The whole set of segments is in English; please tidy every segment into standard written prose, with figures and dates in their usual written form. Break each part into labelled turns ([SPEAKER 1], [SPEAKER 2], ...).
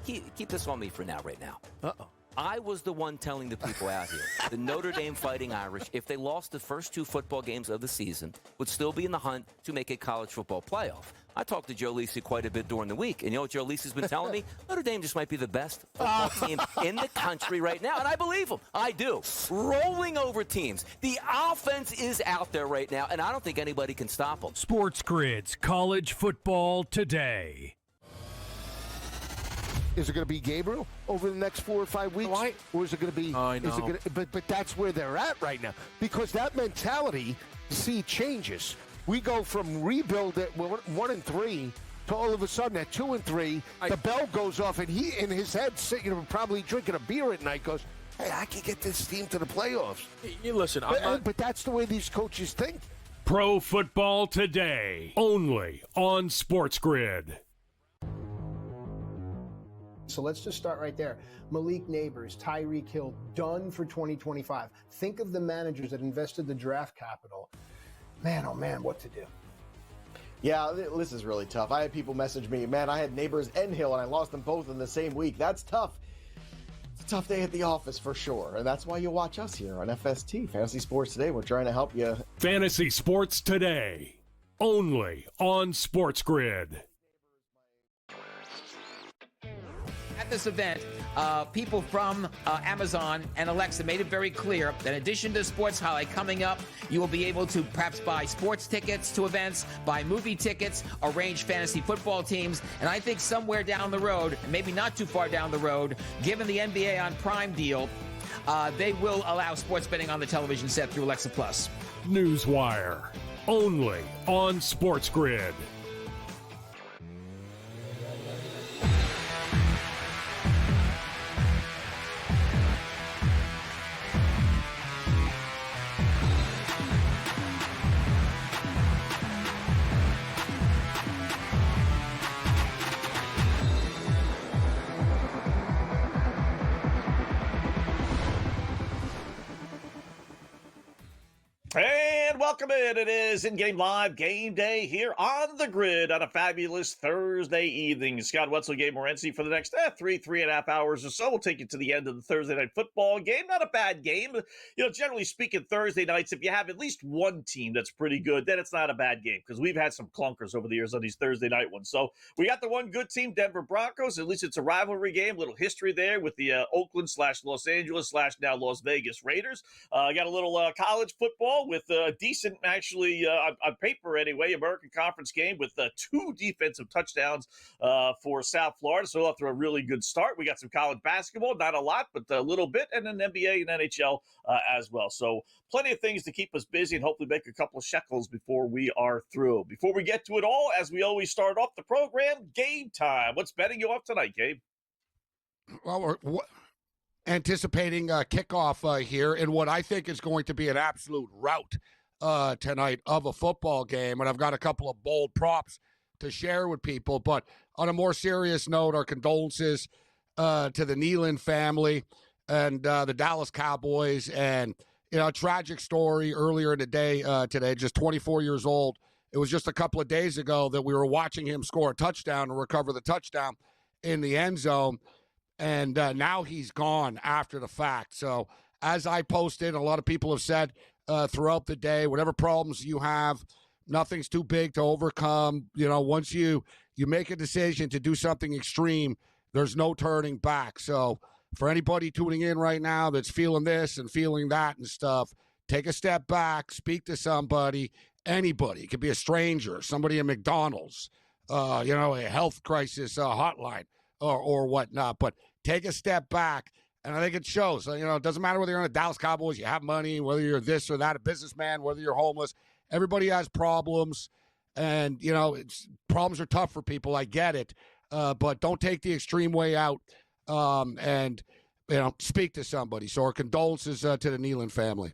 [SPEAKER 1] keep this on me for now, right now.
[SPEAKER 2] Uh-oh.
[SPEAKER 1] I was the one telling the people out here, the Notre Dame Fighting Irish, if they lost the first 2 football games of the season, would still be in the hunt to make a college football playoff. I talked to Joe Lisi quite a bit during the week, and you know what Joe Lisi's been telling me? Notre Dame just might be the best football team in the country right now, and I believe him. I do. Rolling over teams. The offense is out there right now, and I don't think anybody can stop them.
[SPEAKER 3] SportsGrid's College Football Today.
[SPEAKER 2] Is it going to be Gabriel over the next 4 or 5 weeks? Or is it going to be...
[SPEAKER 4] I know.
[SPEAKER 2] Is it gonna, but that's where they're at right now. Because that mentality, changes. We go from rebuild at 1-3 to all of a sudden at 2-3, the bell goes off, and he, in his head, probably drinking a beer at night, goes, hey, I can get this team to the playoffs.
[SPEAKER 4] You listen,
[SPEAKER 2] but that's the way these coaches think.
[SPEAKER 3] Pro Football Today, only on SportsGrid.
[SPEAKER 5] So let's just start right there. Malik Neighbors, Tyreek Hill, done for 2025. Think of the managers that invested the draft capital. Man, oh man, what to do?
[SPEAKER 6] Yeah, this is really tough. I had people message me, man, I had Neighbors and Hill, and I lost them both in the same week. That's tough. It's a tough day at the office for sure, and that's why you watch us here on FST, Fantasy Sports Today. We're trying to help you.
[SPEAKER 3] Fantasy Sports Today, only on SportsGrid.
[SPEAKER 7] At this event, people from Amazon and Alexa made it very clear that in addition to Sports Highlight coming up, you will be able to perhaps buy sports tickets to events, buy movie tickets, arrange fantasy football teams, and I think somewhere down the road, maybe not too far down the road, given the NBA on Prime deal, they will allow sports betting on the television set through Alexa Plus.
[SPEAKER 3] Newswire, only on SportsGrid.
[SPEAKER 8] And welcome in. It is in-game live game day here on the grid on a fabulous Thursday evening. Scott Wetzel, Gabriel Morency for the next 3.5 hours or so. We'll take you to the end of the Thursday night football game. Not a bad game. You know, generally speaking, Thursday nights, if you have at least one team that's pretty good, then it's not a bad game because we've had some clunkers over the years on these Thursday night ones. So we got the one good team, Denver Broncos. At least it's a rivalry game. Little history there with the Oakland/Los Angeles/now Las Vegas Raiders. Got a little college football with a decent, actually, on paper anyway, American Conference game with 2 defensive touchdowns for South Florida. So off to a really good start. We got some college basketball, not a lot, but a little bit, and then NBA and NHL as well. So plenty of things to keep us busy and hopefully make a couple of shekels before we are through. Before we get to it all, as we always start off the program, game time. What's betting you up tonight, Gabe?
[SPEAKER 9] Well, we're anticipating kickoff here in what I think is going to be an absolute rout tonight of a football game. And I've got a couple of bold props to share with people. But on a more serious note, our condolences to the Nealon family and the Dallas Cowboys. And, you know, a tragic story earlier in the day today, just 24 years old. It was just a couple of days ago that we were watching him score a touchdown and recover the touchdown in the end zone. And now he's gone after the fact. So as I posted, a lot of people have said throughout the day, whatever problems you have, nothing's too big to overcome. You know, once you make a decision to do something extreme, there's no turning back. So for anybody tuning in right now that's feeling this and feeling that and stuff, take a step back, speak to somebody, anybody. It could be a stranger, somebody at McDonald's, you know, a health crisis hotline or whatnot. But take a step back, and I think it shows. You know, it doesn't matter whether you're on the Dallas Cowboys, you have money, whether you're this or that, a businessman, whether you're homeless. Everybody has problems, and, you know, problems are tough for people. I get it, but don't take the extreme way out and, you know, speak to somebody. So our condolences to the Nealon family.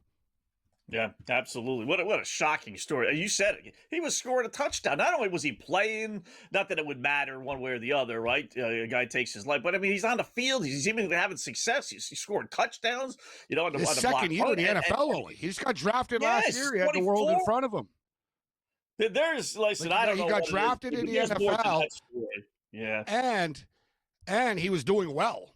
[SPEAKER 8] Yeah, absolutely. What a shocking story. You said it. He was scoring a touchdown. Not only was he playing, not that it would matter one way or the other, right? A guy takes his life, but I mean, he's on the field. He's seemingly having success. He's scoring touchdowns. You know, on the
[SPEAKER 9] second year in the NFL only. He just got drafted last year. He had the world in front of him.
[SPEAKER 8] Listen, I don't know.
[SPEAKER 9] He got drafted in the NFL.
[SPEAKER 8] Yeah,
[SPEAKER 9] and and he was doing well,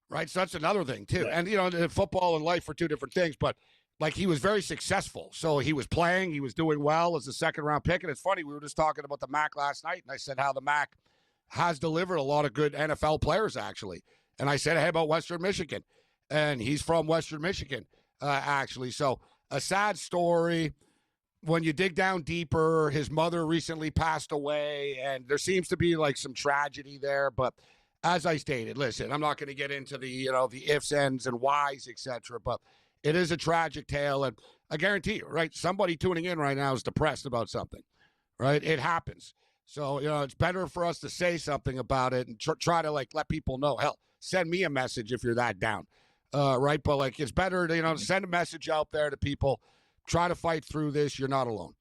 [SPEAKER 9] right? So that's another thing too.
[SPEAKER 8] Yeah.
[SPEAKER 9] And football and life are two different things, but like he was very successful. So he was playing, he was doing well as a second-round pick. And it's funny, we were just talking about the MAC last night, and I said how the MAC has delivered a lot of good NFL players, actually. And I said, hey, about Western Michigan. And he's from Western Michigan, actually. So a sad story. When you dig down deeper, his mother recently passed away, and there seems to be like some tragedy there. But as I stated, listen, I'm not going to get into the ifs, ands, and whys, etc. But it is a tragic tale, and I guarantee you, right? Somebody tuning in right now is depressed about something, right? It happens. So it's better for us to say something about it and try to like let people know. Hell, send me a message if you're that down, right? But like it's better to send a message out there to people. Try to fight through this. You're not alone.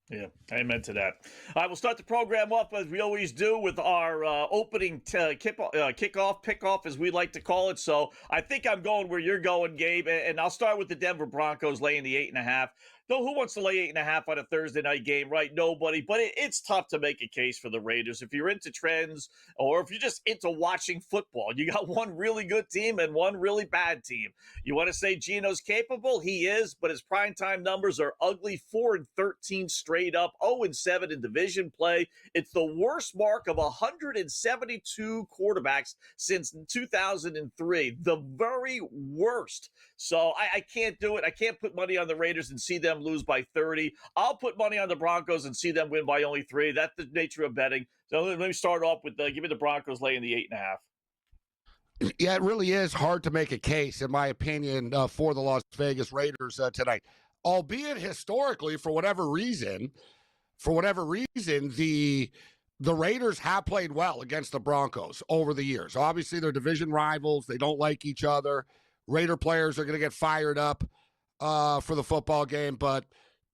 [SPEAKER 8] Yeah, amen to that. All right, we'll start the program off as we always do with our opening kickoff, pick-off, as we like to call it. So I think I'm going where you're going, Gabe, and I'll start with the Denver Broncos laying the 8.5. Though who wants to lay 8.5 on a Thursday night game, right? Nobody. But it's tough to make a case for the Raiders. If you're into trends or if you're just into watching football, you got one really good team and one really bad team. You want to say Gino's capable? He is, but his primetime numbers are ugly. 4-13 straight up, 0-7 in division play. It's the worst mark of 172 quarterbacks since 2003. The very worst. So I can't do it. I can't put money on the Raiders and see them lose by 30. I'll put money on the Broncos and see them win by only 3. That's the nature of betting. So let me start off with give me the Broncos laying the 8.5.
[SPEAKER 9] Yeah, it really is hard to make a case, in my opinion, for the Las Vegas Raiders tonight. Albeit historically, for whatever reason, the Raiders have played well against the Broncos over the years. Obviously, they're division rivals. They don't like each other. Raider players are going to get fired up for the football game, but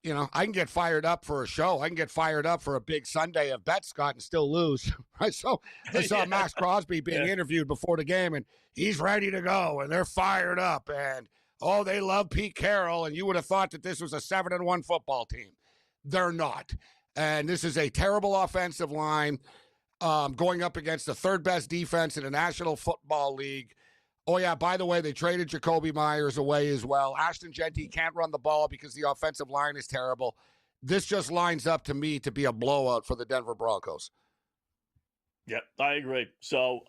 [SPEAKER 9] I can get fired up for a show. I can get fired up for a big Sunday of bet, Scott, and still lose. Right? So I saw Max Crosby being interviewed before the game, and he's ready to go, and they're fired up, and they love Pete Carroll, and you would have thought that this was a 7-1 football team. They're not, and this is a terrible offensive line going up against the third best defense in the National Football League. Oh, yeah, by the way, they traded Jacoby Myers away as well. Ashton Genty can't run the ball because the offensive line is terrible. This just lines up to me to be a blowout for the Denver Broncos.
[SPEAKER 8] Yep, I agree. So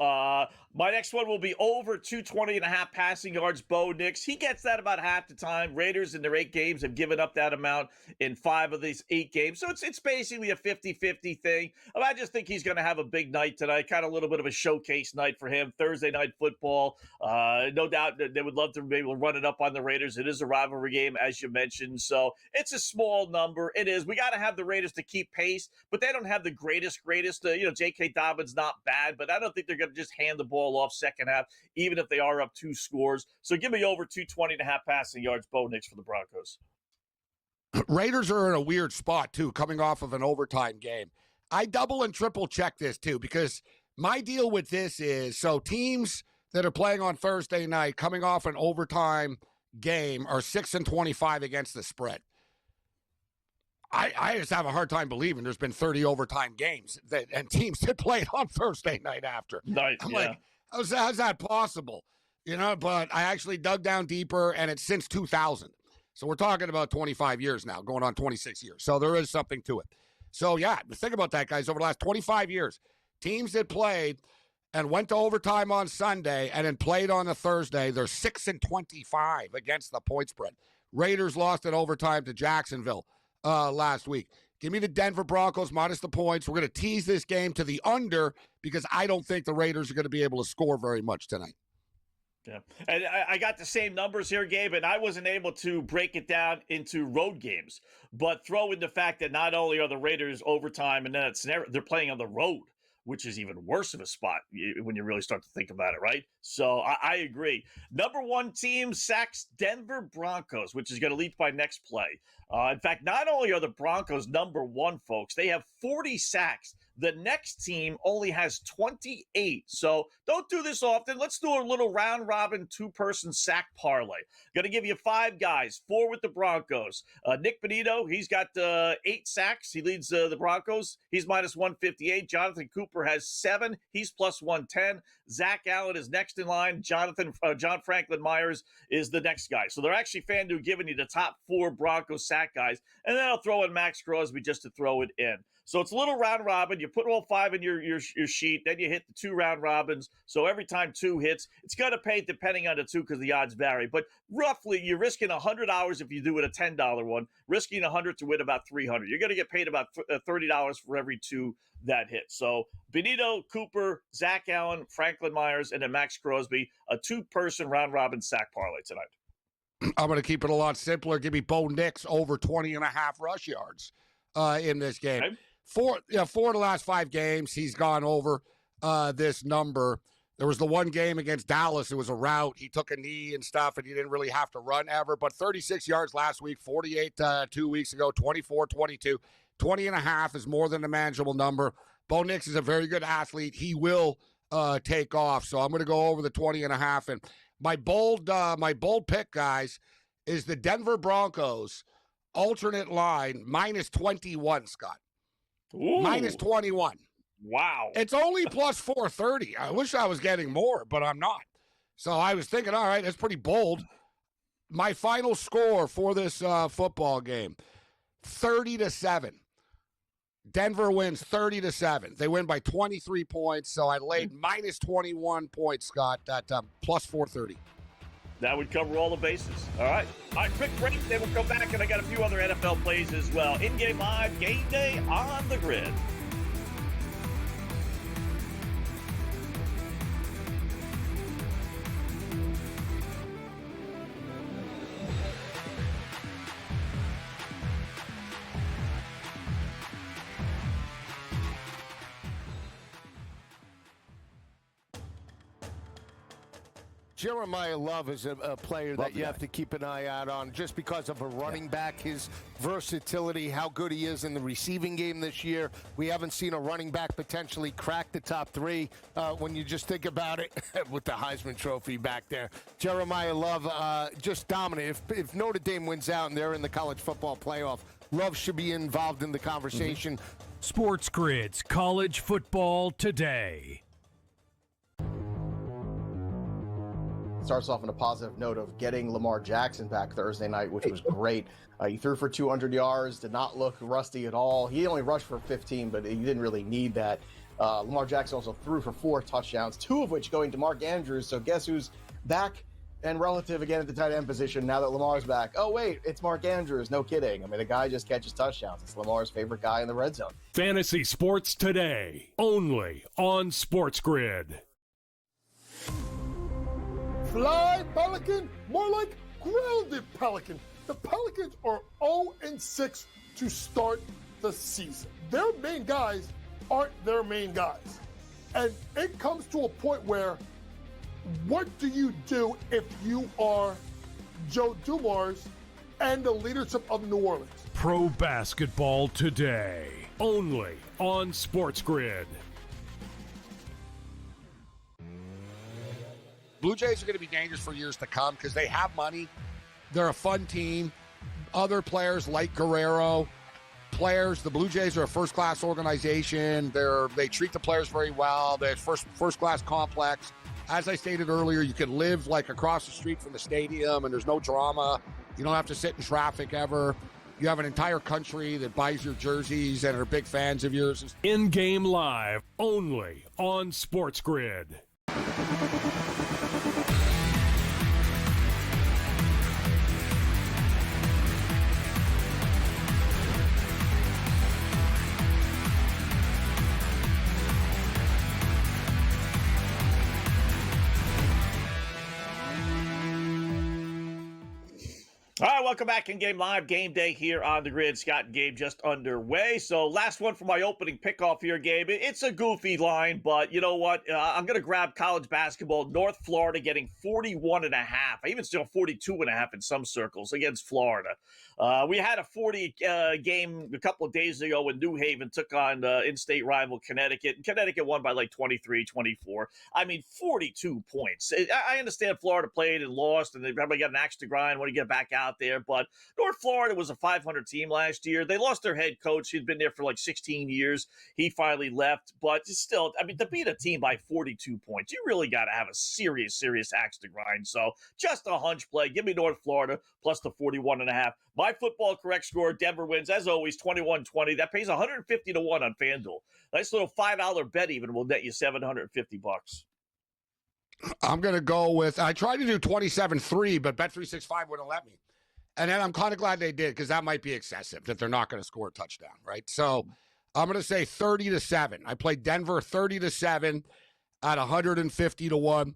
[SPEAKER 8] my next one will be over 220.5 passing yards. Bo Nix, he gets that about half the time. Raiders in their 8 games have given up that amount in 5 of these 8 games. So it's basically a 50-50 thing. I just think he's going to have a big night tonight, kind of a little bit of a showcase night for him. Thursday night football. No doubt that they would love to be able to run it up on the Raiders. It is a rivalry game, as you mentioned. So it's a small number. It is. We got to have the Raiders to keep pace, but they don't have the greatest. J.K. Dobbins not bad, but I don't think they're going to just hand the ball off second half, even if they are up 2 scores. So give me over 220.5 passing yards, Bo Nix, for the Broncos.
[SPEAKER 9] Raiders are in a weird spot, too, coming off of an overtime game. I double and triple check this, too, because my deal with this is, so teams that are playing on Thursday night coming off an overtime game are 6-25 against the spread. I just have a hard time believing there's been 30 overtime games and teams that played on Thursday night after. I'm like, how's that possible? But I actually dug down deeper, and it's since 2000. So we're talking about 25 years now, going on 26 years. So there is something to it. So, yeah, think about that, guys. Over the last 25 years, teams that played and went to overtime on Sunday and then played on a Thursday, they're 6-25 against the point spread. Raiders lost in overtime to Jacksonville last week. Give me the Denver Broncos minus the points. We're going to tease this game to the under because I don't think the Raiders are going to be able to score very much tonight.
[SPEAKER 8] Yeah, and I got the same numbers here, Gabe, and I wasn't able to break it down into road games, but throw in the fact that not only are the Raiders overtime and then they're playing on the road, which is even worse of a spot when you really start to think about it, right? So I agree. Number 1 team sacks Denver Broncos, which is going to lead by next play. In fact, not only are the Broncos number 1, folks, they have 40 sacks The next team only has 28. So don't do this often. Let's do a little round robin 2-person sack parlay. Going to give you 5 guys, 4 with the Broncos. Nick Benito, he's got 8 sacks. He leads the Broncos. He's minus 158. Jonathan Cooper has 7. He's plus 110. Zach Allen is next in line. John Franklin Myers is the next guy. So they're actually FanDuel giving you the top 4 Broncos sack guys. And then I'll throw in Max Crosby just to throw it in. So it's a little round robin. You put all 5 in your sheet. Then you hit the 2 round robins. So every time 2 hits, it's going to pay depending on the 2 because the odds vary. But roughly, you're risking $100 if you do it a $10 one, risking $100 to win about $300. You're going to get paid about $30 for every 2 that hit. So Benito, Cooper, Zach Allen, Franklin Myers, and then Max Crosby, a 2-person round robin sack parlay tonight.
[SPEAKER 9] I'm going to keep it a lot simpler. Give me Bo Nix over 20.5 rush yards in this game.
[SPEAKER 8] Okay.
[SPEAKER 9] 4 of the last 5 games, he's gone over this number. There was the one game against Dallas. It was a rout. He took a knee and stuff, and he didn't really have to run ever. But 36 yards last week, 48 2 weeks ago, 24-22. 20.5 is more than a manageable number. Bo Nix is a very good athlete. He will take off. So I'm going to go over the 20.5. And my bold pick, guys, is the Denver Broncos alternate line minus 21, Scott.
[SPEAKER 8] Ooh.
[SPEAKER 9] Minus 21.
[SPEAKER 8] Wow.
[SPEAKER 9] It's only plus 430. I wish I was getting more, but I'm not. So I was thinking, all right, that's pretty bold. My final score for this football game, 30-7. Denver wins 30-7. They win by 23 points, so I laid minus 21 points, Scott, at plus 430.
[SPEAKER 8] That would cover all the bases. All right, quick break, then we'll come back, and I got a few other NFL plays as well. In-game live, game day on the grid.
[SPEAKER 2] Jeremiah Love is a player that you have to keep an eye out on just because of a running back, his versatility, how good he is in the receiving game this year. We haven't seen a running back potentially crack the top 3 when you just think about it with the Heisman Trophy back there. Jeremiah Love just dominant. If Notre Dame wins out and they're in the college football playoff, Love should be involved in the conversation.
[SPEAKER 3] SportsGrid's College Football Today.
[SPEAKER 6] Starts off on a positive note of getting Lamar Jackson back Thursday night, which was great. He threw for 200 yards, did not look rusty at all. He only rushed for 15, but he didn't really need that. Lamar Jackson also threw for 4 touchdowns, 2 of which going to Mark Andrews. So guess who's back and relative again at the tight end position now that Lamar's back? Oh, wait, it's Mark Andrews. No kidding. I mean, the guy just catches touchdowns. It's Lamar's favorite guy in the red zone.
[SPEAKER 3] Fantasy Sports Today, only on SportsGrid.
[SPEAKER 4] Fly Pelican, more like grounded Pelican. The Pelicans are 0-6 to start the season. Their main guys aren't their main guys. And it comes to a point where, what do you do if you are Joe Dumars and the leadership of New Orleans?
[SPEAKER 3] Pro Basketball Today, only on SportsGrid.
[SPEAKER 9] Blue Jays are going to be dangerous for years to come because they have money. They're a fun team. Other players like Guerrero, the Blue Jays are a first-class organization. They treat the players very well. They're first-class complex. As I stated earlier, you can live like across the street from the stadium and there's no drama. You don't have to sit in traffic ever. You have an entire country that buys your jerseys and are big fans of yours.
[SPEAKER 3] In-game live, only on SportsGrid.
[SPEAKER 8] All right, welcome back in Game Live. Game Day here on the Grid. Scott and Gabe just underway. So last one for my opening pickoff here, Gabe. It's a goofy line, but you know what? I'm going to grab college basketball. North Florida getting 41.5. I even still 42.5 in some circles against Florida. We had a 40 game a couple of days ago when New Haven took on in-state rival Connecticut. And Connecticut won by like 23, 24. I mean, 42 points. I understand Florida played and lost, and they probably got an axe to grind when you get back out there. But North Florida was a 500 team last year. They lost their head coach. He'd been there for like 16 years. He finally left. But still, I mean, to beat a team by 42 points, you really got to have a serious axe to grind. So just a hunch play. Give me North Florida plus the 41.5. My football correct score, Denver wins, as always, 21-20. That pays 150 to 1 on FanDuel. Nice little $5 bet even will net you $750.
[SPEAKER 9] I'm going to go with, I tried to do 27-3, but Bet365 wouldn't let me. And then I'm kind of glad they did, because that might be excessive, that they're not going to score a touchdown, right? So I'm going to say 30-7. I played Denver 30-7 at 150 to 1.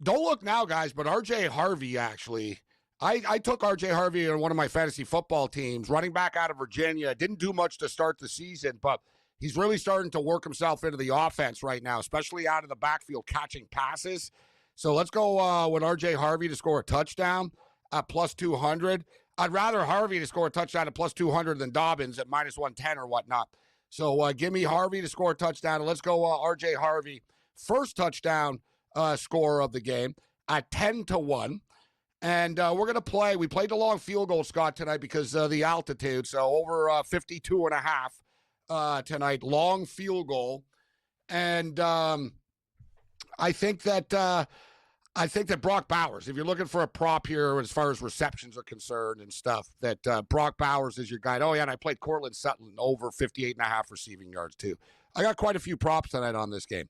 [SPEAKER 9] Don't look now, guys, but RJ Harvey actually, I took RJ Harvey on one of my fantasy football teams, running back out of Virginia. Didn't do much to start the season, but he's really starting to work himself into the offense right now, especially out of the backfield catching passes. So let's go with RJ Harvey to score a touchdown at plus 200. I'd rather Harvey to score a touchdown at plus 200 than Dobbins at minus 110 or whatnot. So give me Harvey to score a touchdown. And let's go RJ Harvey, first touchdown score of the game at 10 to 1. And we're going to play. We played the long field goal, Scott, tonight because of the altitude. So over 52.5 tonight, long field goal. And I think that Brock Bowers, if you're looking for a prop here as far as receptions are concerned and stuff, that Brock Bowers is your guy. Oh, yeah, and I played Cortland Sutton over 58.5 receiving yards, too. I got quite a few props tonight on this game.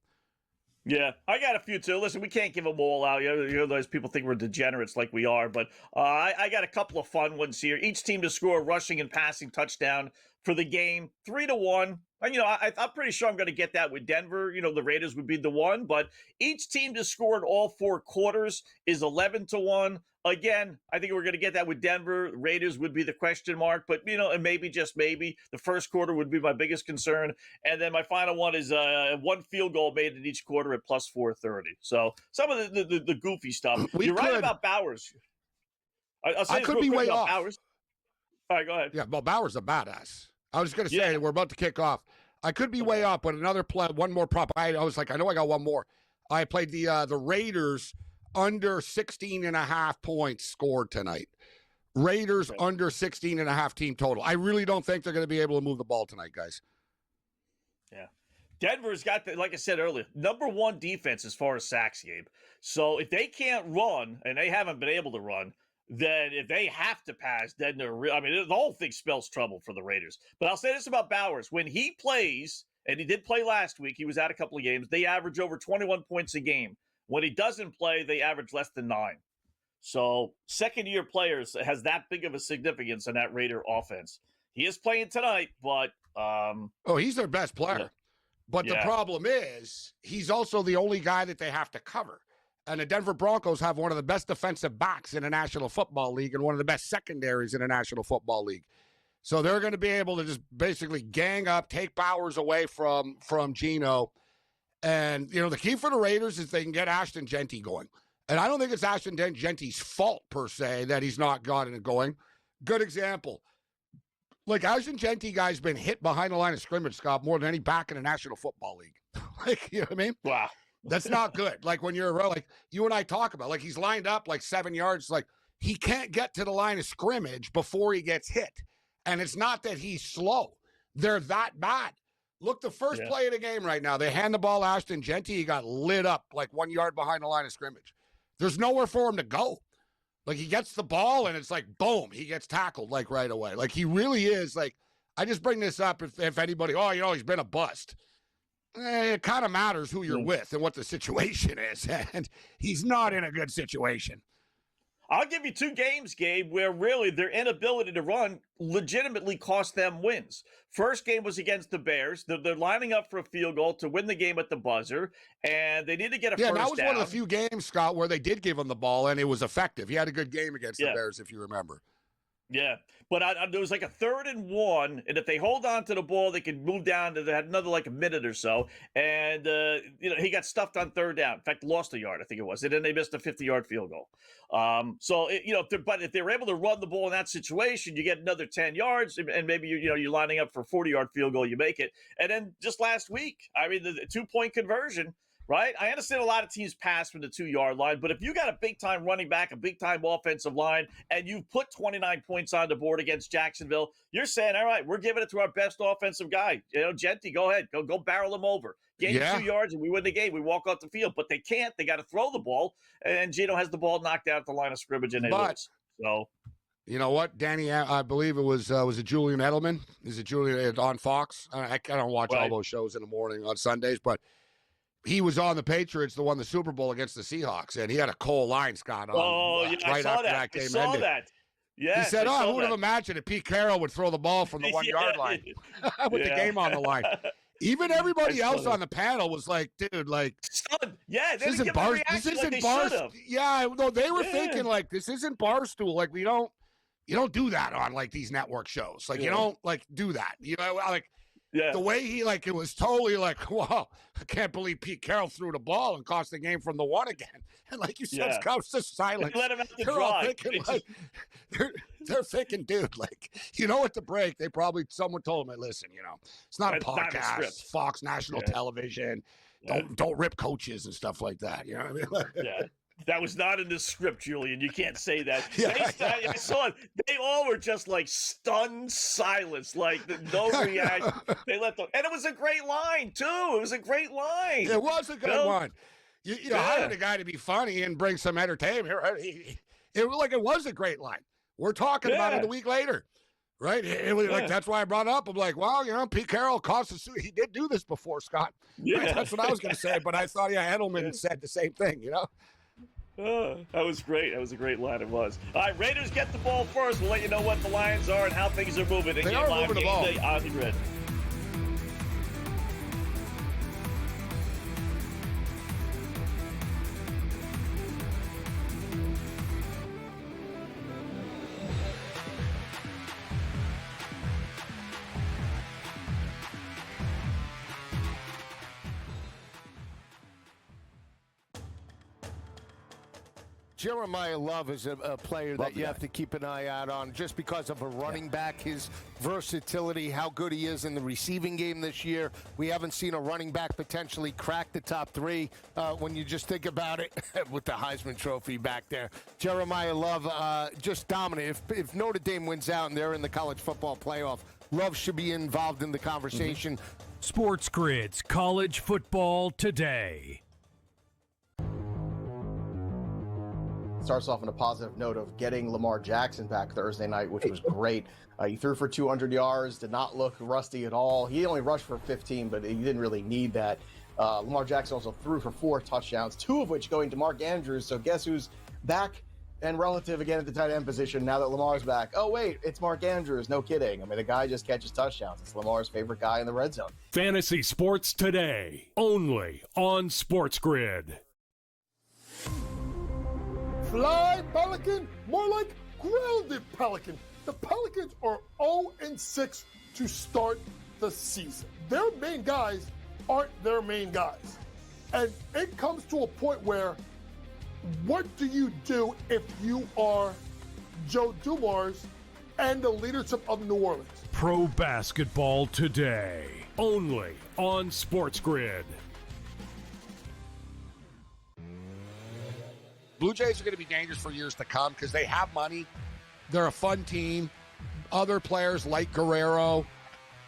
[SPEAKER 8] Yeah, I got a few too. Listen, we can't give them all out. You know, those people think we're degenerates like we are, but I got a couple of fun ones here. Each team to score a rushing and passing touchdown for the game, 3 to 1. And, you know, I'm pretty sure I'm going to get that with Denver. You know, the Raiders would be the one, but each team to score in all 4 quarters is 11 to 1. Again, I think we're going to get that with Denver. Raiders would be the question mark, but, you know, and maybe, just maybe, the first quarter would be my biggest concern. And then my final one is 1 field goal made in each quarter at plus 430. So some of the goofy stuff. You're right about Bowers.
[SPEAKER 9] I could be way off.
[SPEAKER 8] Bowers. All right, go ahead.
[SPEAKER 9] Yeah, well, Bowers is a badass. I was going to say, we're about to kick off. I could be way off, but another play, one more prop. I was like, I know I got one more. I played the Raiders under 16.5 points scored tonight. Raiders under 16.5 team total. I really don't think they're going to be able to move the ball tonight, guys.
[SPEAKER 8] Yeah. Denver's got, like I said earlier, number 1 defense as far as sacks, Gabe. So if they can't run, and they haven't been able to run, then if they have to pass, then they're the whole thing spells trouble for the Raiders. But I'll say this about Bowers. When he plays, and he did play last week, he was out a couple of games, they average over 21 points a game. When he doesn't play, they average less than 9. So second-year players has that big of a significance in that Raider offense. He is playing tonight, but
[SPEAKER 9] he's their best player.
[SPEAKER 8] Yeah.
[SPEAKER 9] But the problem is he's also the only guy that they have to cover. And the Denver Broncos have one of the best defensive backs in the National Football League and one of the best secondaries in the National Football League. So they're going to be able to just basically gang up, take Bowers away from Geno. And, you know, the key for the Raiders is they can get Ashton Genty going. And I don't think it's Ashton Genty's fault, per se, that he's not gotten it going. Good example. Like, Ashton Genty guy's been hit behind the line of scrimmage, Scott, more than any back in the National Football League. Like, you know what I mean?
[SPEAKER 8] Wow.
[SPEAKER 9] That's not good. Like, when you're like, you and I talk about, like, he's lined up like 7 yards. Like, he can't get to the line of scrimmage before he gets hit. And it's not that he's slow. They're that bad. Look, the first play of the game right now, they hand the ball to Ashton Genty. He got lit up like 1 yard behind the line of scrimmage. There's nowhere for him to go. Like, he gets the ball, and it's like, boom, he gets tackled, like, right away. Like, he really is, like, I just bring this up if anybody, he's been a bust. It kind of matters who you're with and what the situation is, and he's not in a good situation.
[SPEAKER 8] I'll give you 2 games, Gabe, where really their inability to run legitimately cost them wins. First game was against the Bears. They're lining up for a field goal to win the game at the buzzer, and they need to get a first down. Yeah, that was
[SPEAKER 9] one of the few games, Scott, where they did give him the ball, and it was effective. He had a good game against the Bears, if you remember.
[SPEAKER 8] Yeah, but there was like a 3rd and 1, and if they hold on to the ball, they could move down. They had another like a minute or so, and he got stuffed on 3rd down. In fact, lost a yard, I think it was, and then they missed a 50-yard field goal. If they're able to run the ball in that situation, you get another 10 yards, and maybe you're lining up for a 40-yard field goal, you make it. And then just last week, I mean, the 2-point conversion. Right? I understand a lot of teams pass from the 2-yard line, but if you got a big-time running back, a big-time offensive line, and you put 29 points on the board against Jacksonville, you're saying, all right, we're giving it to our best offensive guy. Genty, go ahead. Go barrel him over. Gain 2 yards, and we win the game. We walk off the field. But they can't. They got to throw the ball, and Geno has the ball knocked out at the line of scrimmage, and they lose. So,
[SPEAKER 9] you know what, Danny? I believe it was it Julian Edelman? Is it Julian on Fox? I don't watch all those shows in the morning on Sundays, but he was on the Patriots that won the Super Bowl against the Seahawks, and he had a cold line, Scott, right after that game ended. Yeah, he said, who would have imagined that Pete Carroll would throw the ball from the 1-yard line with the game on the line? Even everybody else on the panel was like, dude, like,
[SPEAKER 8] stunned. Yeah,
[SPEAKER 9] this isn't Barstool. Yeah, no, they were thinking, like, this isn't Barstool. Like, you don't do that on, like, these network shows. Like, you don't, like, do that. You know, like, the way he, like, it was totally like, wow, I can't believe Pete Carroll threw the ball and cost the game from the 1 again. And like you said, Scott's just silent.
[SPEAKER 8] Let him have to
[SPEAKER 9] they're all thinking, like, they're thinking, dude, like, at the break, someone told him, listen, it's not a podcast, not Fox National Television. Don't rip coaches and stuff like that. You know what I mean?
[SPEAKER 8] That was not in the script, Julian. You can't say that. I saw it. They all were just like stunned silence, like no reaction. And it was a great line too. It was a great line.
[SPEAKER 9] It was a good one. You hired a guy to be funny and bring some entertainment. Right? It was a great line. We're talking about it a week later, right? It was like that's why I brought it up. I'm like, well, Pete Carroll cost us. He did do this before, Scott. Right? That's what I was going to say. But I thought, Edelman said the same thing.
[SPEAKER 8] That was great. That was a great line. It was. All right, Raiders get the ball first. We'll let you know what the Lions are and how things are moving.
[SPEAKER 9] They are moving the ball
[SPEAKER 8] on the grid.
[SPEAKER 2] Jeremiah Love is a player that you have to keep an eye out on just because of a running back, his versatility, how good he is in the receiving game this year. We haven't seen a running back potentially crack the top 3 when you just think about it with the Heisman Trophy back there. Jeremiah Love just dominant. If Notre Dame wins out and they're in the college football playoff, Love should be involved in the conversation.
[SPEAKER 3] SportsGrid's College Football Today.
[SPEAKER 6] Starts off on a positive note of getting Lamar Jackson back Thursday night, which was great. He threw for 200 yards, did not look rusty at all. He only rushed for 15, but he didn't really need that. Lamar Jackson also threw for 4 touchdowns, 2 of which going to Mark Andrews. So guess who's back and relative again at the tight end position now that Lamar's back? Oh, wait, it's Mark Andrews. No kidding. I mean, the guy just catches touchdowns. It's Lamar's favorite guy in the red zone.
[SPEAKER 3] Fantasy Sports Today, only on SportsGrid.
[SPEAKER 4] Fly, Pelican, more like grounded Pelican. The Pelicans are 0-6 to start the season. Their main guys aren't their main guys. And it comes to a point where, what do you do if you are Joe Dumars and the leadership of New Orleans?
[SPEAKER 3] Pro Basketball Today, only on SportsGrid.
[SPEAKER 9] Blue Jays are going to be dangerous for years to come because they have money. They're a fun team. Other players like Guerrero,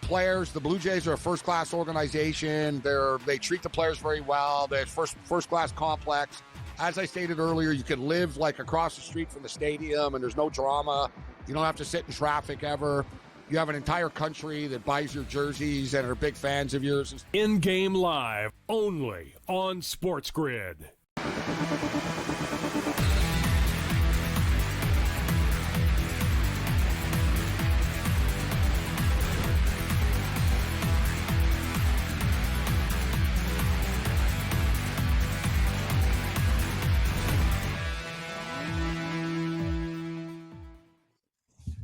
[SPEAKER 9] the Blue Jays are a first-class organization. They treat the players very well. They're first-class complex. As I stated earlier, you can live like across the street from the stadium and there's no drama. You don't have to sit in traffic ever. You have an entire country that buys your jerseys and are big fans of yours.
[SPEAKER 3] In-game live, only on SportsGrid.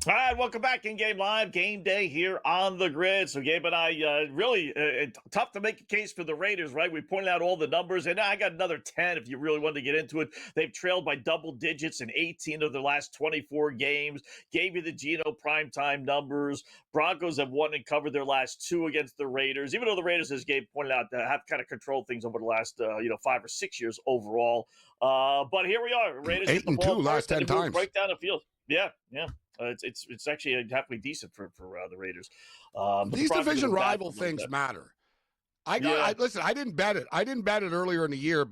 [SPEAKER 8] All right, welcome back in Game Live, Game Day here on the Grid. So Gabe and I really tough to make a case for the Raiders, right? We pointed out all the numbers, and I got another 10 if you really wanted to get into it. They've trailed by double digits in 18 of their last 24 games. Gave you the Geno primetime numbers. Broncos have won and covered their last 2 against the Raiders, even though the Raiders, as Gabe pointed out, have kind of controlled things over the last 5 or 6 years overall. But here we are. Raiders
[SPEAKER 9] 8 and 2 last 10 times.
[SPEAKER 8] Break down the field. Yeah. It's actually halfway decent for the Raiders.
[SPEAKER 9] These division rival things matter. Listen, I didn't bet it. I didn't bet it earlier in the year,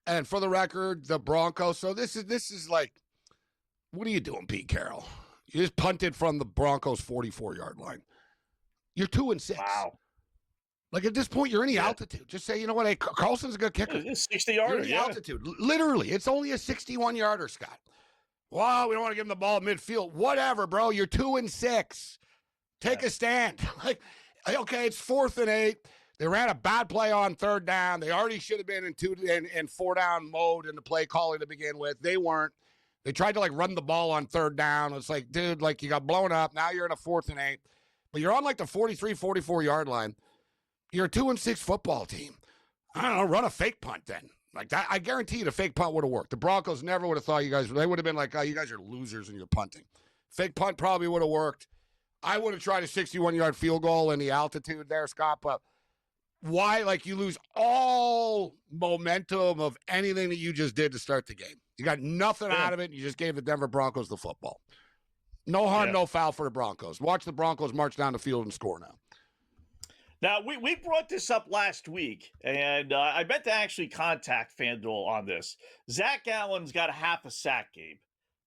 [SPEAKER 9] and for the record, the Broncos. So this is like, what are you doing, Pete Carroll? You just punted from the Broncos' 44-yard line. You're 2-6.
[SPEAKER 8] Wow.
[SPEAKER 9] Like, at this point, you're in the altitude. Just say, you know what? Hey, Carlson's a good kicker.
[SPEAKER 8] It's 60-yarder.
[SPEAKER 9] Yeah. Altitude. Literally, it's only a 61-yarder, Scott. Well, we don't want to give him the ball midfield. Whatever, bro. You're 2-6. Take a stand. Like, okay, it's 4th and 8. They ran a bad play on 3rd down. They already should have been in 4-down mode in the play calling to begin with. They weren't. They tried to, like, run the ball on 3rd down. It's like, dude, like, you got blown up. Now you're in a 4th and 8. But you're on, like, the 43, 44-yard line. You're a 2-6 football team. I don't know, run a fake punt then. Like that, I guarantee you the fake punt would have worked. The Broncos never would have thought they would have been like, oh, you guys are losers and you're punting. Fake punt probably would have worked. I would have tried a 61-yard field goal in the altitude there, Scott, but why, like, you lose all momentum of anything that you just did to start the game. You got nothing out of it. You just gave the Denver Broncos the football. No harm, no foul for the Broncos. Watch the Broncos march down the field and score now.
[SPEAKER 8] Now, we brought this up last week, and I meant to actually contact FanDuel on this. Zach Allen's got a half a sack, Gabe.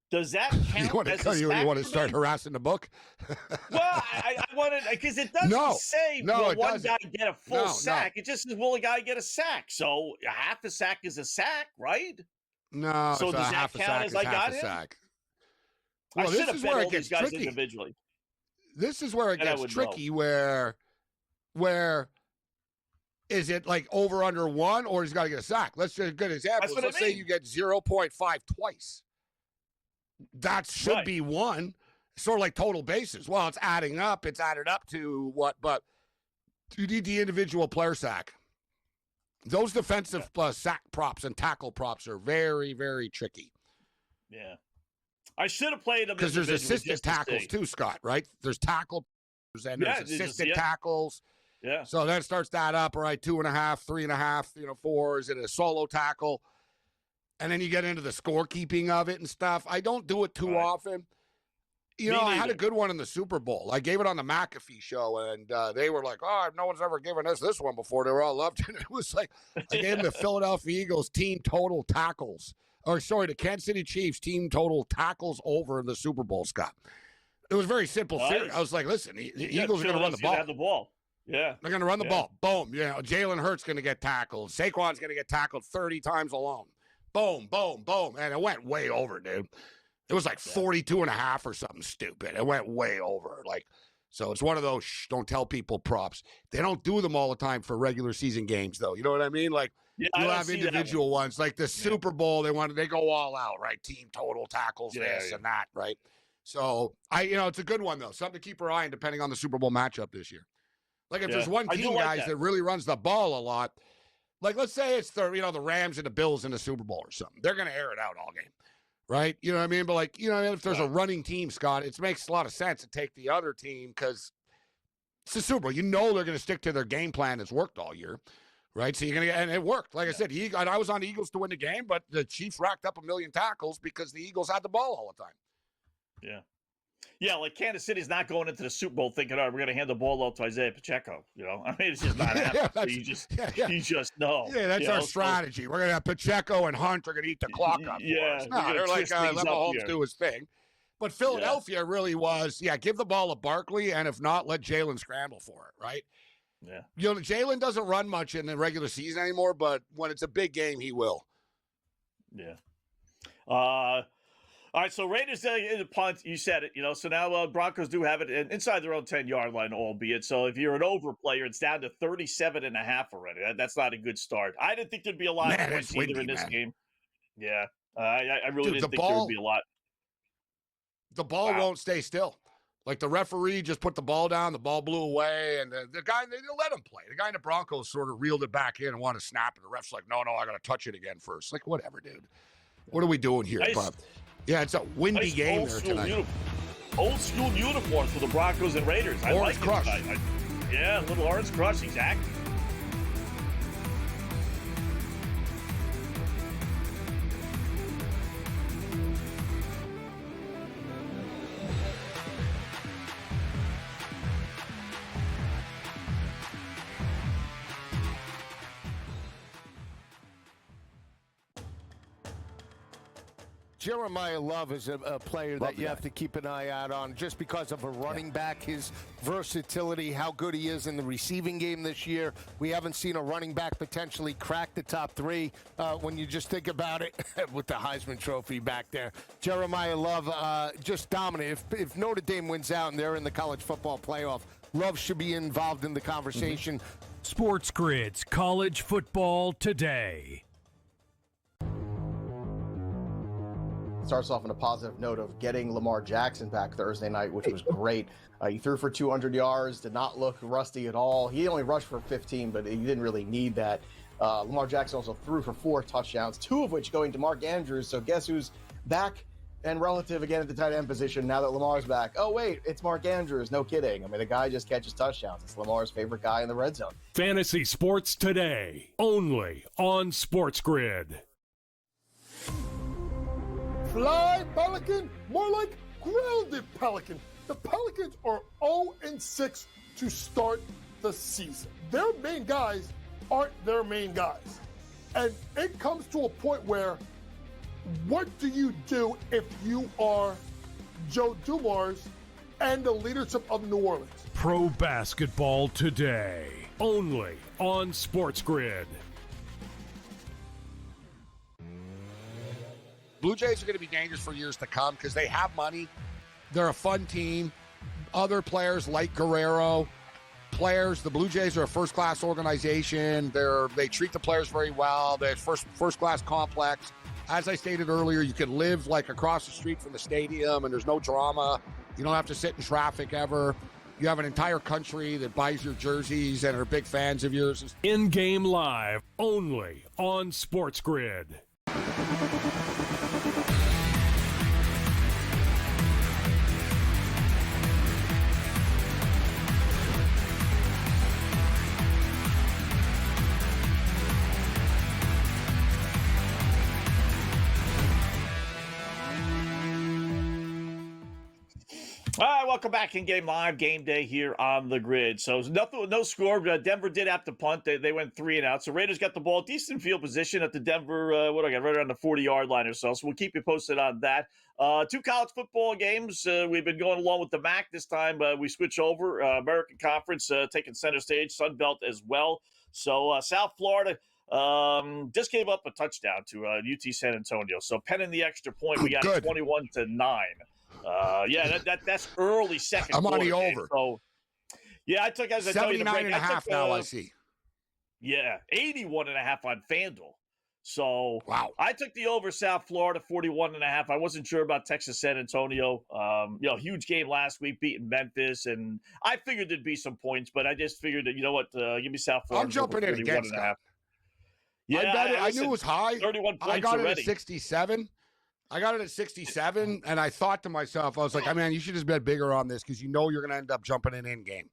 [SPEAKER 8] Does that count as a sack?
[SPEAKER 9] You want to start harassing the book?
[SPEAKER 8] Well, I wanted, because it doesn't say will one guy get a full sack. It just says, will a guy get a sack? So a half a sack is a sack, right?
[SPEAKER 9] No,
[SPEAKER 8] so does that count as I got him?
[SPEAKER 9] Well,
[SPEAKER 8] I should have bet all these guys
[SPEAKER 9] tricky.
[SPEAKER 8] individually.
[SPEAKER 9] This is where it gets tricky, where is it like over under 1 or he's got to get a sack? Let's just a good example. Let's say you get 0.5 twice. That should be 1. Sort of like total bases. Well, it's adding up. It's added up to what? But you need the individual player sack. Those defensive sack props and tackle props are very, very tricky.
[SPEAKER 8] Yeah. I should have played them
[SPEAKER 9] because there's assisted tackles too, Scott, right? There's tackle and there's assisted tackles.
[SPEAKER 8] Yeah.
[SPEAKER 9] So that starts that up, all right, 2.5, 3.5, 4. Is it a solo tackle? And then you get into the scorekeeping of it and stuff. I don't do it too often. I had a good one in the Super Bowl. I gave it on the McAfee show, and they were like, oh, no one's ever given us this one before. They were all loved it. It was like, I gave them the Philadelphia Eagles team total tackles. The Kansas City Chiefs team total tackles over in the Super Bowl, Scott. It was very simple theory. I was like, listen, the Eagles are going to run the ball.
[SPEAKER 8] Have the ball. Yeah.
[SPEAKER 9] They're going to run the ball. Boom. Jalen Hurts going to get tackled. Saquon's going to get tackled 30 times alone. Boom, boom, boom. And it went way over, dude. It was like 42.5 or something stupid. It went way over. So it's one of those don't tell people props. They don't do them all the time for regular season games, though. You know what I mean? You'll have individual ones. Like the Super Bowl, they go all out, right? Team total tackles, and that, right? So it's a good one, though. Something to keep our eye on depending on the Super Bowl matchup this year. Like if there's one team, guys, that really runs the ball a lot, like let's say it's the Rams and the Bills in the Super Bowl or something. They're going to air it out all game, right? You know what I mean? But if there's a running team, Scott, it makes a lot of sense to take the other team because it's the Super Bowl. They're going to stick to their game plan that's worked all year, right? So and it worked. Like I said, I was on the Eagles to win the game, but the Chiefs racked up 1 million tackles because the Eagles had the ball all the time.
[SPEAKER 8] Yeah. Yeah, like Kansas City's not going into the Super Bowl thinking, all right, we're going to hand the ball out to Isaiah Pacheco. I mean, it's just not happening. You just know.
[SPEAKER 9] Yeah, that's our strategy. We're going to have Pacheco and Hunt are going to eat the clock up.
[SPEAKER 8] Yeah.
[SPEAKER 9] They're like, let Mahomes do his thing. But Philadelphia really was, give the ball to Barkley, and if not, let Jalen scramble for it, right?
[SPEAKER 8] Yeah.
[SPEAKER 9] Jalen doesn't run much in the regular season anymore, but when it's a big game, he will.
[SPEAKER 8] Yeah. All right, so Raiders in the punt, you said it, so now Broncos do have it inside their own 10-yard line, albeit. So if you're an over player, it's down to 37.5 already. That's not a good start. I didn't think there'd be a lot of points either in this game. Yeah, I really didn't think there would be a lot.
[SPEAKER 9] the ball won't stay still. Like the referee just put the ball down, the ball blew away, and the guy, they didn't let him play. The guy in the Broncos sort of reeled it back in and wanted to snap, and the ref's like, no, I got to touch it again first. Like, whatever, dude. What are we doing here, Bob? Yeah, it's a windy game there tonight.
[SPEAKER 8] Old school uniforms for the Broncos and Raiders. I
[SPEAKER 9] Orange
[SPEAKER 8] like
[SPEAKER 9] Crush.
[SPEAKER 8] Yeah, little Orange Crush, exactly.
[SPEAKER 2] Jeremiah Love is a player that you have to keep an eye out on just because of a running back, his versatility, how good he is in the receiving game this year. We haven't seen a running back potentially crack the top three when you just think about it with the Heisman Trophy back there. Jeremiah Love just dominant. If Notre Dame wins out and they're in the college football playoff, Love should be involved in the conversation.
[SPEAKER 3] SportsGrid's College Football Today.
[SPEAKER 6] Starts off on a positive note of getting Lamar Jackson back Thursday night, which was great. He threw for 200 yards, did not look rusty at all. He only rushed for 15, but he didn't really need that. Lamar Jackson also threw for 4 touchdowns, 2 of which going to Mark Andrews. So guess who's back and relative again at the tight end position now that Lamar's back? Oh, wait, it's Mark Andrews. No kidding. I mean, the guy just catches touchdowns. It's Lamar's favorite guy in the red zone.
[SPEAKER 3] Fantasy Sports Today, only on SportsGrid.
[SPEAKER 4] Fly, Pelican, more like grounded Pelican. The Pelicans are 0-6 to start the season. Their main guys aren't their main guys. And it comes to a point where, what do you do if you are Joe Dumars and the leadership of New Orleans?
[SPEAKER 3] Pro Basketball Today, only on SportsGrid.
[SPEAKER 9] Blue Jays are going to be dangerous for years to come because they have money. They're a fun team. Other players like Guerrero, the Blue Jays are a first-class organization. They treat the players very well. They're first-class complex. As I stated earlier, you can live like across the street from the stadium and there's no drama. You don't have to sit in traffic ever. You have an entire country that buys your jerseys and are big fans of yours.
[SPEAKER 3] In-game live, only on SportsGrid.
[SPEAKER 8] All right, welcome back in Game Live, Game Day here on the Grid. So no score. Denver did have to punt. They went 3 and out. So Raiders got the ball, decent field position at the Denver, right around the 40-yard line or so. So we'll keep you posted on that. 2 college football games. We've been going along with the MAC. This time we switch over. American Conference taking center stage, Sun Belt as well. So South Florida just gave up a touchdown to UT San Antonio. So penning the extra point, we got 21-9. That's early second
[SPEAKER 9] I'm
[SPEAKER 8] quarter.
[SPEAKER 9] on the over.
[SPEAKER 8] So, yeah, I took, as I tell you,
[SPEAKER 9] 79.5 now, I see.
[SPEAKER 8] Yeah, 81.5 on FanDuel. So,
[SPEAKER 9] wow.
[SPEAKER 8] I took the over South Florida, 41.5. I wasn't sure about Texas San Antonio. Huge game last week, beating Memphis, and I figured there'd be some points, but I just figured that, you know what, give me South Florida.
[SPEAKER 9] I'm jumping in against that.
[SPEAKER 8] Yeah,
[SPEAKER 9] I knew it was high.
[SPEAKER 8] 31 points
[SPEAKER 9] I got
[SPEAKER 8] already.
[SPEAKER 9] it at 67. And I thought to myself, I was like, man, you should just bet bigger on this because you know you're going to end up jumping in game.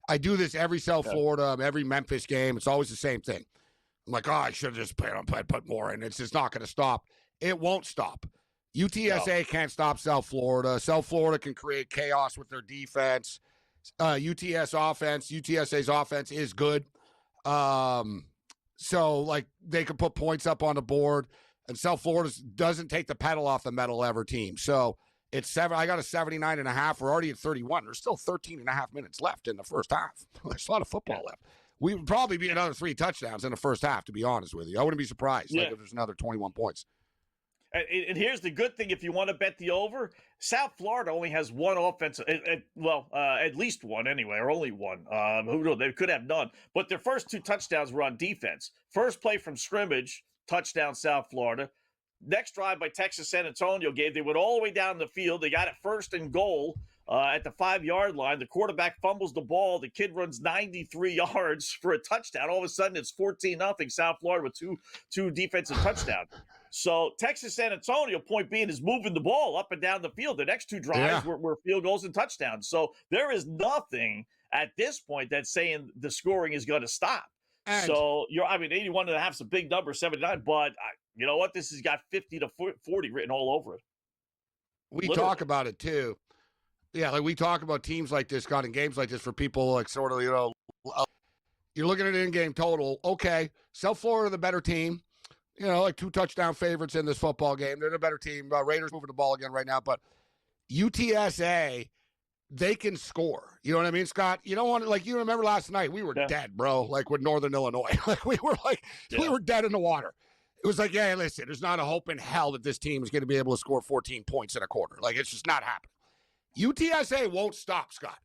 [SPEAKER 9] I do this every South Florida, every Memphis game. It's always the same thing. I'm like, I should have just put more in. It's just not going to stop. It won't stop. UTSA can't stop South Florida. South Florida can create chaos with their defense. UTSA's offense is good. So, like, they can put points up on the board. And South Florida doesn't take the pedal off the metal ever team. So it's 7. I got a 79.5. We're already at 31. There's still 13.5 minutes left in the first half. There's a lot of football left. We would probably be another 3 touchdowns in the first half, to be honest with you. I wouldn't be surprised if there's another 21 points.
[SPEAKER 8] And here's the good thing: if you want to bet the over, South Florida only has one offensive, at least one anyway, or only one. Who knows? They could have none. But their first 2 touchdowns were on defense. First play from scrimmage, touchdown South Florida. next drive by Texas San Antonio, Gabe, they went all the way down the field. They got it 1st and goal at the 5-yard line. The quarterback fumbles the ball. The kid runs 93 yards for a touchdown. All of a sudden, it's 14-0 South Florida with two defensive touchdowns. So Texas San Antonio, point being, is moving the ball up and down the field. The next 2 drives were field goals and touchdowns. So there is nothing at this point that's saying the scoring is going to stop. And so 81.5 is a big number, 79, but you know what? This has got 50 to 40 written all over it.
[SPEAKER 9] We talk about it too. Yeah, like we talk about teams like this, Scott, in games like this for people like sort of, you're looking at an in-game total. Okay, South Florida, the better team. Like 2 touchdown favorites in this football game. They're the better team. Raiders moving the ball again right now, but UTSA, they can score. You know what I mean, Scott? You don't want to, you remember last night, we were dead, bro, with Northern Illinois. we were dead in the water. It was listen, there's not a hope in hell that this team is going to be able to score 14 points in a quarter. It's just not happening. UTSA won't stop, Scott.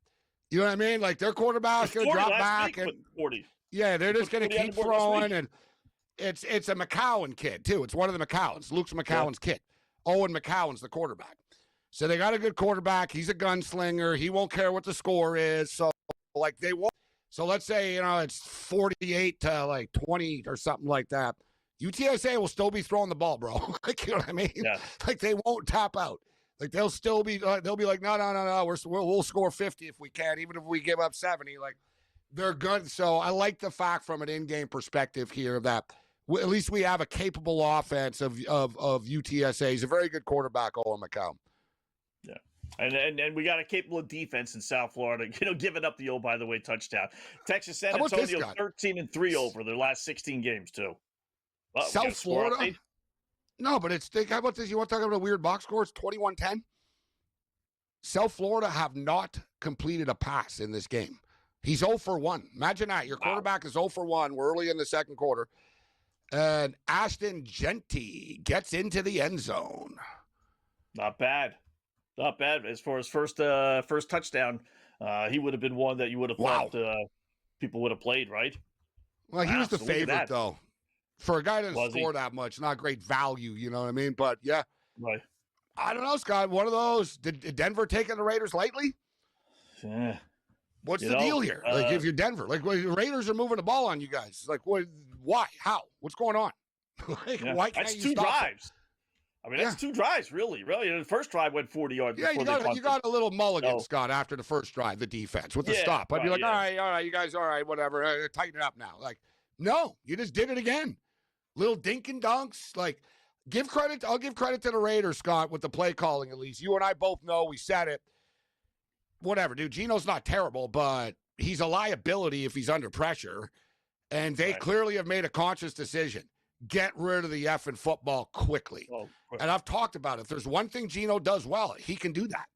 [SPEAKER 9] You know what I mean? Their quarterback's going to drop back. And
[SPEAKER 8] 40.
[SPEAKER 9] Yeah, they're just going to keep throwing. And it's a McCowan kid, too. It's one of the McCowans. Luke's McCowan's kid. Owen McCowan's the quarterback. So they got a good quarterback. He's a gunslinger. He won't care what the score is. So, they won't. So let's say, it's 48 to 20 or something like that. UTSA will still be throwing the ball, bro. You know what I mean? Yeah. They won't tap out. They'll still be, they'll be no. We'll score 50 if we can, even if we give up 70. They're good. So I like the fact from an in-game perspective here that at least we have a capable offense of UTSA. He's a very good quarterback, Owen McCown.
[SPEAKER 8] Yeah. And we got a capable defense in South Florida, giving up the by the way, touchdown. Texas San Antonio 13-3 over their last 16 games, too.
[SPEAKER 9] South Florida? No, but how about this? You want to talk about a weird box score? It's 21-10. South Florida have not completed a pass in this game. He's 0 for 1. Imagine that. Your quarterback is 0 for 1. We're early in the second quarter. And Ashton Genty gets into the end zone.
[SPEAKER 8] Not bad. Not bad. As far as first touchdown, he would have been one that you would have thought people would have played, right?
[SPEAKER 9] Well, he was the favorite, though. For a guy that didn't score that much, not great value, you know what I mean? But, yeah.
[SPEAKER 8] Right.
[SPEAKER 9] I don't know, Scott. One of those. Did Denver take the Raiders lightly?
[SPEAKER 8] Yeah.
[SPEAKER 9] What's the deal here? If you're Denver, the Raiders are moving the ball on you guys. What? Why? How? What's going on? Why can't
[SPEAKER 8] that's
[SPEAKER 9] you
[SPEAKER 8] 2
[SPEAKER 9] stop
[SPEAKER 8] drives. That's 2 drives, really. The first drive went 40 yards.
[SPEAKER 9] Yeah, you got a little mulligan, Scott, after the first drive, the defense, with the stop. I'd be all right, you guys, all right, whatever. Tighten it up now. No, you just did it again. Little dink and dunks. Give credit. I'll give credit to the Raiders, Scott, with the play calling, at least. You and I both know we said it. Whatever, dude. Gino's not terrible, but he's a liability if he's under pressure. And they clearly have made a conscious decision. Get rid of the effing football quickly. And I've talked about it. If there's one thing Gino does well, he can do that.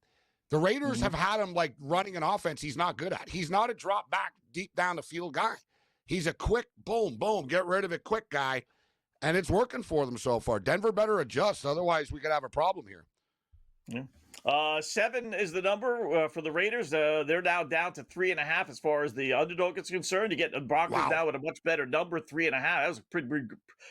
[SPEAKER 9] The Raiders have had him running an offense he's not good at. He's not a drop back deep down the field guy. He's a quick boom, boom, get rid of it quick guy. And it's working for them so far. Denver better adjust. Otherwise, we could have a problem here.
[SPEAKER 8] Yeah. 7 is the number for the Raiders. They're now down to 3.5 as far as the underdog is concerned. You get the Broncos now with a much better number, 3.5. That was a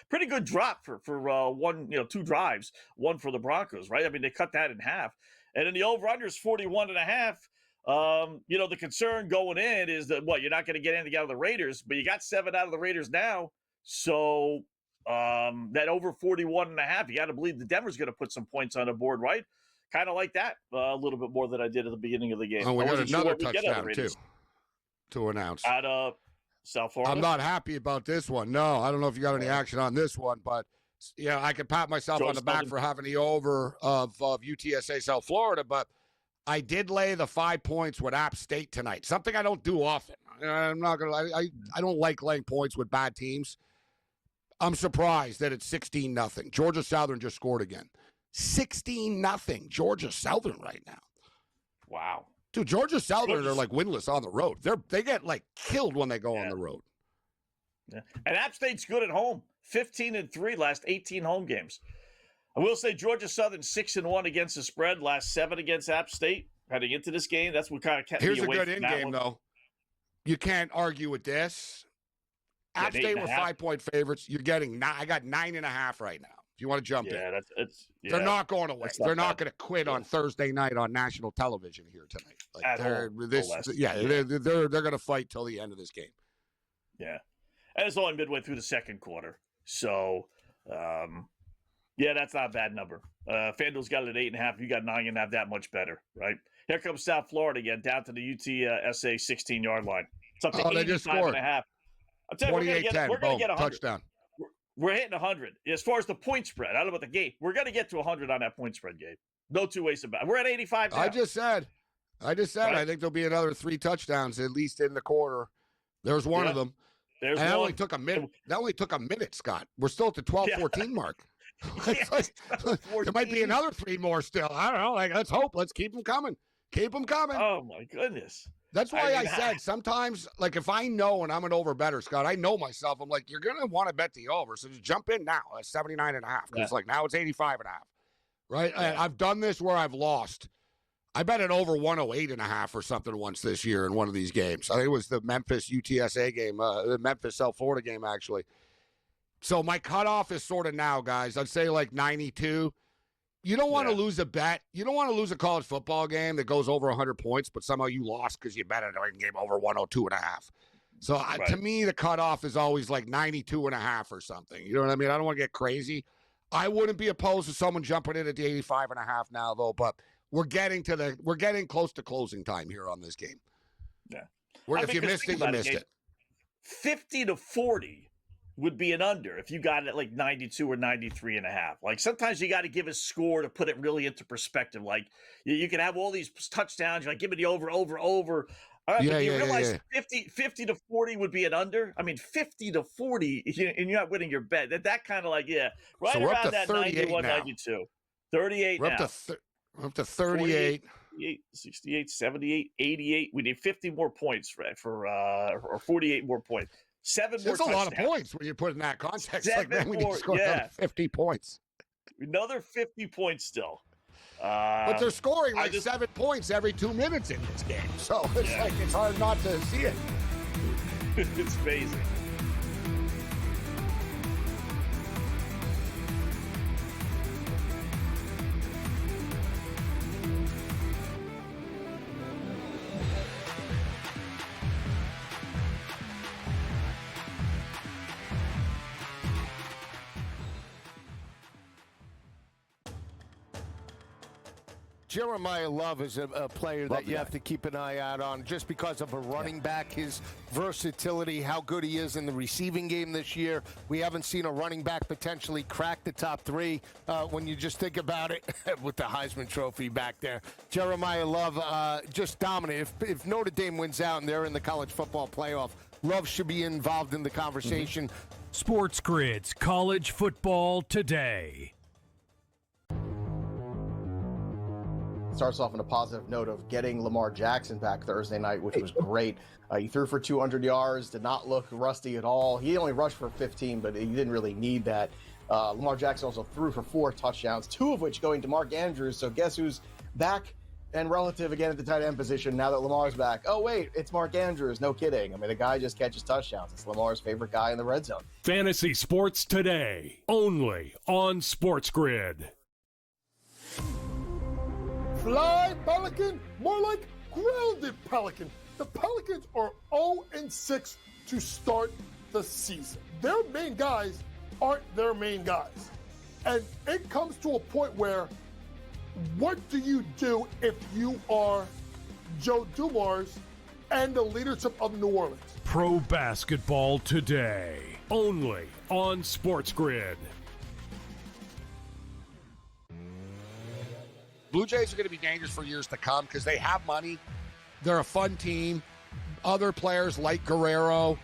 [SPEAKER 8] pretty good drop for 2 drives, one for the Broncos, right? I mean, they cut that in half. And then the over-under is 41.5. The concern going in is that, you're not going to get anything out of the Raiders, but you got 7 out of the Raiders now. So that over 41.5, you got to believe the Denver's going to put some points on the board, right? Kind of like that a little bit more than I did at the beginning of the game.
[SPEAKER 9] Oh, we got another touchdown, too, to announce.
[SPEAKER 8] Out of South Florida.
[SPEAKER 9] I'm not happy about this one. No, I don't know if you got any action on this one, but, I can pat myself on the back for having the over of UTSA South Florida, but I did lay the 5 points with App State tonight, something I don't do often. I'm not going to – I don't like laying points with bad teams. I'm surprised that it's 16-0. Georgia Southern just scored again. 16-0 Georgia Southern right now.
[SPEAKER 8] Wow.
[SPEAKER 9] Dude, Georgia Southern are winless on the road. They get killed when they go on the road.
[SPEAKER 8] Yeah. And App State's good at home. 15-3 last 18 home games. I will say Georgia Southern 6-1 against the spread, last 7 against App State heading into this game. That's what kind of kept me away from that one.
[SPEAKER 9] Here's a good in-game, though. You can't argue with this. App State were 5-point favorites. You're getting I got 9.5 right now. If you want to jump in.
[SPEAKER 8] They're
[SPEAKER 9] not going away. They're not going to quit on Thursday night on national television here tonight. Like they're going to fight till the end of this game.
[SPEAKER 8] Yeah. And it's only midway through the second quarter. So, that's not a bad number. FanDuel's got it at 8.5. You got 9.5. That much better, right? Here comes South Florida again, down to the UTSA 16-yard line. It's up to 85.5. I'm telling you, we're going to get 100.
[SPEAKER 9] Touchdown.
[SPEAKER 8] We're hitting 100. As far as the point spread, I don't know about the game. We're going to get to 100 on that point spread, Gabe. No two ways about it. We're at 85 now.
[SPEAKER 9] I just said. Right. I think there'll be another 3 touchdowns at least in the quarter. There's one of them. That only took a minute. That only took a minute, Scott. We're still at the 12-14 mark. There might be another 3 more still. I don't know. Let's hope. Let's keep them coming. Keep them coming.
[SPEAKER 8] Oh, my goodness.
[SPEAKER 9] That's why I said sometimes, if I know and I'm an over better, Scott, I know myself. I'm like, you're going to want to bet the over. So just jump in now at 79.5. Because now it's 85.5. Right? Yeah. I've done this where I've lost. I bet it over 108.5 or something once this year in one of these games. I think it was the Memphis UTSA game, the Memphis South Florida game, actually. So my cutoff is sort of now, guys. I'd say 92. You don't want to lose a bet. You don't want to lose a college football game that goes over 100 points, but somehow you lost because you bet a game over 102.5. So to me, the cutoff is always 92.5 or something. You know what I mean? I don't want to get crazy. I wouldn't be opposed to someone jumping in at the 85.5 now, though. But we're getting close to closing time here on this game.
[SPEAKER 8] Yeah.
[SPEAKER 9] If you missed it, you missed it.
[SPEAKER 8] 50-40. Would be an under if you got it 92 or 93.5. Sometimes you got to give a score to put it really into perspective. You can have all these touchdowns, give me the over. All right, you realize 50-40 would be an under? I mean, 50-40, and you're not winning your bet. That kind of right so around that 91, 92. 38
[SPEAKER 9] we're
[SPEAKER 8] now.
[SPEAKER 9] We're up to 38.
[SPEAKER 8] 68, 78, 88. We need 50 more points or 48 more points. 7 more touchdowns.
[SPEAKER 9] That's a lot of points when you put it in that context. We need to score another 50 points.
[SPEAKER 8] Another 50 points still.
[SPEAKER 9] But they're scoring 7 points every 2 minutes in this game. So it's it's hard not to see it.
[SPEAKER 8] It's amazing.
[SPEAKER 2] Jeremiah Love is a player that you have to keep an eye out on just because of a running back, his versatility, how good he is in the receiving game this year. We haven't seen a running back potentially crack the top 3 when you just think about it with the Heisman Trophy back there. Jeremiah Love just dominant. If Notre Dame wins out and they're in the college football playoff, Love should be involved in the conversation.
[SPEAKER 3] SportsGrid's College Football Today.
[SPEAKER 6] Starts off on a positive note of getting Lamar Jackson back Thursday night, which was great. He threw for 200 yards, did not look rusty at all. He only rushed for 15, but he didn't really need that. Lamar Jackson also threw for 4 touchdowns, 2 of which going to Mark Andrews. So guess who's back and relative again at the tight end position now that Lamar's back? Oh, wait, it's Mark Andrews. No kidding. I mean, the guy just catches touchdowns. It's Lamar's favorite guy in the red zone.
[SPEAKER 3] Fantasy Sports Today, only on SportsGrid.
[SPEAKER 4] Fly, Pelican, more like grounded Pelican. The Pelicans are 0-6 to start the season. Their main guys aren't their main guys. And it comes to a point where, what do you do if you are Joe Dumars and the leadership of New Orleans?
[SPEAKER 3] Pro Basketball Today, only on SportsGrid.
[SPEAKER 9] Blue Jays are going to be dangerous for years to come because they have money. They're a fun team. Other players like Guerrero,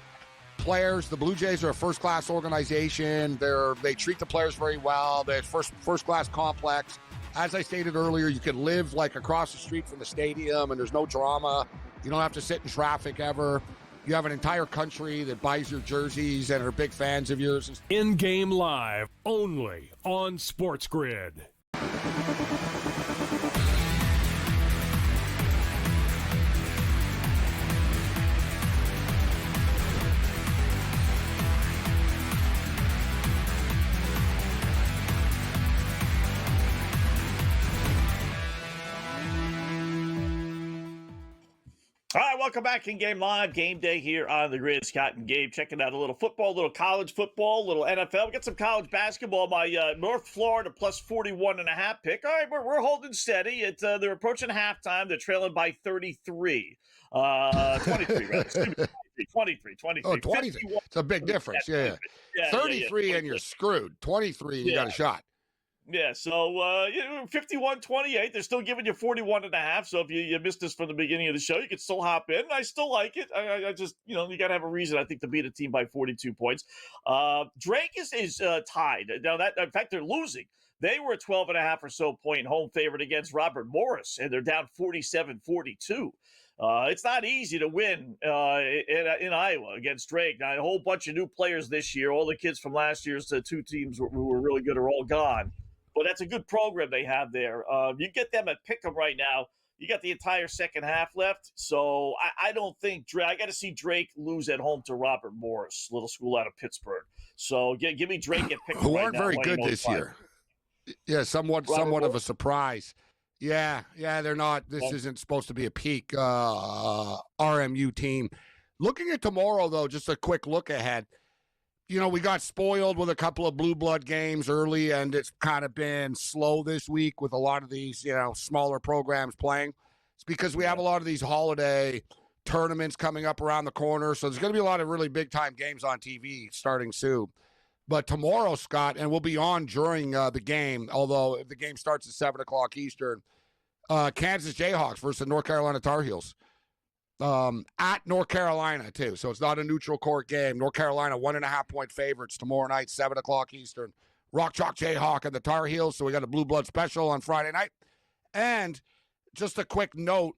[SPEAKER 9] the Blue Jays are a first-class organization. They treat the players very well. They're first-class complex. As I stated earlier, you can live across the street from the stadium and there's no drama. You don't have to sit in traffic ever. You have an entire country that buys your jerseys and are big fans of yours.
[SPEAKER 3] In-game live, only on SportsGrid.
[SPEAKER 8] welcome back in Game Live. Game Day here on the Grid. Scott and Gabe checking out a little football, a little college football, a little NFL. We got some college basketball. My North Florida plus 41.5 pick. All right, we're holding steady. They're approaching halftime. They're trailing by 33. 23, rather. Excuse me, 23.
[SPEAKER 9] Oh, 23. It's a big difference. Yeah. 33 and you're screwed. 23 and you got a shot.
[SPEAKER 8] Yeah, so 51-28. They're still giving you 41.5. So if you missed this from the beginning of the show, you can still hop in. I still like it. I just, you got to have a reason, I think, to beat a team by 42 points. Drake is tied. Now, in fact, they're losing. They were a 12.5 or so point home favorite against Robert Morris, and they're down 47-42. It's not easy to win in Iowa against Drake. Now, a whole bunch of new players this year. All the kids from last year's two teams who were really good are all gone. But that's a good program they have there. You get them at Pick'em right now. You got the entire second half left. So I don't think I got to see Drake lose at home to Robert Morris, little school out of Pittsburgh. So give me Drake at Pick'em
[SPEAKER 9] who
[SPEAKER 8] right
[SPEAKER 9] aren't
[SPEAKER 8] now.
[SPEAKER 9] very good this year. Yeah, somewhat of a surprise. Yeah, they're not. This isn't supposed to be a peak RMU team. Looking at tomorrow, though, just a quick look ahead. We got spoiled with a couple of blue blood games early, and it's kind of been slow this week with a lot of these, smaller programs playing. It's because we have a lot of these holiday tournaments coming up around the corner. So there's going to be a lot of really big-time games on TV starting soon. But tomorrow, Scott, and we'll be on during the game, although if the game starts at 7 o'clock Eastern, Kansas Jayhawks versus the North Carolina Tar Heels. At North Carolina, too. So it's not a neutral court game. North Carolina, 1.5-point favorites tomorrow night, 7 o'clock Eastern. Rock Chalk Jayhawk and the Tar Heels. So we got a Blue Blood special on Friday night. And just a quick note,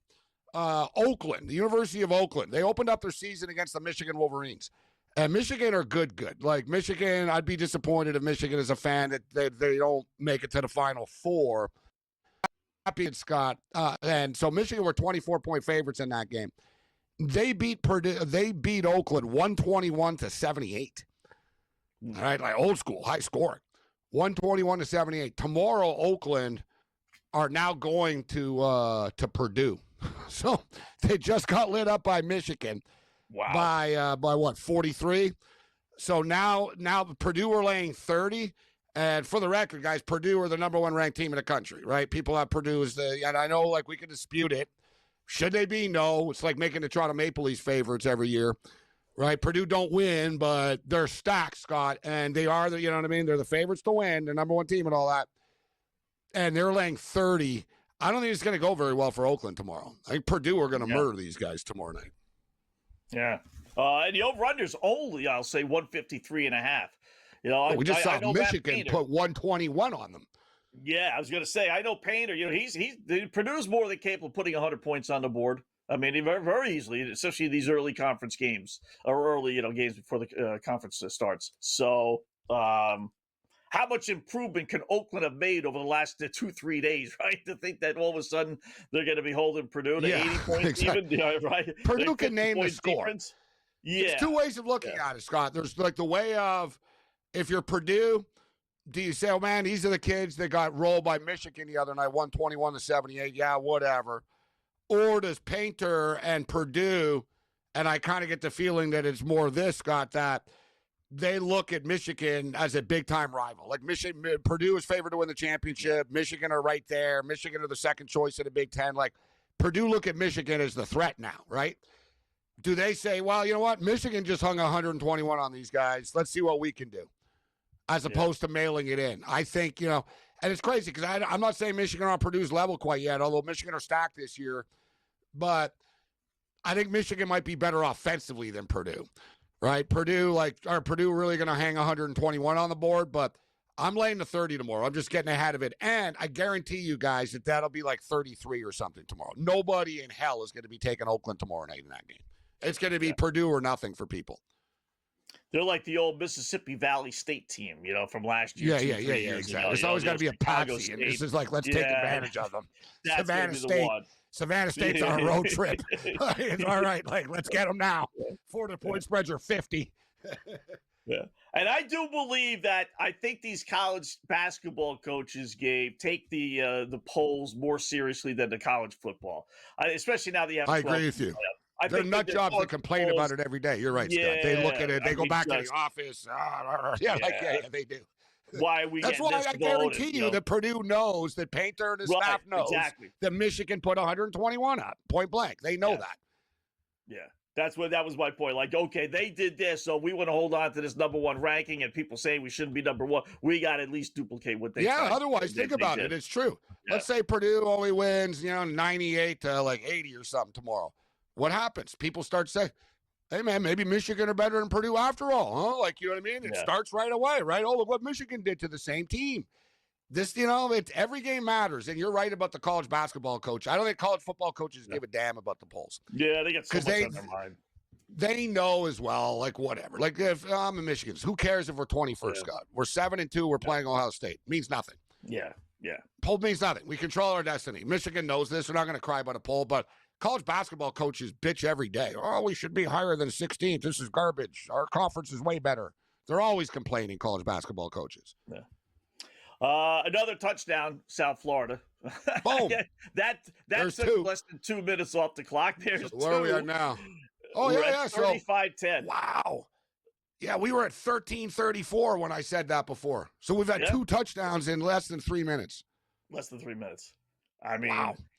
[SPEAKER 9] Oakland, the University of Oakland, they opened up their season against the Michigan Wolverines. And Michigan are good. Like Michigan, I'd be disappointed if Michigan is a fan that they don't make it to the Final Four. Happy, Scott. And so Michigan were 24-point favorites in that game. They beat Purdue. They beat Oakland 121-78. All right, like old school, high scoring. 121-78. Tomorrow, Oakland are now going to Purdue. So they just got lit up by Michigan. Wow. By what, 43? So now Purdue are laying 30. And for the record, guys, Purdue are the number one ranked team in the country, right? People have Purdue as and I know, we can dispute it. Should they be? No. It's like making the Toronto Maple Leafs favorites every year, right? Purdue don't win, but they're stacked, Scott, and they are you know what I mean? They're the favorites to win, they're number one team and all that. And they're laying 30. I don't think it's going to go very well for Oakland tomorrow. I think Purdue are going to murder these guys tomorrow night.
[SPEAKER 8] Yeah. And the over-under's only, I'll say, 153.5.
[SPEAKER 9] We just saw Michigan put 121 on them.
[SPEAKER 8] Yeah, I was going to say, I know Painter, Purdue's more than capable of putting 100 points on the board. I mean, very, very easily, especially these early conference games or early, games before the conference starts. So, how much improvement can Oakland have made over the last 2-3 days, right? To think that all of a sudden they're going to be holding Purdue to 80 points
[SPEAKER 9] exactly.
[SPEAKER 8] even, right?
[SPEAKER 9] Purdue can name the score.
[SPEAKER 8] Difference. Yeah.
[SPEAKER 9] There's two ways of looking at it, Scott. There's the way of, if you're Purdue, do you say, oh, man, these are the kids that got rolled by Michigan the other night, 121-78, yeah, whatever. Or does Painter and Purdue, and I kind of get the feeling that it's more this, Scott, that they look at Michigan as a big-time rival. Like Purdue is favored to win the championship. Michigan are right there. Michigan are the second choice in the Big Ten. Like, Purdue look at Michigan as the threat now, right? Do they say, well, you know what? Michigan just hung 121 on these guys. Let's see what we can do, as opposed to mailing it in. I think, and it's crazy because I'm not saying Michigan are on Purdue's level quite yet, although Michigan are stacked this year. But I think Michigan might be better offensively than Purdue, right? Purdue really going to hang 121 on the board? But I'm laying the 30 tomorrow. I'm just getting ahead of it. And I guarantee you guys that'll be like 33 or something tomorrow. Nobody in hell is going to be taking Oakland tomorrow night in that game. It's going to be Purdue or nothing for people.
[SPEAKER 8] They're like the old Mississippi Valley State team, from last year.
[SPEAKER 9] Yeah, exactly. It's always got to be a patsy, and this is like, let's take advantage of them. Savannah State's on a road trip. It's all right. Like, let's get them now. The point spreads are 50.
[SPEAKER 8] Yeah. And I do believe that I think these college basketball coaches, Gabe, take the polls more seriously than the college football, especially now that you have.
[SPEAKER 9] I agree with you. They're nut jobs that complain about it every day. You're right, Scott. They look at it. They go back to the office. Yeah, they do.
[SPEAKER 8] Why are we
[SPEAKER 9] That's why I guarantee you that Purdue knows, that Painter and his staff knows that Michigan put 121 up, point blank. They know that.
[SPEAKER 8] Yeah. That was my point. Like, okay, they did this, so we want to hold on to this number one ranking, and people say we shouldn't be number one. We got to at least duplicate what they tried.
[SPEAKER 9] Otherwise, think about it. It's true. Yeah. Let's say Purdue only wins, 98 to 80 or something tomorrow. What happens? People start saying, hey, man, maybe Michigan are better than Purdue after all, huh? Like, you know what I mean? It starts right away, right? Oh, look what Michigan did to the same team. This, every game matters, and you're right about the college basketball coach. I don't think college football coaches give a damn about the polls.
[SPEAKER 8] Yeah, they get so much on their mind.
[SPEAKER 9] They know as well, like, whatever. Like, if I'm in Michigan, who cares if we're 21st, Scott? We're 7-2, we're playing Ohio State. Means nothing.
[SPEAKER 8] Yeah.
[SPEAKER 9] Poll means nothing. We control our destiny. Michigan knows this. We're not going to cry about a poll, but college basketball coaches bitch every day. Oh, we should be higher than 16th. This is garbage. Our conference is way better. They're always complaining, college basketball coaches.
[SPEAKER 8] Yeah. Another touchdown, South Florida.
[SPEAKER 9] Boom.
[SPEAKER 8] That took less than 2 minutes off the clock. There's
[SPEAKER 9] so where are we at now? Oh,
[SPEAKER 8] we're at 35-10.
[SPEAKER 9] Wow. Yeah, we were at 13:34 when I said that before. So we've had 2 touchdowns in less than 3 minutes.
[SPEAKER 8] Less than 3 minutes. I mean,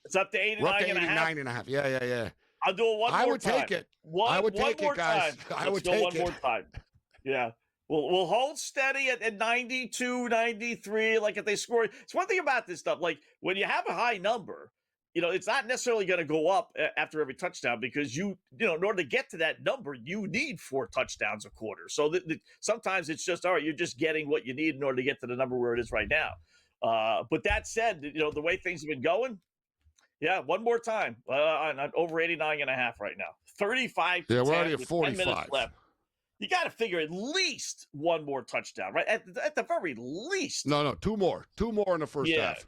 [SPEAKER 8] it's up to 89 and a half.
[SPEAKER 9] Yeah.
[SPEAKER 8] I'll do it one more time.
[SPEAKER 9] I would take it. I would take it, guys. I would take it.
[SPEAKER 8] One more time. Yeah. We'll hold steady at 92, 93. Like, if they score. It's one thing about this stuff. Like, when you have a high number, it's not necessarily going to go up after every touchdown, because in order to get to that number, you need 4 touchdowns a quarter. So sometimes it's just, all right, you're just getting what you need in order to get to the number where it is right now. But that said, the way things have been going, one more time, on over 89.5 right now. 35 to 10
[SPEAKER 9] we're already at 45.
[SPEAKER 8] 10 minutes left. You got to figure at least one more touchdown, right? At the very least.
[SPEAKER 9] No, 2 more. 2 more in the first half.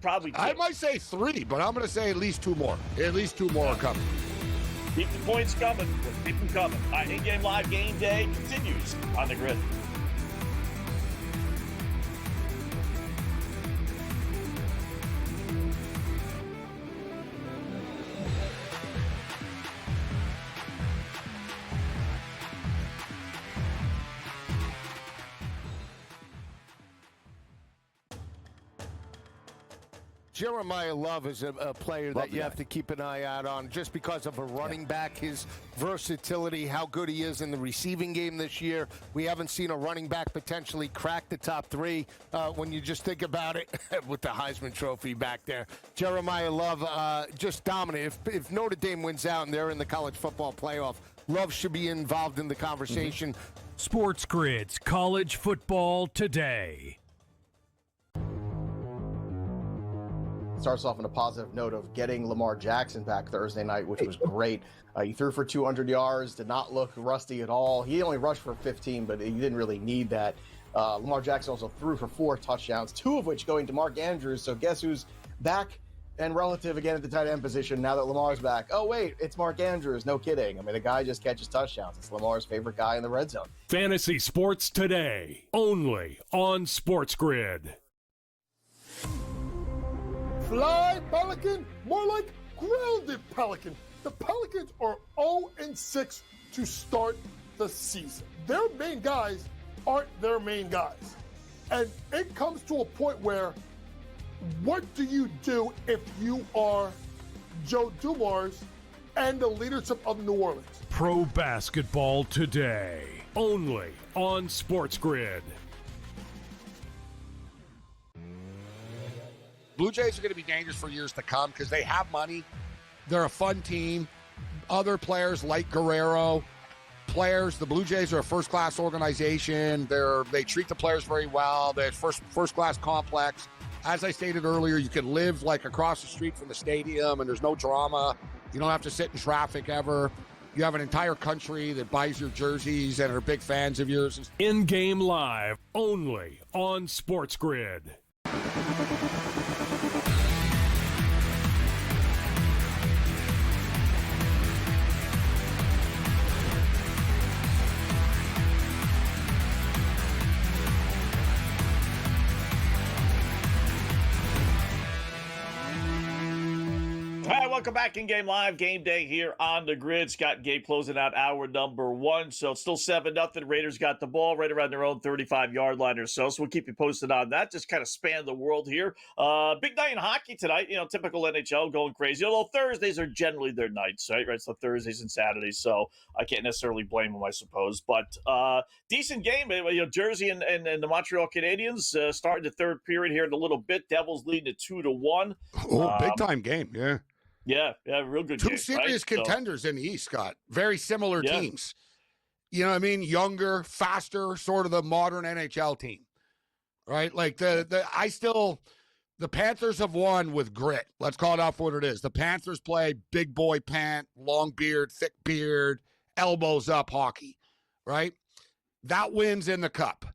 [SPEAKER 8] Probably 2.
[SPEAKER 9] I might say 3, but I'm going to say at least 2 more. At least 2 more are coming.
[SPEAKER 8] Keep the points coming. Keep them coming. All right, in-game live game day continues on the Grid.
[SPEAKER 2] Jeremiah Love is a player that you have to keep an eye out on just because of a running back, his versatility, how good he is in the receiving game this year. We haven't seen a running back potentially crack the top 3 when you just think about it with the Heisman Trophy back there. Jeremiah Love just dominant. If Notre Dame wins out and they're in the college football playoff, Love should be involved in the conversation.
[SPEAKER 3] SportsGrid's College Football Today.
[SPEAKER 6] Starts off on a positive note of getting Lamar Jackson back Thursday night, which was great. He threw for 200 yards, did not look rusty at all. He only rushed for 15, but he didn't really need that. Lamar Jackson also threw for 4 touchdowns, 2 of which going to Mark Andrews. So guess who's back and relative again at the tight end position now that Lamar's back? Oh, wait, it's Mark Andrews. No kidding. I mean, the guy just catches touchdowns. It's Lamar's favorite guy in the red zone.
[SPEAKER 3] Fantasy Sports Today, only on SportsGrid.
[SPEAKER 4] Fly, Pelican, more like grounded Pelican. The Pelicans are 0-6 to start the season. Their main guys aren't their main guys. And it comes to a point where, what do you do if you are Joe Dumars and the leadership of New Orleans?
[SPEAKER 3] Pro Basketball Today, only on SportsGrid.
[SPEAKER 9] Blue Jays are going to be dangerous for years to come because they have money. They're a fun team. Other players like Guerrero, the Blue Jays are a first-class organization. They treat the players very well. They're first-class complex. As I stated earlier, you can live like across the street from the stadium, and there's no drama. You don't have to sit in traffic ever. You have an entire country that buys your jerseys and are big fans of yours.
[SPEAKER 3] In-game live, only on SportsGrid.
[SPEAKER 8] welcome back in Game Live. Game Day here on the grid. Scott and Gabe closing out hour number 1. So it's still 7-0. Raiders got the ball right around their own 35-yard line or so. So we'll keep you posted on that. Just kind of span the world here. Big night in hockey tonight. Typical NHL going crazy. Although Thursdays are generally their nights, right? So Thursdays and Saturdays. So I can't necessarily blame them, I suppose. But decent game. Jersey and the Montreal Canadiens starting the third period here in a little bit. Devils leading it 2-1.
[SPEAKER 9] Oh, big time game. Yeah.
[SPEAKER 8] Yeah, real good game.
[SPEAKER 9] Two serious contenders in the East, Scott. Very similar teams. You know what I mean? Younger, faster, sort of the modern NHL team. Right? Like the Panthers have won with grit. Let's call it out for what it is. The Panthers play big boy pant, long beard, thick beard, elbows up hockey. Right? That wins in the cup.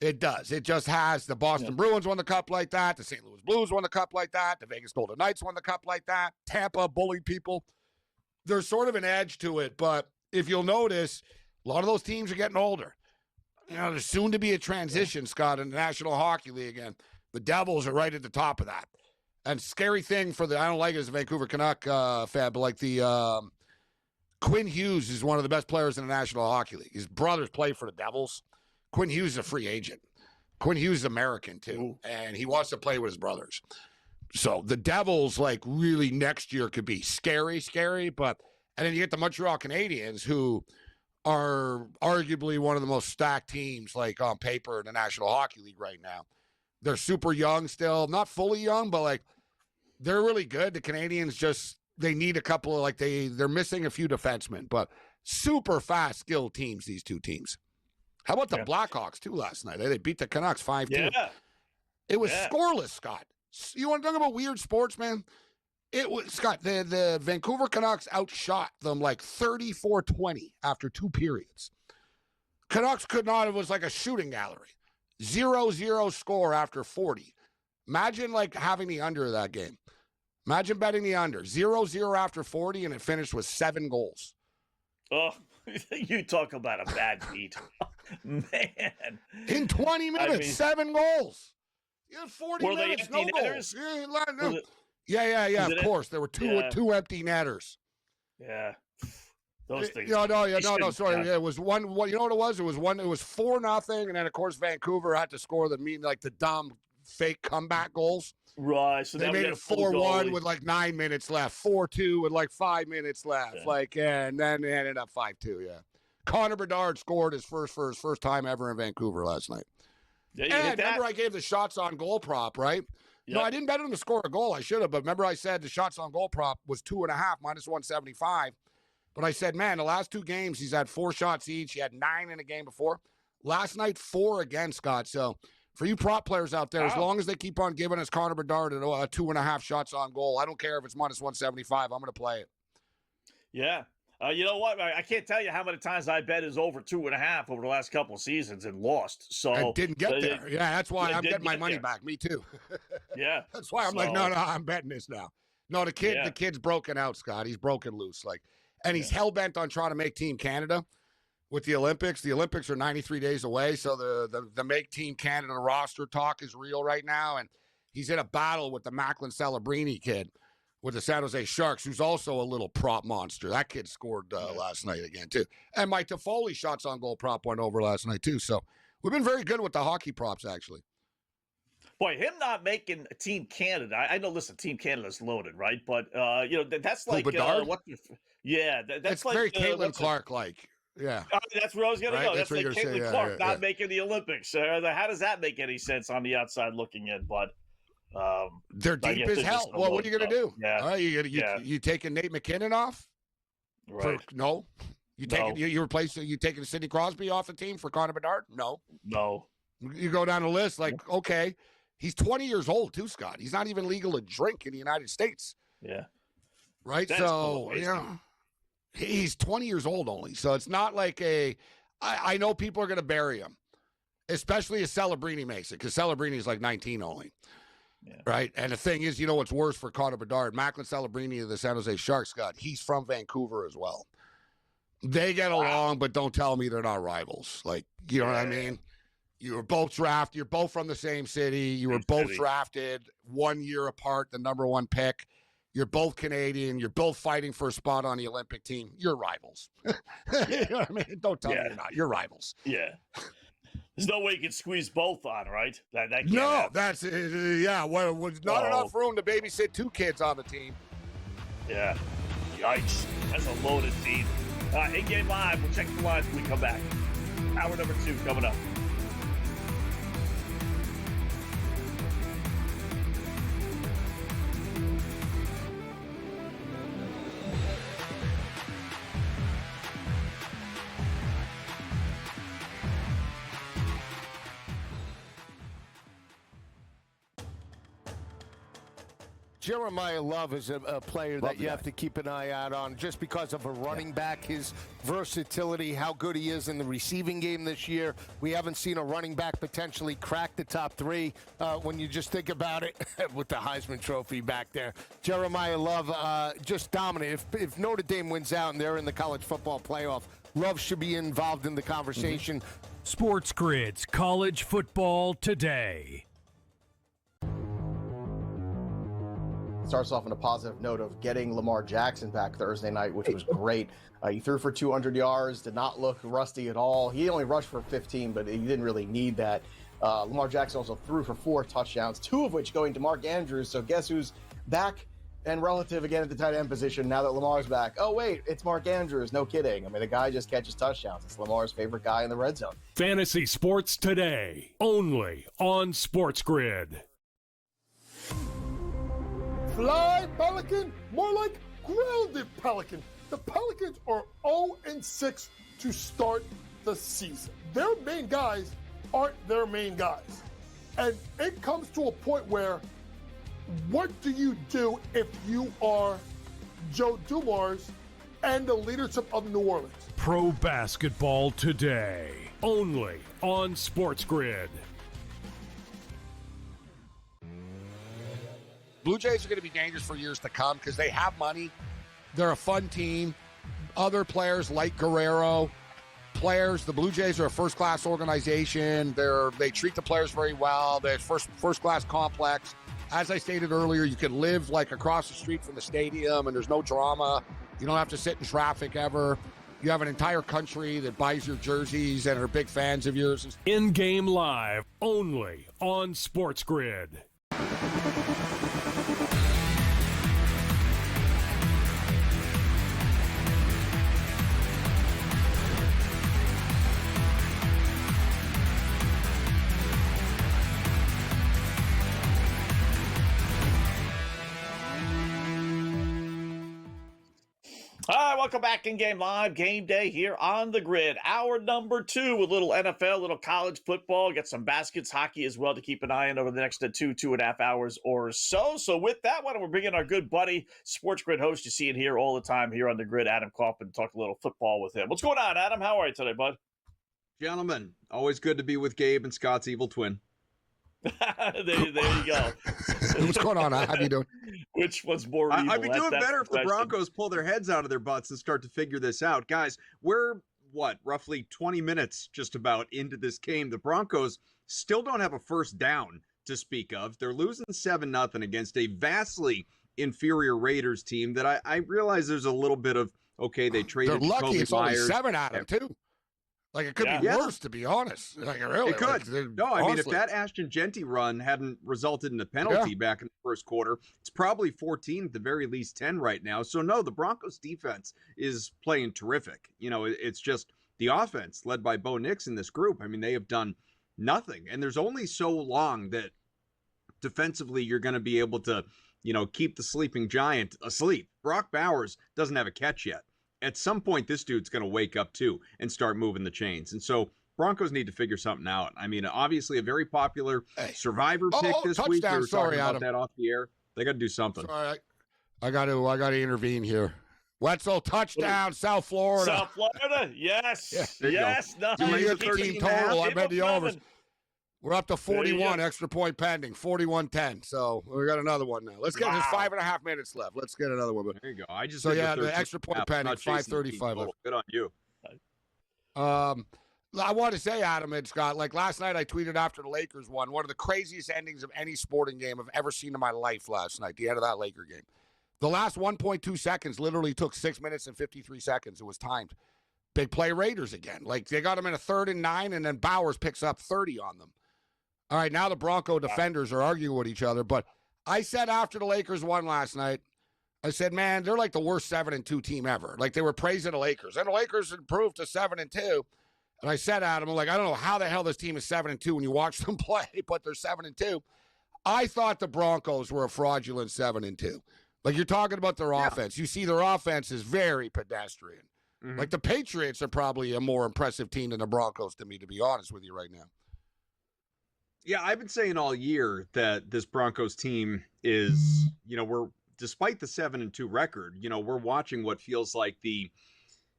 [SPEAKER 9] It does. It just has. The Boston Bruins won the cup like that. The St. Louis Blues won the cup like that. The Vegas Golden Knights won the cup like that. Tampa bullied people. There's sort of an edge to it, but if you'll notice, a lot of those teams are getting older. There's soon to be a transition, Scott, in the National Hockey League, and the Devils are right at the top of that. And scary thing I don't like it as a Vancouver Canuck fan, but like Quinn Hughes is one of the best players in the National Hockey League. His brothers play for the Devils. Quinn Hughes is a free agent. Quinn Hughes is American, too, and he wants to play with his brothers. So the Devils, really next year could be scary, but and then you get the Montreal Canadiens, who are arguably one of the most stacked teams, on paper in the National Hockey League right now. They're super young still, not fully young, but, they're really good. The Canadiens they need a couple of, they're missing a few defensemen, but super fast, skilled teams, these two teams. How about the Blackhawks, too, last night? They beat the Canucks 5-2. Yeah. It was scoreless, Scott. You want to talk about weird sports, man? It was, Scott, the Vancouver Canucks outshot them 34-20 after 2 periods. Canucks could not. It was like a shooting gallery. 0-0 score after 40. Imagine, having the under of that game. Imagine betting the under. 0-0 after 40, and it finished with 7 goals.
[SPEAKER 8] Oh, you talk about a bad beat. Man.
[SPEAKER 9] In 20 minutes, 7 goals. You had 40 minutes, no goals. Yeah, of course. There were two empty netters.
[SPEAKER 8] Yeah. Those things.
[SPEAKER 9] No, sorry. Yeah, it was one. You know what it was? It was 4-0, and then, of course, Vancouver had to score the dumb fake comeback goals.
[SPEAKER 8] Right. So
[SPEAKER 9] they made it 4-1 with 9 minutes left, 4-2 with 5 minutes left, and then they ended up 5-2. Yeah, Connor Bedard scored for his first time ever in Vancouver last night. Yeah, and remember I gave the shots on goal prop, right? Yep. No, I didn't bet him to score a goal. I should have, but remember I said the shots on goal prop was 2.5 -175. But I said, man, the last 2 games he's had 4 shots each. He had 9 in a game before. Last night 4 again, Scott. So. For you prop players out there, as long as they keep on giving us Connor Bedard 2.5 shots on goal, I don't care if it's -175. I'm going to play it.
[SPEAKER 8] Yeah. You know what? I can't tell you how many times I bet is over 2.5 over the last couple of seasons and lost. So
[SPEAKER 9] I didn't get there. Yeah, that's why I'm getting my money back. Me too.
[SPEAKER 8] Yeah.
[SPEAKER 9] That's why I'm no, I'm betting this now. No, the kid's broken out, Scott. He's broken loose. And he's hell-bent on trying to make Team Canada. With the Olympics are 93 days away, so the make Team Canada roster talk is real right now, and he's in a battle with the Macklin Celebrini kid with the San Jose Sharks, who's also a little prop monster. That kid scored last night again, too. And Mike Toffoli shots on goal prop went over last night, too. So we've been very good with the hockey props, actually.
[SPEAKER 8] Boy, him not making Team Canada, I know, listen, Team Canada's loaded, right? But, that's that's
[SPEAKER 9] very Caitlin Clark-like. Yeah,
[SPEAKER 8] that's where I was going to go. That's like Caitlin Clark not making the Olympics. How does that make any sense on the outside looking in? But
[SPEAKER 9] they're deep as hell. Well, what are you going to do?
[SPEAKER 8] Yeah,
[SPEAKER 9] all right, you taking Nate McKinnon off?
[SPEAKER 8] Right.
[SPEAKER 9] No. You taking Sidney Crosby off the team for Connor Bedard? No. You go down the list okay, he's 20 years old too, Scott. He's not even legal to drink in the United States.
[SPEAKER 8] Yeah.
[SPEAKER 9] Right. So he's 20 years old only, so it's not like I know people are going to bury him, especially if Celebrini makes it, because Celebrini is 19 only, right? And the thing is, what's worse for Connor Bedard? Macklin Celebrini of the San Jose Sharks, Scott, he's from Vancouver as well. They get along, but don't tell me they're not rivals. You know what I mean? You were both drafted. You're both from the same city. You were both drafted 1 year apart, the number 1 pick. You're both Canadian. You're both fighting for a spot on the Olympic team. You're rivals. You know what I mean? Don't tell me you're not. You're rivals.
[SPEAKER 8] Yeah. There's no way you can squeeze both on, right? That can't
[SPEAKER 9] No,
[SPEAKER 8] happen.
[SPEAKER 9] that's Well, not enough room to babysit 2 kids on the team.
[SPEAKER 8] Yeah. Yikes. That's a loaded team. In-game live. We'll check the lines when we come back. Hour number 2 coming up.
[SPEAKER 2] Jeremiah Love is a player that you have to keep an eye out on just because of a running back, his versatility, how good he is in the receiving game this year. We haven't seen a running back potentially crack the top 3 when you just think about it with the Heisman Trophy back there. Jeremiah Love just dominant. If Notre Dame wins out and they're in the college football playoff, Love should be involved in the conversation.
[SPEAKER 3] SportsGrid's College Football Today.
[SPEAKER 6] Starts off on a positive note of getting Lamar Jackson back Thursday night, which was great. He threw for 200 yards, did not look rusty at all. He only rushed for 15, but he didn't really need that. Lamar Jackson also threw for 4 touchdowns, 2 of which going to Mark Andrews. So guess who's back and relative again at the tight end position now that Lamar's back? Oh, wait, it's Mark Andrews. No kidding. I mean, the guy just catches touchdowns. It's Lamar's favorite guy in the red zone.
[SPEAKER 3] Fantasy Sports Today, only on SportsGrid.
[SPEAKER 4] Fly, Pelican, more like grounded Pelican. The Pelicans are 0-6 to start the season. Their main guys aren't their main guys. And it comes to a point where, what do you do if you are Joe Dumars and the leadership of New Orleans?
[SPEAKER 3] Pro Basketball Today, only on SportsGrid.
[SPEAKER 9] Blue Jays are going to be dangerous for years to come because they have money. They're a fun team. Other players like Guerrero, the Blue Jays are a first-class organization. They treat the players very well. They're first-class complex. As I stated earlier, you can live like across the street from the stadium and there's no drama. You don't have to sit in traffic ever. You have an entire country that buys your jerseys and are big fans of yours.
[SPEAKER 3] In-game live, only on SportsGrid.
[SPEAKER 8] All right, welcome back in Game Live, Game Day here on the grid. Hour number 2 with little NFL, little college football, get some baskets, hockey as well to keep an eye on over the next 2.5 hours or so. So with that, why don't we bring in our good buddy, Sports Grid host you see it here all the time here on the grid, Adam Kaufman, talk a little football with him. What's going on, Adam? How are you today, bud?
[SPEAKER 10] Gentlemen, always good to be with Gabe and Scott's evil twin.
[SPEAKER 8] there you go.
[SPEAKER 9] What's going on? How you doing?
[SPEAKER 8] Which one's more evil?
[SPEAKER 10] I'd be doing
[SPEAKER 8] That's
[SPEAKER 10] better
[SPEAKER 8] the
[SPEAKER 10] if the
[SPEAKER 8] question.
[SPEAKER 10] Broncos pull their heads out of their butts and start to figure this out. Guys, we're, roughly 20 minutes just about into this game. The Broncos still don't have a first down to speak of. They're losing 7-0 against a vastly inferior Raiders team that I realize there's a little bit of, okay, they traded
[SPEAKER 9] They're lucky
[SPEAKER 10] Jacoby
[SPEAKER 9] it's only
[SPEAKER 10] Myers.
[SPEAKER 9] 7 out of 2. Like, it could be worse, to be honest. Like, really.
[SPEAKER 10] It could.
[SPEAKER 9] Like,
[SPEAKER 10] no, I mean, if
[SPEAKER 9] honestly.
[SPEAKER 10] that Ashton Genty run hadn't resulted in a penalty back in the first quarter, it's probably 14, at the very least 10 right now. So, no, the Broncos defense is playing terrific. You know, it's just the offense led by Bo Nix in this group. I mean, they have done nothing. And there's only so long that defensively you're going to be able to, keep the sleeping giant asleep. Brock Bowers doesn't have a catch yet. At some point, this dude's going to wake up too and start moving the chains. And so Broncos need to figure something out. I mean, obviously a very popular survivor pick this week. We were talking about that off the air. They got to do something.
[SPEAKER 9] Sorry, I got to intervene here. Wetzel, touchdown, South Florida.
[SPEAKER 8] South Florida, yes.
[SPEAKER 10] There you
[SPEAKER 8] Yes.
[SPEAKER 10] go.
[SPEAKER 8] No,
[SPEAKER 9] Give me your team total. I bet the overs.
[SPEAKER 8] coming.
[SPEAKER 9] We're up to
[SPEAKER 8] There you
[SPEAKER 9] 41,
[SPEAKER 8] go.
[SPEAKER 9] extra point pending, 41-10. So we got another one now. Let's get, there's 5.5 minutes left. Let's get another one.
[SPEAKER 10] There you go. I just
[SPEAKER 9] So,
[SPEAKER 10] did
[SPEAKER 9] yeah, the
[SPEAKER 10] 13
[SPEAKER 9] extra point
[SPEAKER 10] half,
[SPEAKER 9] pending,
[SPEAKER 10] not chasing the team
[SPEAKER 9] 5:35
[SPEAKER 10] total.
[SPEAKER 9] left.
[SPEAKER 10] Good on you.
[SPEAKER 9] I want to say, Adam and Scott, like last night I tweeted after the Lakers won, one of the craziest endings of any sporting game I've ever seen in my life last night, the end of that Laker game. The last 1.2 seconds literally took 6 minutes and 53 seconds. It was timed. Big play Raiders again. Like, they got them in a 3rd and 9, and then Bowers picks up 30 on them. All right, now the Bronco defenders are arguing with each other. But I said after the Lakers won last night, I said, man, they're like the worst 7-2 team ever. Like, they were praising the Lakers. And the Lakers improved to 7-2. And I said, Adam, like, I don't know how the hell this team is 7-2 when you watch them play, but they're 7-2. I thought the Broncos were a fraudulent 7-2. Like, you're talking about their offense. You see their offense is very pedestrian. Mm-hmm. Like, the Patriots are probably a more impressive team than the Broncos to me, to be honest with you right now.
[SPEAKER 10] Yeah, I've been saying all year that this Broncos team is, we're, despite the 7-2 record, we're watching what feels like the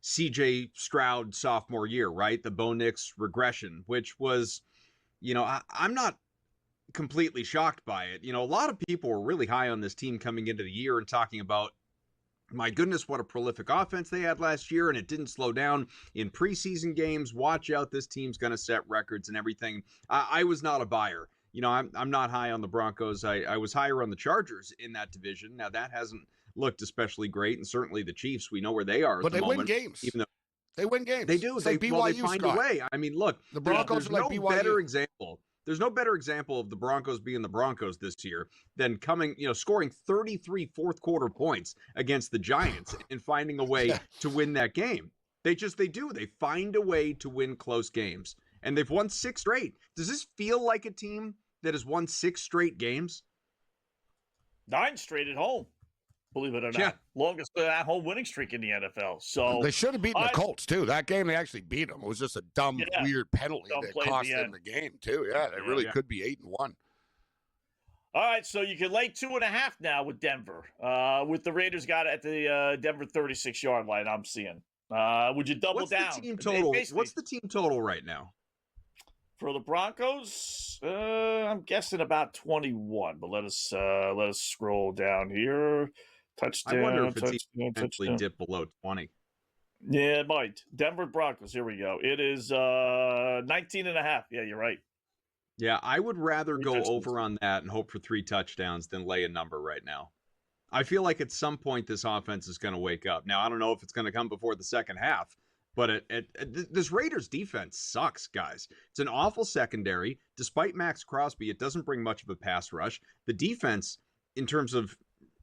[SPEAKER 10] CJ Stroud sophomore year, right? The Bo Nix regression, which was, I'm not completely shocked by it. A lot of people were really high on this team coming into the year and talking about, my goodness, what a prolific offense they had last year, and it didn't slow down in preseason games. Watch out, this team's going to set records and everything. I was not a buyer. I'm not high on the Broncos. I was higher on the Chargers in that division. Now, that hasn't looked especially great, and certainly the Chiefs, we know where they are at the moment.
[SPEAKER 9] But they win games.
[SPEAKER 10] Even though
[SPEAKER 9] they win games.
[SPEAKER 10] They do.
[SPEAKER 9] It's
[SPEAKER 10] they,
[SPEAKER 9] like BYU,
[SPEAKER 10] they find
[SPEAKER 9] Scott.
[SPEAKER 10] a way. I mean, look,
[SPEAKER 9] the Broncos
[SPEAKER 10] there's
[SPEAKER 9] are like
[SPEAKER 10] no
[SPEAKER 9] BYU.
[SPEAKER 10] better example. There's no better example of the Broncos being the Broncos this year than scoring 33 fourth quarter points against the Giants and finding a way to win that game. They do. They find a way to win close games. And they've won 6 straight. Does this feel like a team that has won 6 straight games?
[SPEAKER 8] 9 straight at home, believe it or not. Longest at-home winning streak in the NFL. So
[SPEAKER 9] they should have beaten the Colts, too. That game, they actually beat them. It was just a dumb, weird penalty that cost them the game, too. Yeah, they really could be 8-1.
[SPEAKER 8] All right, so you can lay 2.5 now with Denver. With the Raiders got it at the Denver 36-yard line, I'm seeing. Would you double down?
[SPEAKER 10] What's the team total? What's the team total right now?
[SPEAKER 8] For the Broncos, I'm guessing about 21. But let us scroll down here. Touchdown.
[SPEAKER 10] I wonder if it's eventually dip below 20.
[SPEAKER 8] Yeah, it might. Denver Broncos. Here we go. It is 19.5. Yeah, you're right.
[SPEAKER 10] Yeah, I would rather go over on that and hope for 3 touchdowns than lay a number right now. I feel like at some point this offense is going to wake up. Now, I don't know if it's going to come before the second half, but this Raiders defense sucks, guys. It's an awful secondary. Despite Max Crosby, it doesn't bring much of a pass rush. The defense, in terms of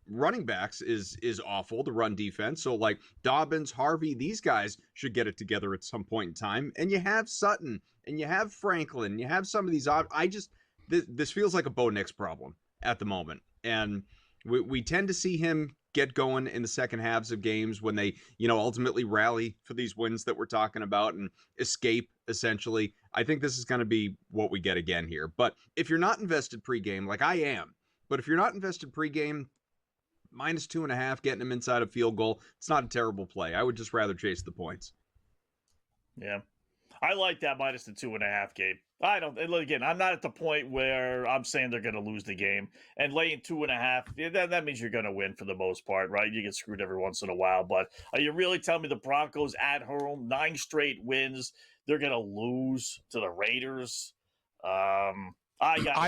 [SPEAKER 10] running backs, is awful, the run defense. So, like, Dobbins, Harvey, these guys should get it together at some point in time. And you have Sutton, and you have Franklin, and you have some of these. This feels like a Bo Nix problem at the moment. And we tend to see him get going in the second halves of games when they, ultimately rally for these wins that we're talking about and escape, essentially. I think this is going to be what we get again here. But if you're not invested pregame, like I am, but if you're not invested pregame, -2.5, getting him inside a field goal, it's not a terrible play. I would just rather chase the points.
[SPEAKER 8] Yeah. I like that minus the 2.5, Gabe. I don't. Again, I'm not at the point where I'm saying they're going to lose the game. And laying 2.5, that means you're going to win for the most part, right? You get screwed every once in a while. But are you really telling me the Broncos at home, 9 straight wins, they're going to lose to the Raiders? I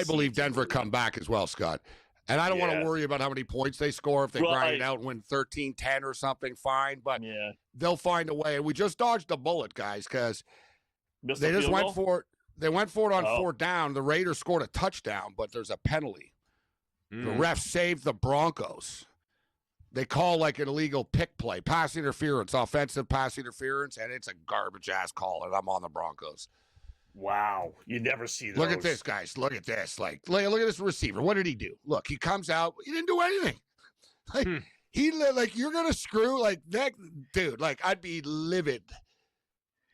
[SPEAKER 9] believe Denver come back as well, Scott. And I don't want to worry about how many points they score. If they grind it out and win 13-10 or something, fine. But they'll find a way. And we just dodged a bullet, guys, because they just went for it. They went for it on 4th down. The Raiders scored a touchdown, but there's a penalty. The ref saved the Broncos. They call like an illegal pick play, pass interference, offensive pass interference, and it's a garbage-ass call, and I'm on the Broncos.
[SPEAKER 8] Wow. You never see those.
[SPEAKER 9] Look at this, guys. Look at this. Look at this receiver. What did he do? Look, he comes out. He didn't do anything. You're going to screw, that. Dude, I'd be livid.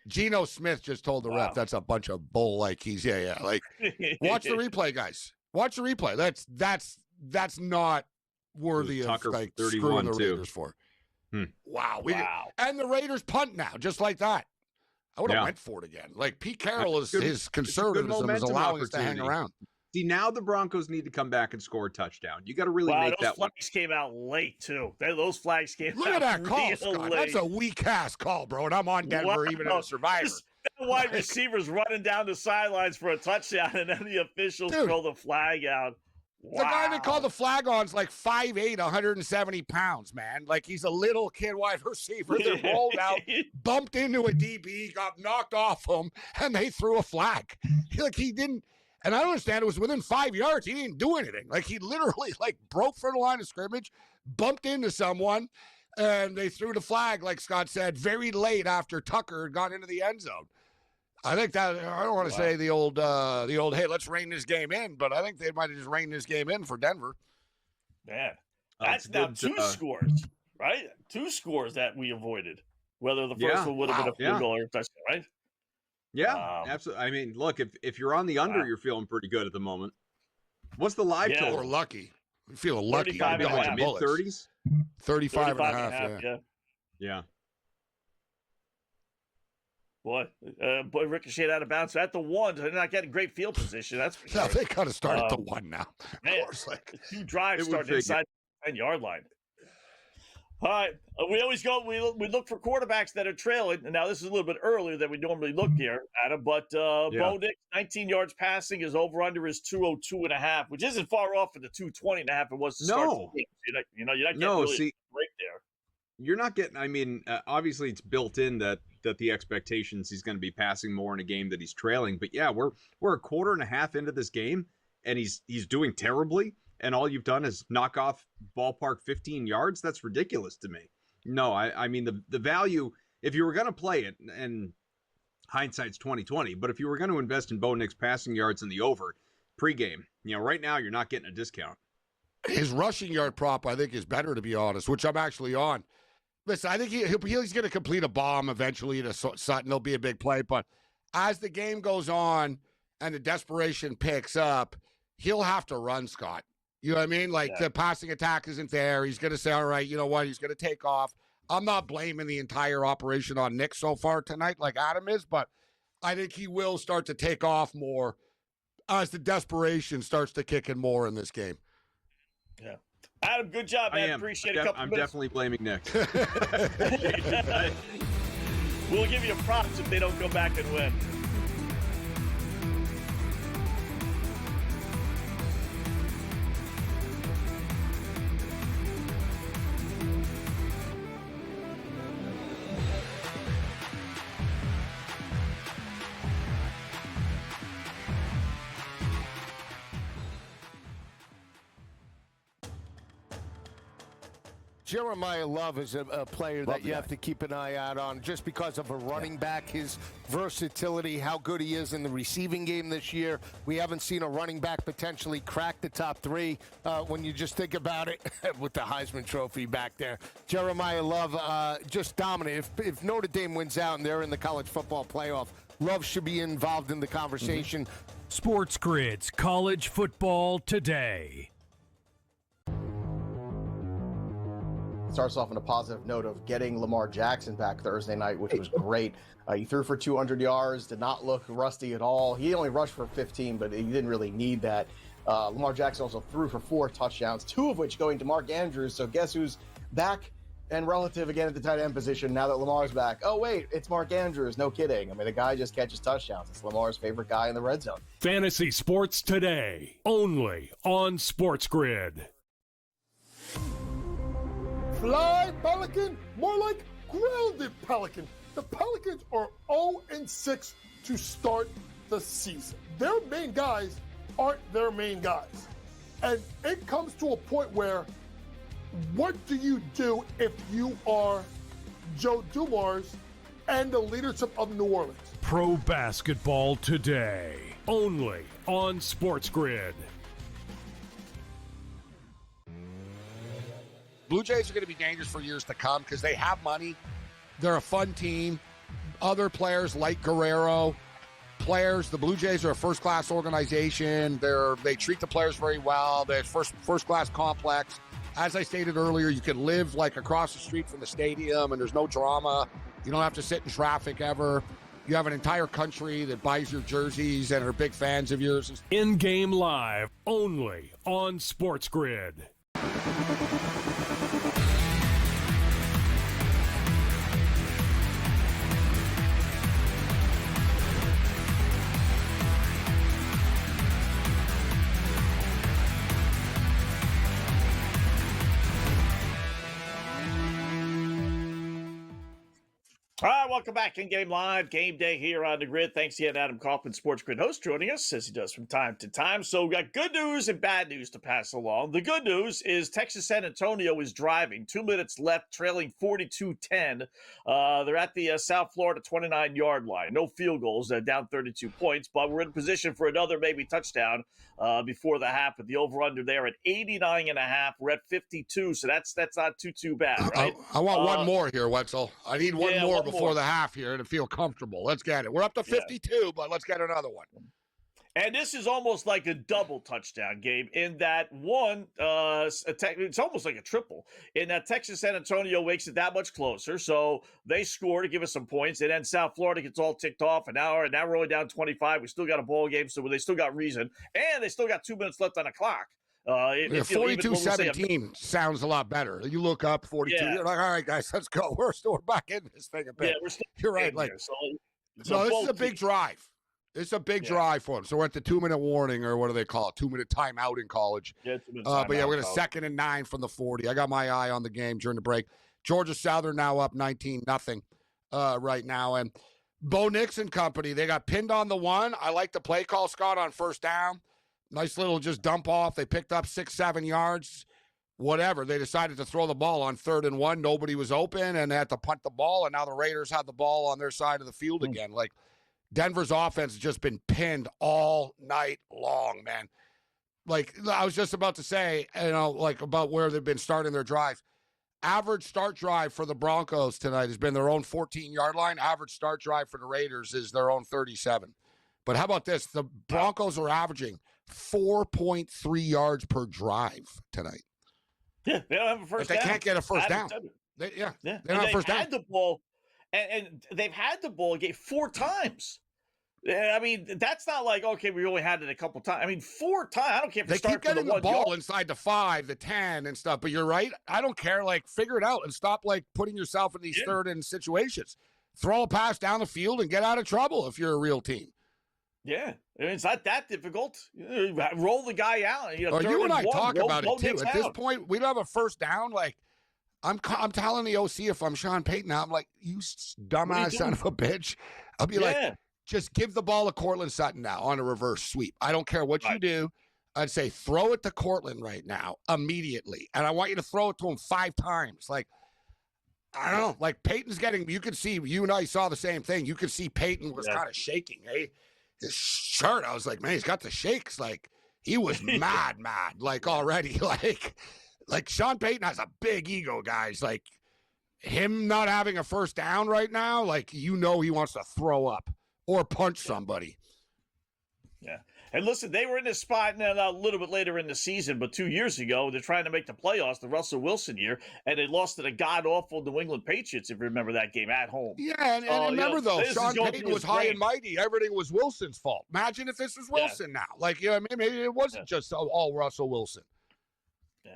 [SPEAKER 9] Geno Smith just told the ref that's a bunch of bull. Watch the replay, guys. Watch the replay. That's not worthy of screwing the Raiders for. Wow. And the Raiders punt now, just like that. I would have went for it again. Pete Carroll his conservatism is allowing us to hang around.
[SPEAKER 10] See, now the Broncos need to come back and score a touchdown. You got to really make that one.
[SPEAKER 8] Those flags came out late, too. Those flags came out
[SPEAKER 9] Look at that call, Scott.
[SPEAKER 8] Late.
[SPEAKER 9] That's a weak-ass call, bro, and I'm on Denver even as a survivor.
[SPEAKER 8] Wide receivers running down the sidelines for a touchdown, and then the officials throw the flag out.
[SPEAKER 9] The guy they call the flag on's like 5'8", 170 pounds, man. Like, he's a little kid wide receiver that rolled out, bumped into a DB, got knocked off him, and they threw a flag. He didn't, and I don't understand, it was within 5 yards. He didn't do anything. Like, he literally, broke for the line of scrimmage, bumped into someone, and they threw the flag, like Scott said, very late after Tucker got into the end zone. I think that, I don't want to say the old, hey, let's rein this game in, but I think they might have just reined this game in for Denver.
[SPEAKER 8] Man, that's now two scores, right? 2 scores that we avoided. Whether the first one would have been a field goal or a touchdown, right?
[SPEAKER 10] Yeah, absolutely. I mean, look, if you're on the under, you're feeling pretty good at the moment. What's the live total?
[SPEAKER 9] We're lucky. We feel lucky.
[SPEAKER 10] Mid-30s?
[SPEAKER 9] 35 and a half,
[SPEAKER 10] yeah.
[SPEAKER 8] Boy, ricocheted out of bounds. So at the 1, they're not getting great field position. That's for sure.
[SPEAKER 9] They got to start at the 1 now.
[SPEAKER 8] Man,
[SPEAKER 9] of course,
[SPEAKER 8] 2 drives starting inside the 10-yard line. All right, we always go. We look for quarterbacks that are trailing. And now this is a little bit earlier than we normally look here, Adam. But Bo Nix, 19 yards passing, his over/under is 202.5, which isn't far off of the 220.5 it was to start the game. You're not getting really a break there.
[SPEAKER 10] You're not getting. I mean, obviously it's built in that the expectations he's going to be passing more in a game that he's trailing. But yeah, we're a quarter and a half into this game, and he's doing terribly. And all you've done is knock off ballpark 15 yards. That's ridiculous to me. No, I mean the value. If you were going to play it, and hindsight's 20/20, but if you were going to invest in Bo Nix passing yards in the over pregame, right now you're not getting a discount.
[SPEAKER 9] His rushing yard prop, I think, is better, to be honest, which I'm actually on. Listen, I think he's going to complete a bomb eventually to Sutton. It'll be a big play. But as the game goes on and the desperation picks up, he'll have to run, Scott. You know what I mean? The passing attack isn't there. He's going to say, all right, you know what? He's going to take off. I'm not blaming the entire operation on Nick so far tonight like Adam is, but I think he will start to take off more as the desperation starts to kick in more in this game.
[SPEAKER 8] Yeah. Adam, good job, man. Appreciate it.
[SPEAKER 10] I'm definitely blaming Nick.
[SPEAKER 8] We'll give you props if they don't go back and win.
[SPEAKER 2] Jeremiah Love is a player that you have to keep an eye out on just because of a running back, his versatility, how good he is in the receiving game this year. We haven't seen a running back potentially crack the top 3 when you just think about it with the Heisman Trophy back there. Jeremiah Love just dominant. If Notre Dame wins out and they're in the college football playoff, Love should be involved in the conversation.
[SPEAKER 3] SportsGrid's College Football Today.
[SPEAKER 6] Starts off on a positive note of getting Lamar Jackson back Thursday night, which was great. He threw for 200 yards, did not look rusty at all. He only rushed for 15, but he didn't really need that. Lamar Jackson also threw for 4 touchdowns, 2 of which going to Mark Andrews. So guess who's back and relative again at the tight end position now that Lamar's back? Oh, wait, it's Mark Andrews. No kidding. I mean, the guy just catches touchdowns. It's Lamar's favorite guy in the red zone.
[SPEAKER 3] Fantasy Sports Today, only on SportsGrid.
[SPEAKER 4] Fly, Pelican, more like grounded Pelican. The Pelicans are 0-6 to start the season. Their main guys aren't their main guys. And it comes to a point where, what do you do if you are Joe Dumars and the leadership of New Orleans?
[SPEAKER 3] Pro Basketball Today, only on SportsGrid.
[SPEAKER 9] Blue Jays are going to be dangerous for years to come because they have money. They're a fun team. Other players like Guerrero, the Blue Jays are a first-class organization. They treat the players very well. They're first-class complex. As I stated earlier, you can live across the street from the stadium and there's no drama. You don't have to sit in traffic ever. You have an entire country that buys your jerseys and are big fans of yours.
[SPEAKER 3] In-game live, only on SportsGrid.
[SPEAKER 8] All right, welcome back in Game Live. Game Day here on the Grid. Thanks again, Adam Kaufman, Sports Grid host, joining us as he does from time to time. So we got good news and bad news to pass along. The good news is Texas San Antonio is driving. 2 minutes left, trailing 42-10. They're at the South Florida 29-yard line. No field goals, down 32 points, but we're in position for another maybe touchdown before the half. But the over-under there at 89.5. We're at 52, so that's not too bad, right?
[SPEAKER 9] I want one more here, Wetzel. I need one more before the half here to feel comfortable. Let's get it. We're up to 52, but let's get another one.
[SPEAKER 8] And this is almost like a double touchdown game in that one, it's almost like a triple, in that Texas San Antonio makes it that much closer. So they score to give us some points, and then South Florida gets all ticked off. And now we're only down 25. We still got a ball game, so they still got reason. And they still got 2 minutes left on the clock.
[SPEAKER 9] 42-17 sounds a lot better. You look up 42, you're like, all right, guys, let's go. We're back in this thing a bit.
[SPEAKER 8] Yeah, we're still
[SPEAKER 9] you're right. Like, so this is a big drive. It's a big drive for them. So we're at the 2-minute warning, or what do they call it? 2-minute timeout in college.
[SPEAKER 8] Yeah,
[SPEAKER 9] but yeah, we're going to 2nd and 9 from the 40. I got my eye on the game during the break. Georgia Southern now up 19-0 right now. And Bo Nix and company, they got pinned on the one. I like the play call, Scott, on first down. Nice little just dump off. They picked up 6-7 yards, whatever. They decided to throw the ball on 3rd and 1. Nobody was open, and they had to punt the ball, and now the Raiders had the ball on their side of the field again. Like, Denver's offense has just been pinned all night long, man. Like, I was just about to say, like about where they've been starting their drives. Average start drive for the Broncos tonight has been their own 14-yard line. Average start drive for the Raiders is their own 37. But how about this? The Broncos are averaging 4.3 yards per drive tonight.
[SPEAKER 8] Yeah, they don't have a first down.
[SPEAKER 9] They can't get a first down. They don't have a first down.
[SPEAKER 8] The ball, and they've had the ball 4 times. I mean, that's not like, okay, we only had it a couple times. I mean, 4 times. I don't care if
[SPEAKER 9] they keep getting the ball inside the 5, the 10, and stuff. But you're right. I don't care. Like, figure it out and stop, like, putting yourself in these third and situations. Throw a pass down the field and get out of trouble if you're a real team.
[SPEAKER 8] Yeah, it's not that difficult. Roll the guy out.
[SPEAKER 9] You and I talk about it too. At this point, we don't have a first down. Like, I'm telling the OC, if I'm Sean Payton, I'm like, you dumbass son of a bitch. I'll be like, just give the ball to Cortland Sutton now on a reverse sweep. I don't care what you do. I'd say throw it to Cortland right now, immediately. And I want you to throw it to him 5 times. Like, I don't know. Like, Peyton's getting, you could see, you and I saw the same thing. You could see Peyton was kind of shaking, eh? His shirt, I was like, man, he's got the shakes. Like, he was mad, like, already. Like Sean Payton has a big ego, guys. Like, him not having a first down right now, like, he wants to throw up or punch somebody.
[SPEAKER 8] Yeah. And listen, they were in this spot now a little bit later in the season, but 2 years ago, they're trying to make the playoffs, the Russell Wilson year, and they lost to the god-awful New England Patriots, if you remember that game, at home.
[SPEAKER 9] Yeah, and remember, though, Sean Payton was high and mighty. Everything was Wilson's fault. Imagine if this was Wilson now. Like, you know what I mean? Maybe it wasn't just all Russell Wilson.
[SPEAKER 8] Yeah.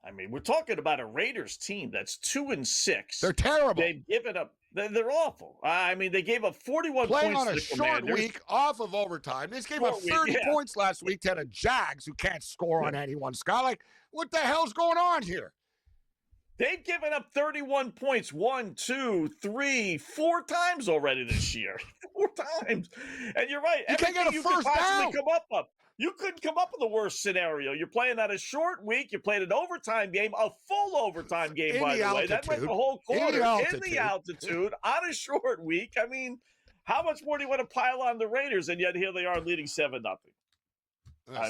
[SPEAKER 8] I mean, we're talking about a Raiders team that's 2-6.
[SPEAKER 9] They're terrible.
[SPEAKER 8] They've given up. They're awful. I mean, they gave up 41
[SPEAKER 9] Playing
[SPEAKER 8] points
[SPEAKER 9] on a short week off of overtime. They gave up 30 points last week to the Jags, who can't score on anyone, Scott. Like, what the hell's going on here?
[SPEAKER 8] They've given up 31 points 1, 2, 3, 4 times already this year. 4 times. And you're right.
[SPEAKER 9] You can't get a first down.
[SPEAKER 8] You couldn't come up with a worse scenario. You're playing on a short week. You played an overtime game, a full overtime game, by the way. That went the whole quarter in the altitude on a short week. I mean, how much more do you want to pile on the Raiders? And yet here they are leading 7-0.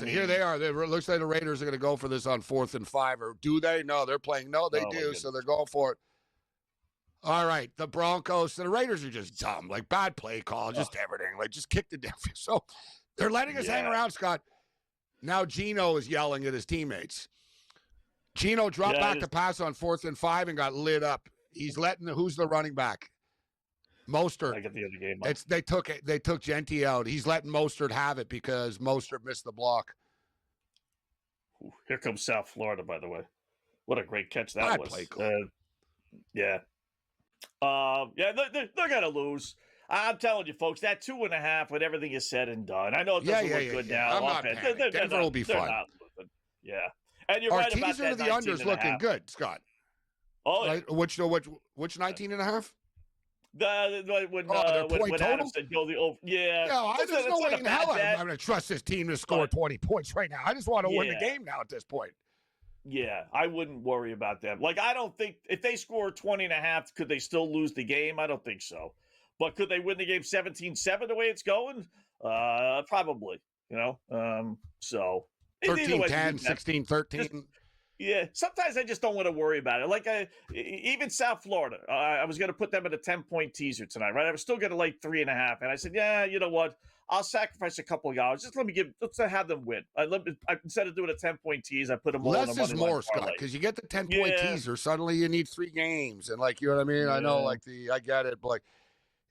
[SPEAKER 9] Here they are. It looks like the Raiders are going to go for this on 4th and 5. Or do they? No, they're playing. No, they do. So they're going for it. All right, the Broncos. The Raiders are just dumb. Like, bad play call, just everything. Like, just kick the damn. So they're letting us hang around, Scott. Now Geno is yelling at his teammates. Geno dropped back to pass on 4th and 5 and got lit up. He's letting who's the running back? Mostert.
[SPEAKER 8] I get the other game.
[SPEAKER 9] They took Genti out. He's letting Mostert have it because Mostert missed the block.
[SPEAKER 8] Here comes South Florida, by the way. What a great catch that was.
[SPEAKER 9] Play call.
[SPEAKER 8] They're gonna lose. I'm telling you, folks, that 2.5 when everything is said and done. I know it doesn't look good now.
[SPEAKER 9] I'm not panicked. Denver will be fine.
[SPEAKER 8] Yeah, and you're right about that.
[SPEAKER 9] Our teaser to the under's looking good, Scott.
[SPEAKER 8] Oh,
[SPEAKER 9] right? Which 19.5?
[SPEAKER 8] When
[SPEAKER 9] point
[SPEAKER 8] Adam
[SPEAKER 9] total?
[SPEAKER 8] said go the over. Yeah.
[SPEAKER 9] Yeah, there's no way in hell I'm going to trust this team to score 20 points right now. I just want to win the game now at this point.
[SPEAKER 8] Yeah, I wouldn't worry about them. Like, I don't think if they score 20 and a half, could they still lose the game? I don't think so. But could they win the game 17-7 the way it's going? Probably, so
[SPEAKER 9] 13-10, 16-13.
[SPEAKER 8] Yeah, sometimes I just don't want to worry about it. Like, even South Florida, I was going to put them in a 10-point teaser tonight, right? I was still going to like 3.5, and I said, yeah, you know what? I'll sacrifice a couple of dollars. Just let's have them win. Instead of doing a 10-point tease, I put them all
[SPEAKER 9] less
[SPEAKER 8] on the money
[SPEAKER 9] is more,
[SPEAKER 8] line
[SPEAKER 9] Scott, because you get the 10-point teaser. Suddenly you need 3 games, and you know what I mean. I know, I get it, but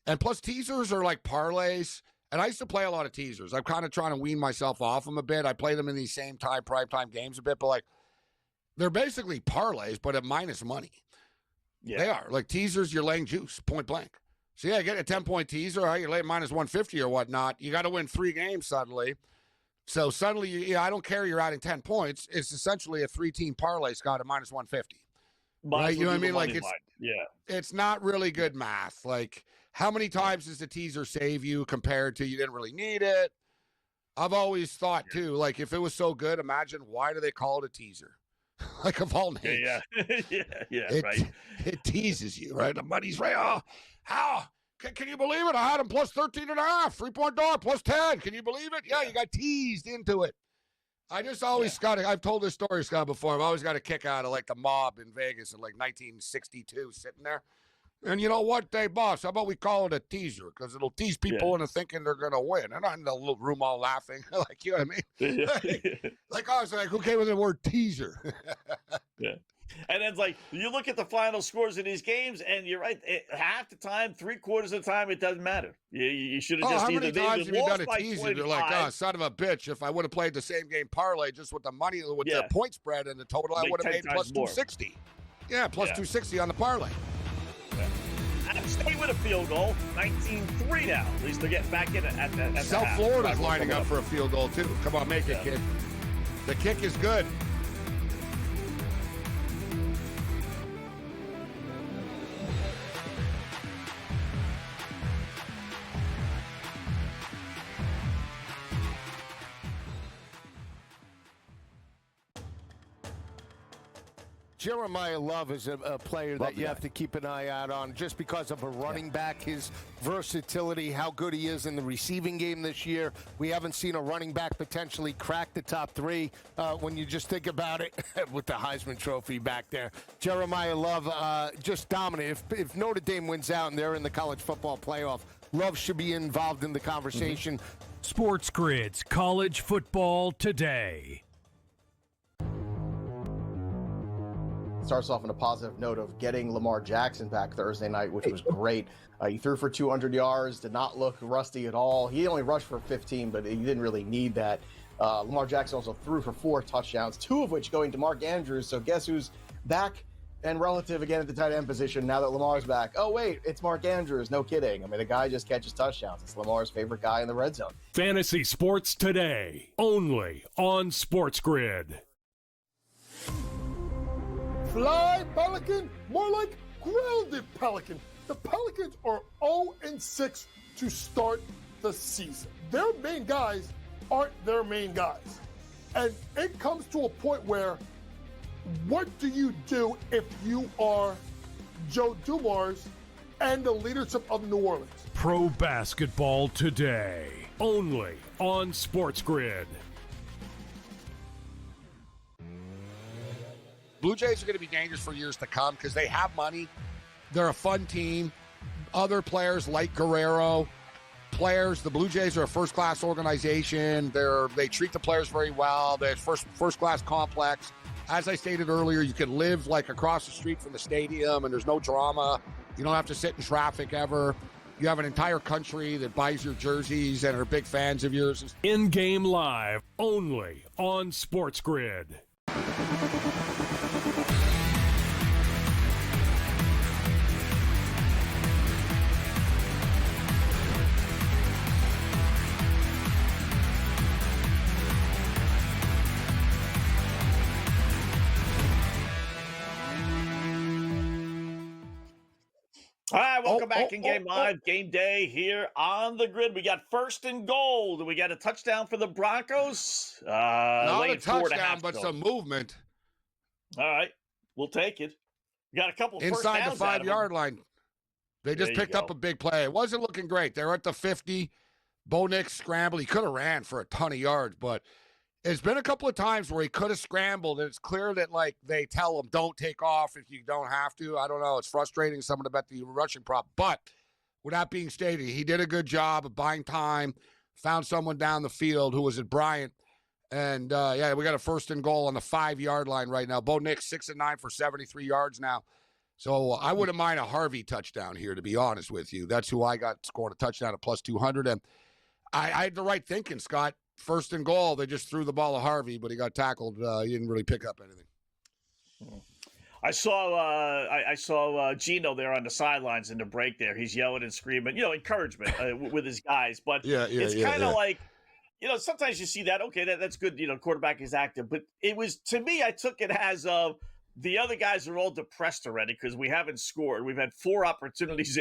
[SPEAKER 9] and plus teasers are like parlays. And I used to play a lot of teasers. I'm kind of trying to wean myself off them a bit. I play them in these same primetime games a bit, but they're basically parlays, but at minus money. Yeah. They are. Like teasers, you're laying juice, point blank. So, yeah, get a 10-point teaser, right? You're laying minus 150 or whatnot. You got to win 3 games suddenly. So, suddenly, I don't care you're adding 10 points. It's essentially a 3-team parlay, Scott, at minus 150. Right? You know what I mean? It's not really good math. Like, how many times does the teaser save you compared to you didn't really need it? I've always thought, too, if it was so good, imagine why do they call it a teaser? Of all names.
[SPEAKER 8] Yeah, right.
[SPEAKER 9] It teases you, right? The money's right. Oh, how? Can you believe it? I had him plus 13.5, 3-point dog, plus 10. Can you believe it? Yeah, you got teased into it. I just always, Scott, I've told this story, Scott, before. I've always got a kick out of the mob in Vegas in 1962 sitting there. And you know what, Dave Boss, how about we call it a teaser? Because it'll tease people into thinking they're going to win. And I'm in the little room all laughing. You know what I mean? I was like, who came with the word teaser?
[SPEAKER 8] Yeah. And then you look at the final scores of these games, and you're right. Half the time, 3/4 of the time, it doesn't matter. You should have just
[SPEAKER 9] how many times have you done a
[SPEAKER 8] by
[SPEAKER 9] teaser? They're like, son of a bitch. If I would have played the same game parlay just with the money, with the point spread and the total, I would have made plus 260. Yeah, plus 260 on the parlay.
[SPEAKER 8] Stay with a field goal, 19-3 now. At least they're getting back in it at the
[SPEAKER 9] South
[SPEAKER 8] half.
[SPEAKER 9] Florida's lining up for a field goal, too. Come on, make it, kid. The kick is good.
[SPEAKER 2] Jeremiah Love is a player that you have to keep an eye out on just because of a running back, his versatility, how good he is in the receiving game this year. We haven't seen a running back potentially crack the top 3 when you just think about it with the Heisman Trophy back there. Jeremiah Love just dominant. If Notre Dame wins out and they're in the college football playoff, Love should be involved in the conversation.
[SPEAKER 3] SportsGrid's College Football Today.
[SPEAKER 6] Starts off on a positive note of getting Lamar Jackson back Thursday night, which was great. He threw for 200 yards, did not look rusty at all. He only rushed for 15, but he didn't really need that. Lamar Jackson also threw for 4 touchdowns, 2 of which going to Mark Andrews. So guess who's back and relative again at the tight end position now that Lamar's back? Oh, wait, it's Mark Andrews. No kidding. I mean, the guy just catches touchdowns. It's Lamar's favorite guy in the red zone.
[SPEAKER 3] Fantasy Sports Today, only on SportsGrid.
[SPEAKER 4] Fly, Pelican, more like grounded Pelican. The Pelicans are 0-6 to start the season. Their main guys aren't their main guys. And it comes to a point where, what do you do if you are Joe Dumars and the leadership of New Orleans?
[SPEAKER 3] Pro Basketball Today, only on SportsGrid.
[SPEAKER 9] Blue Jays are going to be dangerous for years to come because they have money. They're a fun team. Other players like Guerrero, the Blue Jays are a first-class organization. They treat the players very well. They're first-class complex. As I stated earlier, you can live across the street from the stadium and there's no drama. You don't have to sit in traffic ever. You have an entire country that buys your jerseys and are big fans of yours.
[SPEAKER 3] In-game live, only on SportsGrid.
[SPEAKER 8] right, welcome back in Game Live, Game Day here on the grid. We got first and goal. Do we got a touchdown for the Broncos?
[SPEAKER 9] Not a touchdown, but some movement.
[SPEAKER 8] All right, we'll take it. We got a couple
[SPEAKER 9] inside
[SPEAKER 8] first
[SPEAKER 9] the
[SPEAKER 8] downs
[SPEAKER 9] 5-yard line. They just picked up a big play. It wasn't looking great. They were at the 50. Bo Nix scrambled. He could have ran for a ton of yards, but it's been a couple of times where he could have scrambled, and it's clear that, like, they tell him, don't take off if you don't have to. I don't know. It's frustrating someone to bet the rushing prop. But with that being stated, he did a good job of buying time, found someone down the field who was at Bryant. And, yeah, we got a first and goal on the 5-yard line right now. Bo Nix, 6 and 9 for 73 yards now. So I wouldn't mind a Harvey touchdown here, to be honest with you. That's who I got scoring a touchdown at plus 200. And I had the right thinking, Scott. First and goal, they just threw the ball to Harvey, but he got tackled. He didn't really pick up anything.
[SPEAKER 8] I saw Gino there on the sidelines in the break there. He's yelling and screaming, encouragement with his guys. But it's kind of like, sometimes you see that, okay, that's good, quarterback is active. But it was, to me, I took it as the other guys are all depressed already because we haven't scored. We've had 4 opportunities,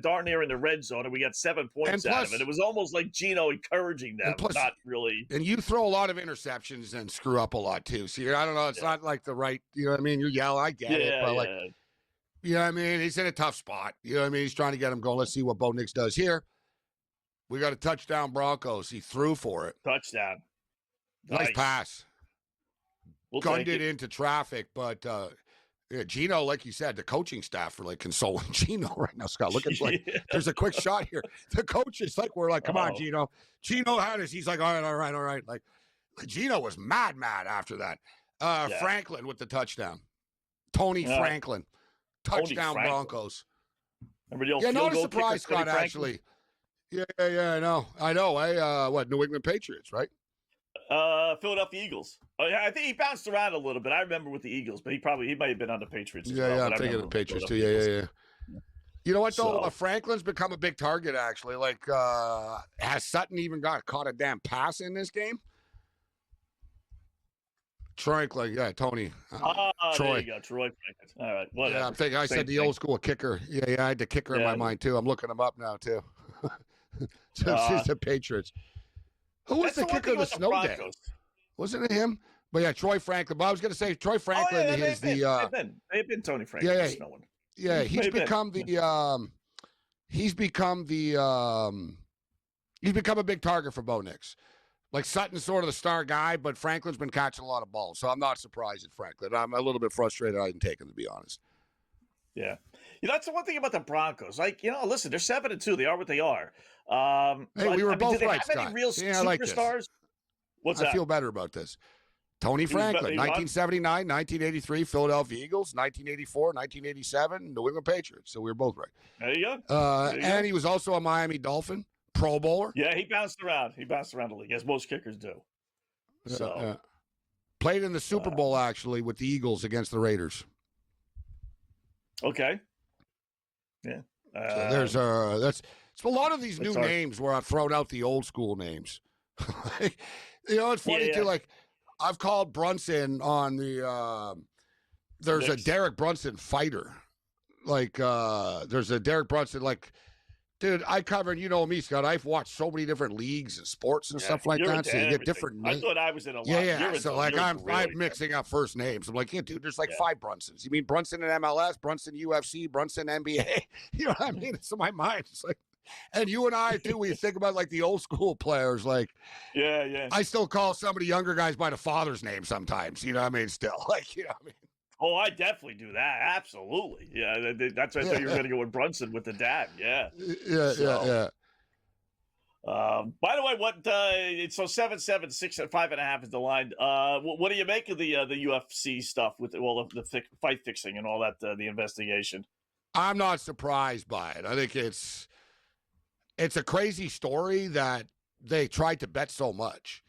[SPEAKER 8] darn near in the red zone, and we got 7 points out of it. It was almost like Gino encouraging them, not really.
[SPEAKER 9] And you throw a lot of interceptions and screw up a lot too. See, I don't know. It's not like the right, you know what I mean? You yell, I get it. But like, you know what I mean? He's in a tough spot. You know what I mean? He's trying to get him going. Let's see what Bo Nix does here. We got a touchdown Broncos. He threw for it.
[SPEAKER 8] Touchdown.
[SPEAKER 9] Nice pass. Gunned it into traffic, but Gino, like you said, the coaching staff are like consoling Gino right now. Scott, look at there's a quick shot here. The coach is like, we're like, come on, Gino. Gino had us. He's like, all right. Like Gino was mad after that. Franklin with the touchdown. Tony Franklin, touchdown Broncos. Not a surprise, Scott. Actually, I know. New England Patriots, right?
[SPEAKER 8] Philadelphia Eagles. Oh, yeah, I think he bounced around a little bit. I remember with the Eagles, but he might have been on the Patriots as well.
[SPEAKER 9] I'm thinking of the Patriots too. Yeah. You know what though? Franklin's become a big target actually. Like, has Sutton even caught a damn pass in this game? Tony. Troy.
[SPEAKER 8] There you go, Troy Franklin. All right, whatever.
[SPEAKER 9] Yeah, I'm thinking. I said the old school kicker. Yeah, I had the kicker in my mind too. I'm looking him up now too. It's the Patriots. Who was the kicker of the snow day? Wasn't it him? But yeah, Troy Franklin. But I was going to say Troy Franklin is the.
[SPEAKER 8] They've been Tony Franklin.
[SPEAKER 9] Yeah, he's become a big target for Bo Nix. Like Sutton's sort of the star guy, but Franklin's been catching a lot of balls, so I'm not surprised at Franklin. I'm a little bit frustrated I didn't take him, to be honest.
[SPEAKER 8] Yeah, that's the one thing about the Broncos. Like, listen, they're 7-2. They are what they are.
[SPEAKER 9] Hey, we were both right, Scott.
[SPEAKER 8] Any real superstars? What's that?
[SPEAKER 9] I feel better about this. Tony Franklin, 1979, 1983, Philadelphia Eagles, 1984, 1987, New England Patriots. So we were both right.
[SPEAKER 8] There you go.
[SPEAKER 9] He was also a Miami Dolphin, Pro Bowler.
[SPEAKER 8] Yeah, he bounced around. The league, as most kickers do.
[SPEAKER 9] Played in the Super Bowl, actually, with the Eagles against the Raiders.
[SPEAKER 8] Okay. Yeah.
[SPEAKER 9] So there's it's a lot of these new names where I've thrown out the old school names. It's funny too. Like I've called Brunson on the. There's a Derek Brunson fighter. Like there's a Derek Brunson. Like, dude, I covered. You know me, Scott. I've watched so many different leagues and sports and stuff like that. So you get different names.
[SPEAKER 8] I thought I was in a lot.
[SPEAKER 9] Yeah. So like I'm mixing up first names. I'm like, yeah, dude. There's like 5 Brunsons. You mean Brunson in MLS, Brunson UFC, Brunson NBA? You know what I mean? It's in my mind. It's like. And you and I, too, we think about, like, the old school players. Like,
[SPEAKER 8] yeah.
[SPEAKER 9] I still call some of the younger guys by the father's name sometimes. You know what I mean? Still. Like, you know what I mean?
[SPEAKER 8] Oh, I definitely do that. Absolutely. Yeah, that's why I thought you were going to go with Brunson with the dad. Yeah.
[SPEAKER 9] Yeah.
[SPEAKER 8] By the way, so 7-7, 6 and 5.5 is the line. What do you make of the UFC stuff with the fight fixing and all that, the investigation?
[SPEAKER 9] I'm not surprised by it. I think it's a crazy story that they tried to bet so much.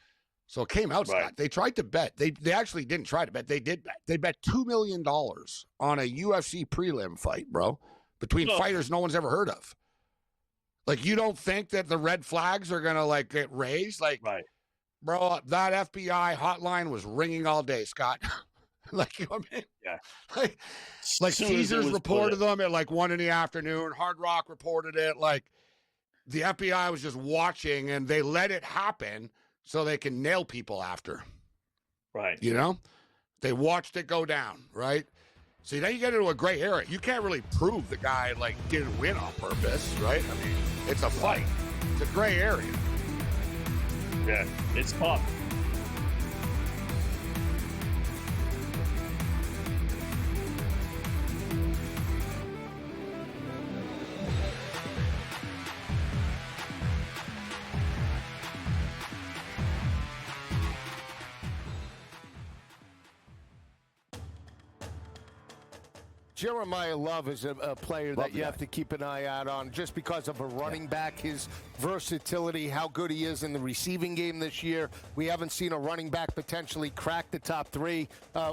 [SPEAKER 9] So it came out, Scott. They tried to bet. They actually didn't try to bet. They did bet. They bet $2 million on a UFC prelim fight, bro, between fighters no one's ever heard of. Like, you don't think that the red flags are going to, like, get raised? Like, bro, that FBI hotline was ringing all day, Scott. Like, you know what I mean?
[SPEAKER 8] Yeah.
[SPEAKER 9] Like
[SPEAKER 8] Soon as it
[SPEAKER 9] Caesars
[SPEAKER 8] was
[SPEAKER 9] reported
[SPEAKER 8] put
[SPEAKER 9] them at like 1 PM. Hard Rock reported it. Like the FBI was just watching, and they let it happen so they can nail people after.
[SPEAKER 8] Right.
[SPEAKER 9] You know? They watched it go down, right? See, now you get into a gray area. You can't really prove the guy, like, didn't win on purpose, right? I mean, it's a fight. It's a gray area.
[SPEAKER 8] Yeah, it's tough.
[SPEAKER 2] Jeremiah Love is a player that you have to keep an eye out on just because of a running back, his versatility, how good he is in the receiving game this year. We haven't seen a running back potentially crack the top three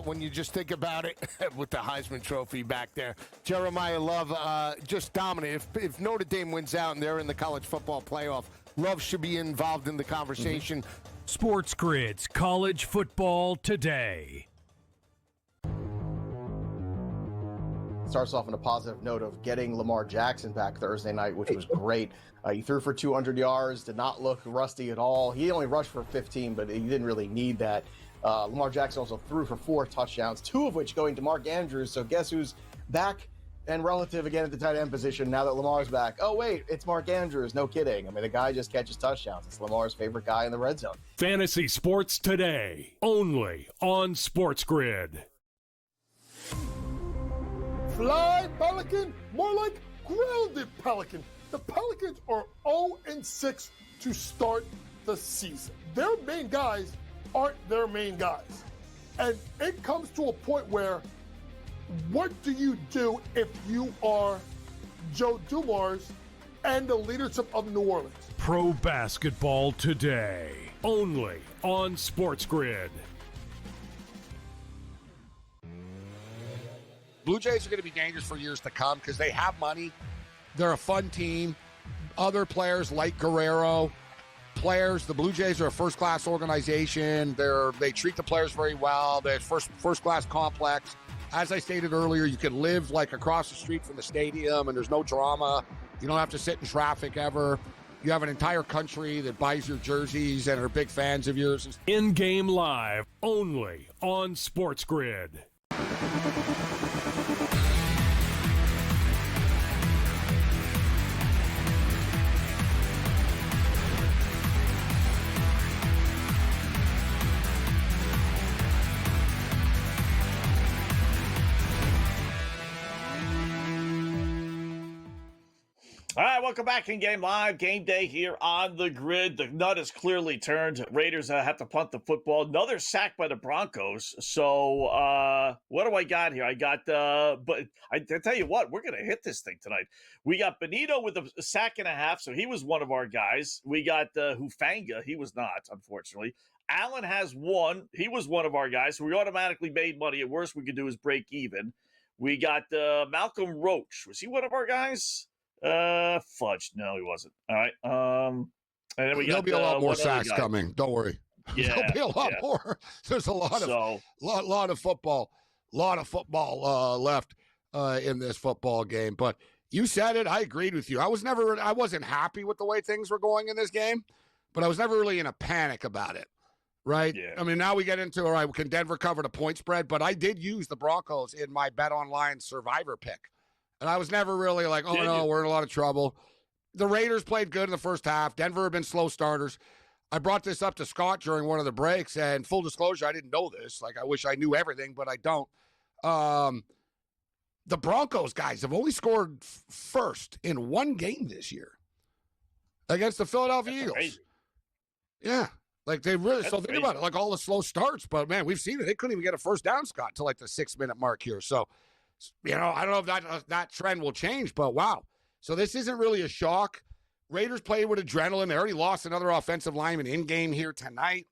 [SPEAKER 2] when you just think about it with the Heisman Trophy back there. Jeremiah Love just dominant. If Notre Dame wins out and they're in the college football playoff, Love should be involved in the conversation.
[SPEAKER 3] Sports Grid's College Football Today.
[SPEAKER 6] Starts off on a positive note of getting Lamar Jackson back Thursday night, which was great. He threw for 200 yards, did not look rusty at all. He only rushed for 15, but he didn't really need that. Lamar Jackson also threw for 4 touchdowns, 2 of which going to Mark Andrews. So guess who's back and relative again at the tight end position now that Lamar's back? Oh, wait, it's Mark Andrews. No kidding. I mean, the guy just catches touchdowns. It's Lamar's favorite guy in the red zone.
[SPEAKER 3] Fantasy Sports Today, only on Sports Grid.
[SPEAKER 4] Fly, Pelican, more like grounded Pelican. The Pelicans are 0-6 to start the season. Their main guys aren't their main guys. And it comes to a point where, what do you do if you are Joe Dumars and the leadership of New Orleans?
[SPEAKER 3] Pro Basketball Today, only on Sports Grid.
[SPEAKER 9] Blue Jays are going to be dangerous for years to come because they have money. They're a fun team. Other players like Guerrero, the Blue Jays are a first-class organization. They treat the players very well. They're first-class complex. As I stated earlier, you can live like across the street from the stadium, and there's no drama. You don't have to sit in traffic ever. You have an entire country that buys your jerseys and are big fans of yours.
[SPEAKER 3] In-game live, only on Sports Grid.
[SPEAKER 8] All right, welcome back in Game Live. Game Day here on the Grid. The nut is clearly turned. Raiders have to punt the football. Another sack by the Broncos. So what do I got here? I got, but I tell you what, we're going to hit this thing tonight. We got Benito with a sack and a half, so he was one of our guys. We got Hufanga. He was not, unfortunately. Allen has 1. He was one of our guys, so we automatically made money. At worst we could do is break even. We got Malcolm Roach. Was he one of our guys? Fudge. No, he wasn't. All right. And then we got
[SPEAKER 9] There'll be a lot more sacks coming. Don't worry.
[SPEAKER 8] Yeah,
[SPEAKER 9] There'll be a lot more. There's a lot of football left in this football game. But you said it. I agreed with you. I wasn't happy with the way things were going in this game, but I was never really in a panic about it. Right.
[SPEAKER 8] Yeah.
[SPEAKER 9] I mean, now we get into, all right, can Denver cover the point spread? But I did use the Broncos in my Bet Online survivor pick. And I was never really like, oh, no, we're in a lot of trouble. The Raiders played good in the first half. Denver have been slow starters. I brought this up to Scott during one of the breaks, and full disclosure, I didn't know this. Like, I wish I knew everything, but I don't. The Broncos guys have only scored first in 1 game this year against the Philadelphia Eagles.
[SPEAKER 8] Crazy.
[SPEAKER 9] Yeah. Like, they really, so think about it, like all the slow starts, but man, we've seen it. They couldn't even get a first down, Scott, till like the 6-minute mark here. So, you know, I don't know if that trend will change, but wow. So this isn't really a shock. Raiders played with adrenaline. They already lost another offensive lineman in game here tonight.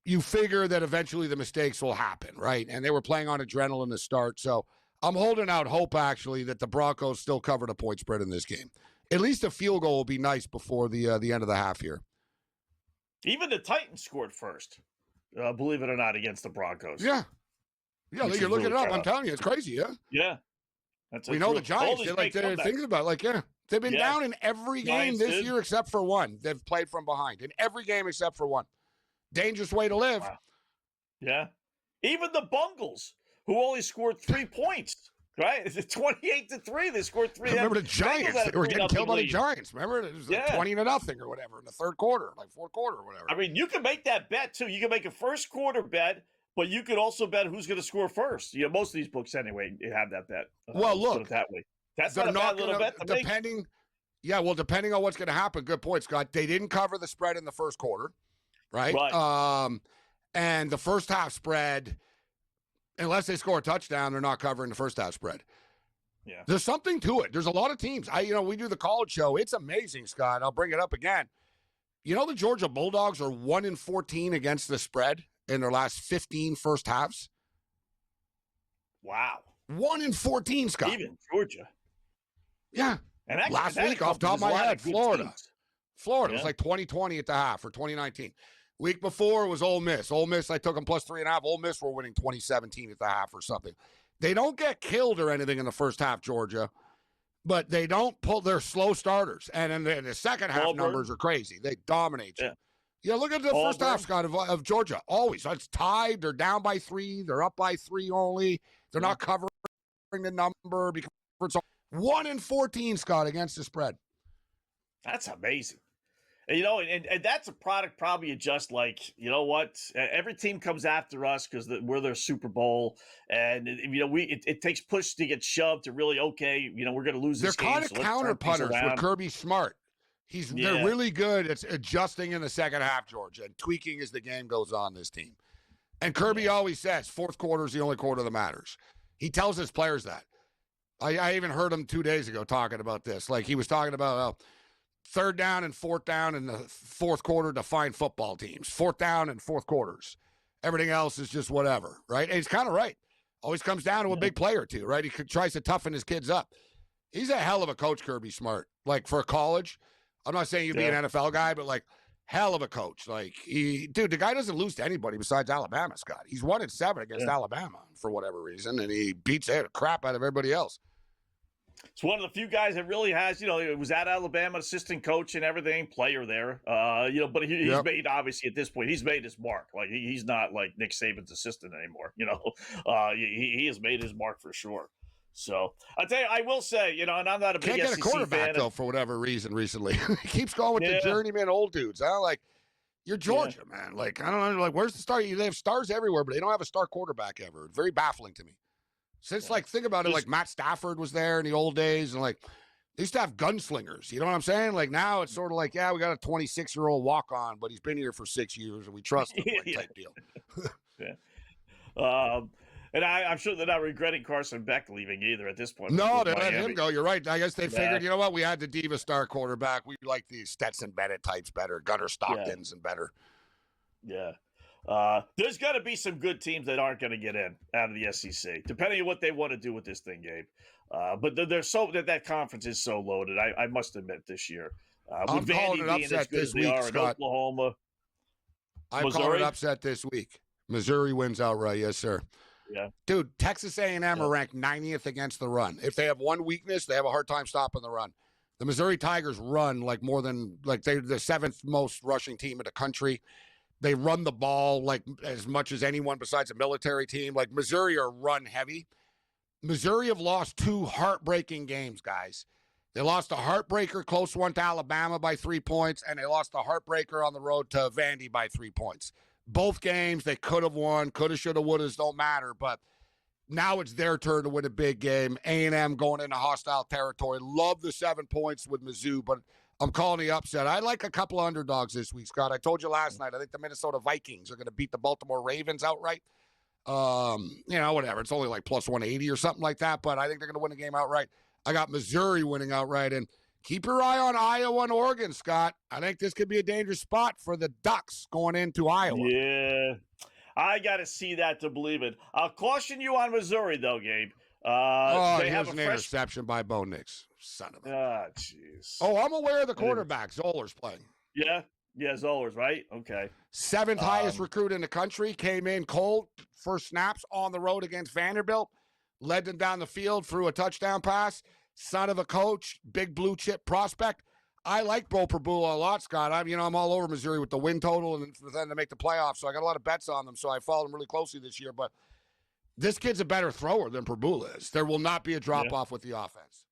[SPEAKER 9] You figure that eventually the mistakes will happen, right? And they were playing on adrenaline to start. So I'm holding out hope, actually, that the Broncos still cover the point spread in this game. At least a field goal will be nice before the end of the half here.
[SPEAKER 8] Even the Titans scored first, believe it or not, against the Broncos.
[SPEAKER 9] Yeah. Yeah, you're looking it up. I'm telling you, it's crazy, yeah?
[SPEAKER 8] Yeah.
[SPEAKER 9] We know the Giants. They like to think about it. Like, yeah. They've been down in every game this year except for one. They've played from behind. In every game except for one. Dangerous way to live.
[SPEAKER 8] Wow. Yeah. Even the Bungles, who only scored 3 points. Right? It's 28-3. They scored 3.
[SPEAKER 9] Remember the Giants? They were getting killed by the Giants. Remember? It was like 20-0 or whatever in the third quarter, like fourth quarter or whatever.
[SPEAKER 8] I mean, you can make that bet, too. You can make a first quarter bet, but you could also bet who's going to score first. You know, most of these books, anyway, have that bet.
[SPEAKER 9] Well, look.
[SPEAKER 8] Put it that way. That's not a bad little bet to
[SPEAKER 9] depending, yeah, well, depending on what's going to happen. Good point, Scott. They didn't cover the spread in the first quarter, right? And the first half spread, unless they score a touchdown, they're not covering the first half spread.
[SPEAKER 8] Yeah.
[SPEAKER 9] There's something to it. There's a lot of teams. We do the college show. It's amazing, Scott. I'll bring it up again. You know, the Georgia Bulldogs are 1-14 against the spread in their last 15 first halves.
[SPEAKER 8] Wow.
[SPEAKER 9] 1-14, Scott.
[SPEAKER 8] Even Georgia.
[SPEAKER 9] Yeah.
[SPEAKER 8] And
[SPEAKER 9] last week, off the top of my head, Florida. Florida was like 2020 at the half or 2019. Week before was Ole Miss. Ole Miss, I took them plus 3.5. Ole Miss were winning 2017 at the half or something. They don't get killed or anything in the first half, Georgia, but they don't pull their slow starters. And in the second half, numbers are crazy. They dominate you. Yeah, look at the first half, Scott, of Georgia. Always. It's tied. They're down by 3. They're up by 3 only. They're not covering the number because it's 1-14, Scott, against the spread.
[SPEAKER 8] That's amazing. You know, and that's a product probably of just like, you know what, every team comes after us because we're their Super Bowl. And, you know, it takes push to get shoved to really, okay, you know, we're going to lose this game.
[SPEAKER 9] They're kind of counter punters with Kirby Smart. They're really good at adjusting in the second half, Georgia, and tweaking as the game goes on, this team. And Kirby always says fourth quarter is the only quarter that matters. He tells his players that. I even heard him 2 days ago talking about this. Like he was talking about third down and fourth down in the fourth quarter define football teams. Fourth down and fourth quarters. Everything else is just whatever, right? And he's kind of right. Always comes down to a big play or two, right? He tries to toughen his kids up. He's a hell of a coach, Kirby Smart. Like for college, I'm not saying you'd be an NFL guy, but like hell of a coach. Like the guy doesn't lose to anybody besides Alabama, Scott. He's 1-7 against Alabama for whatever reason, and he beats the crap out of everybody else.
[SPEAKER 8] It's one of the few guys that really has, you know, it was at Alabama, assistant coach and everything, player there. You know, but he's made, obviously, at this point, he's made his mark. Like, he's not like Nick Saban's assistant anymore, you know. He has made his mark for sure. So, I'll tell you, I will say, you know, and I'm not a big
[SPEAKER 9] Can't get
[SPEAKER 8] SEC
[SPEAKER 9] a quarterback,
[SPEAKER 8] fan.
[SPEAKER 9] Though, for whatever reason recently. He keeps going with the journeyman old dudes. Huh? Like, you're Georgia, man. Like, I don't know, like, where's the star? They have stars everywhere, but they don't have a star quarterback ever. It's very baffling to me. Since, like, think about it, like, Matt Stafford was there in the old days, and, like, they used to have gunslingers. You know what I'm saying? Like, now it's sort of like, yeah, we got a 26-year-old walk-on, but he's been here for 6 years, and we trust him, like, type deal.
[SPEAKER 8] And I'm sure they're not regretting Carson Beck leaving either at this point.
[SPEAKER 9] No, they let him go. You're right. I guess they figured, you know what? We had the diva star quarterback. We like the Stetson Bennett types better, Gunnar Stocktons and better.
[SPEAKER 8] Yeah. There's got to be some good teams that aren't going to get in out of the SEC, depending on what they want to do with this thing, Gabe. But they're so that conference is so loaded. I must admit this year.
[SPEAKER 9] I'm calling it upset this week, Scott.
[SPEAKER 8] Oklahoma,
[SPEAKER 9] I'm calling it upset this week. Missouri wins outright, yes, sir.
[SPEAKER 8] Yeah,
[SPEAKER 9] dude. Texas A&M are ranked 90th against the run. If they have one weakness, they have a hard time stopping the run. The Missouri Tigers run like more than they're the 7th most rushing team in the country. They run the ball like as much as anyone besides a military team. Like Missouri are run heavy. Missouri have lost 2 heartbreaking games, guys. They lost a heartbreaker, close one to Alabama by 3 points, and they lost a heartbreaker on the road to Vandy by 3 points. Both games they could have won, coulda, shoulda, wouldas, don't matter. But now it's their turn to win a big game. A&M going into hostile territory. Love the 7 points with Mizzou, but I'm calling the upset. I like a couple of underdogs this week, Scott. I told you last night, I think the Minnesota Vikings are going to beat the Baltimore Ravens outright. You know, whatever. It's only like plus 180 or something like that, but I think they're going to win the game outright. I got Missouri winning outright, and keep your eye on Iowa and Oregon, Scott. I think this could be a dangerous spot for the Ducks going into Iowa.
[SPEAKER 8] Yeah, I got to see that to believe it. I'll caution you on Missouri, though, Gabe.
[SPEAKER 9] They have an interception by Bo Nix. Son of a...
[SPEAKER 8] Ah, jeez.
[SPEAKER 9] Oh, I'm aware of the quarterback. Zoller's playing.
[SPEAKER 8] Yeah? Yeah, Zollers, right? Okay.
[SPEAKER 9] 7th highest recruit in the country, came in cold, first snaps on the road against Vanderbilt, led them down the field, threw a touchdown pass, son of a coach, big blue chip prospect. I like Bo Prabula a lot, Scott. I'm all over Missouri with the win total and for them to make the playoffs, so I got a lot of bets on them, so I followed them really closely this year, but this kid's a better thrower than Prabula is. There will not be a drop-off with the offense.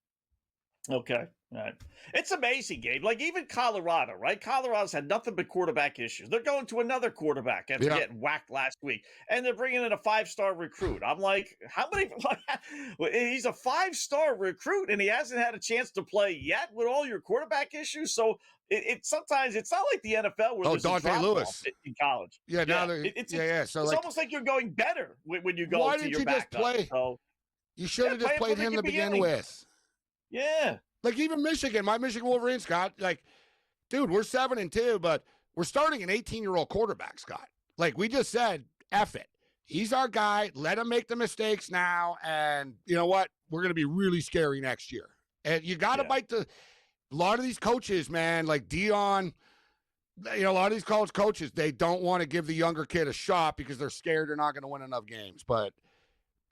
[SPEAKER 8] Okay. All right. It's amazing, Gabe. Like, even Colorado, right? Colorado's had nothing but quarterback issues. They're going to another quarterback after getting whacked last week, and they're bringing in a 5-star recruit. I'm like, how many? He's a 5-star recruit, and he hasn't had a chance to play yet with all your quarterback issues. So sometimes it's not like the NFL where there's
[SPEAKER 9] Dante
[SPEAKER 8] a drop
[SPEAKER 9] Lewis
[SPEAKER 8] off in college.
[SPEAKER 9] Yeah, now
[SPEAKER 8] it's
[SPEAKER 9] So
[SPEAKER 8] almost like you're going better when you go
[SPEAKER 9] why
[SPEAKER 8] to
[SPEAKER 9] didn't
[SPEAKER 8] your
[SPEAKER 9] you
[SPEAKER 8] backup.
[SPEAKER 9] just play?
[SPEAKER 8] So,
[SPEAKER 9] you should have just played him to begin with.
[SPEAKER 8] Yeah.
[SPEAKER 9] Like, even Michigan, my Michigan Wolverines, Scott, like, dude, we're 7-2, but we're starting an 18-year-old quarterback, Scott. Like, we just said, F it. He's our guy. Let him make the mistakes now. And you know what? We're going to be really scary next year. And you got to bite a lot of these coaches, man, like Dion, a lot of these college coaches, they don't want to give the younger kid a shot because they're scared they're not going to win enough games. But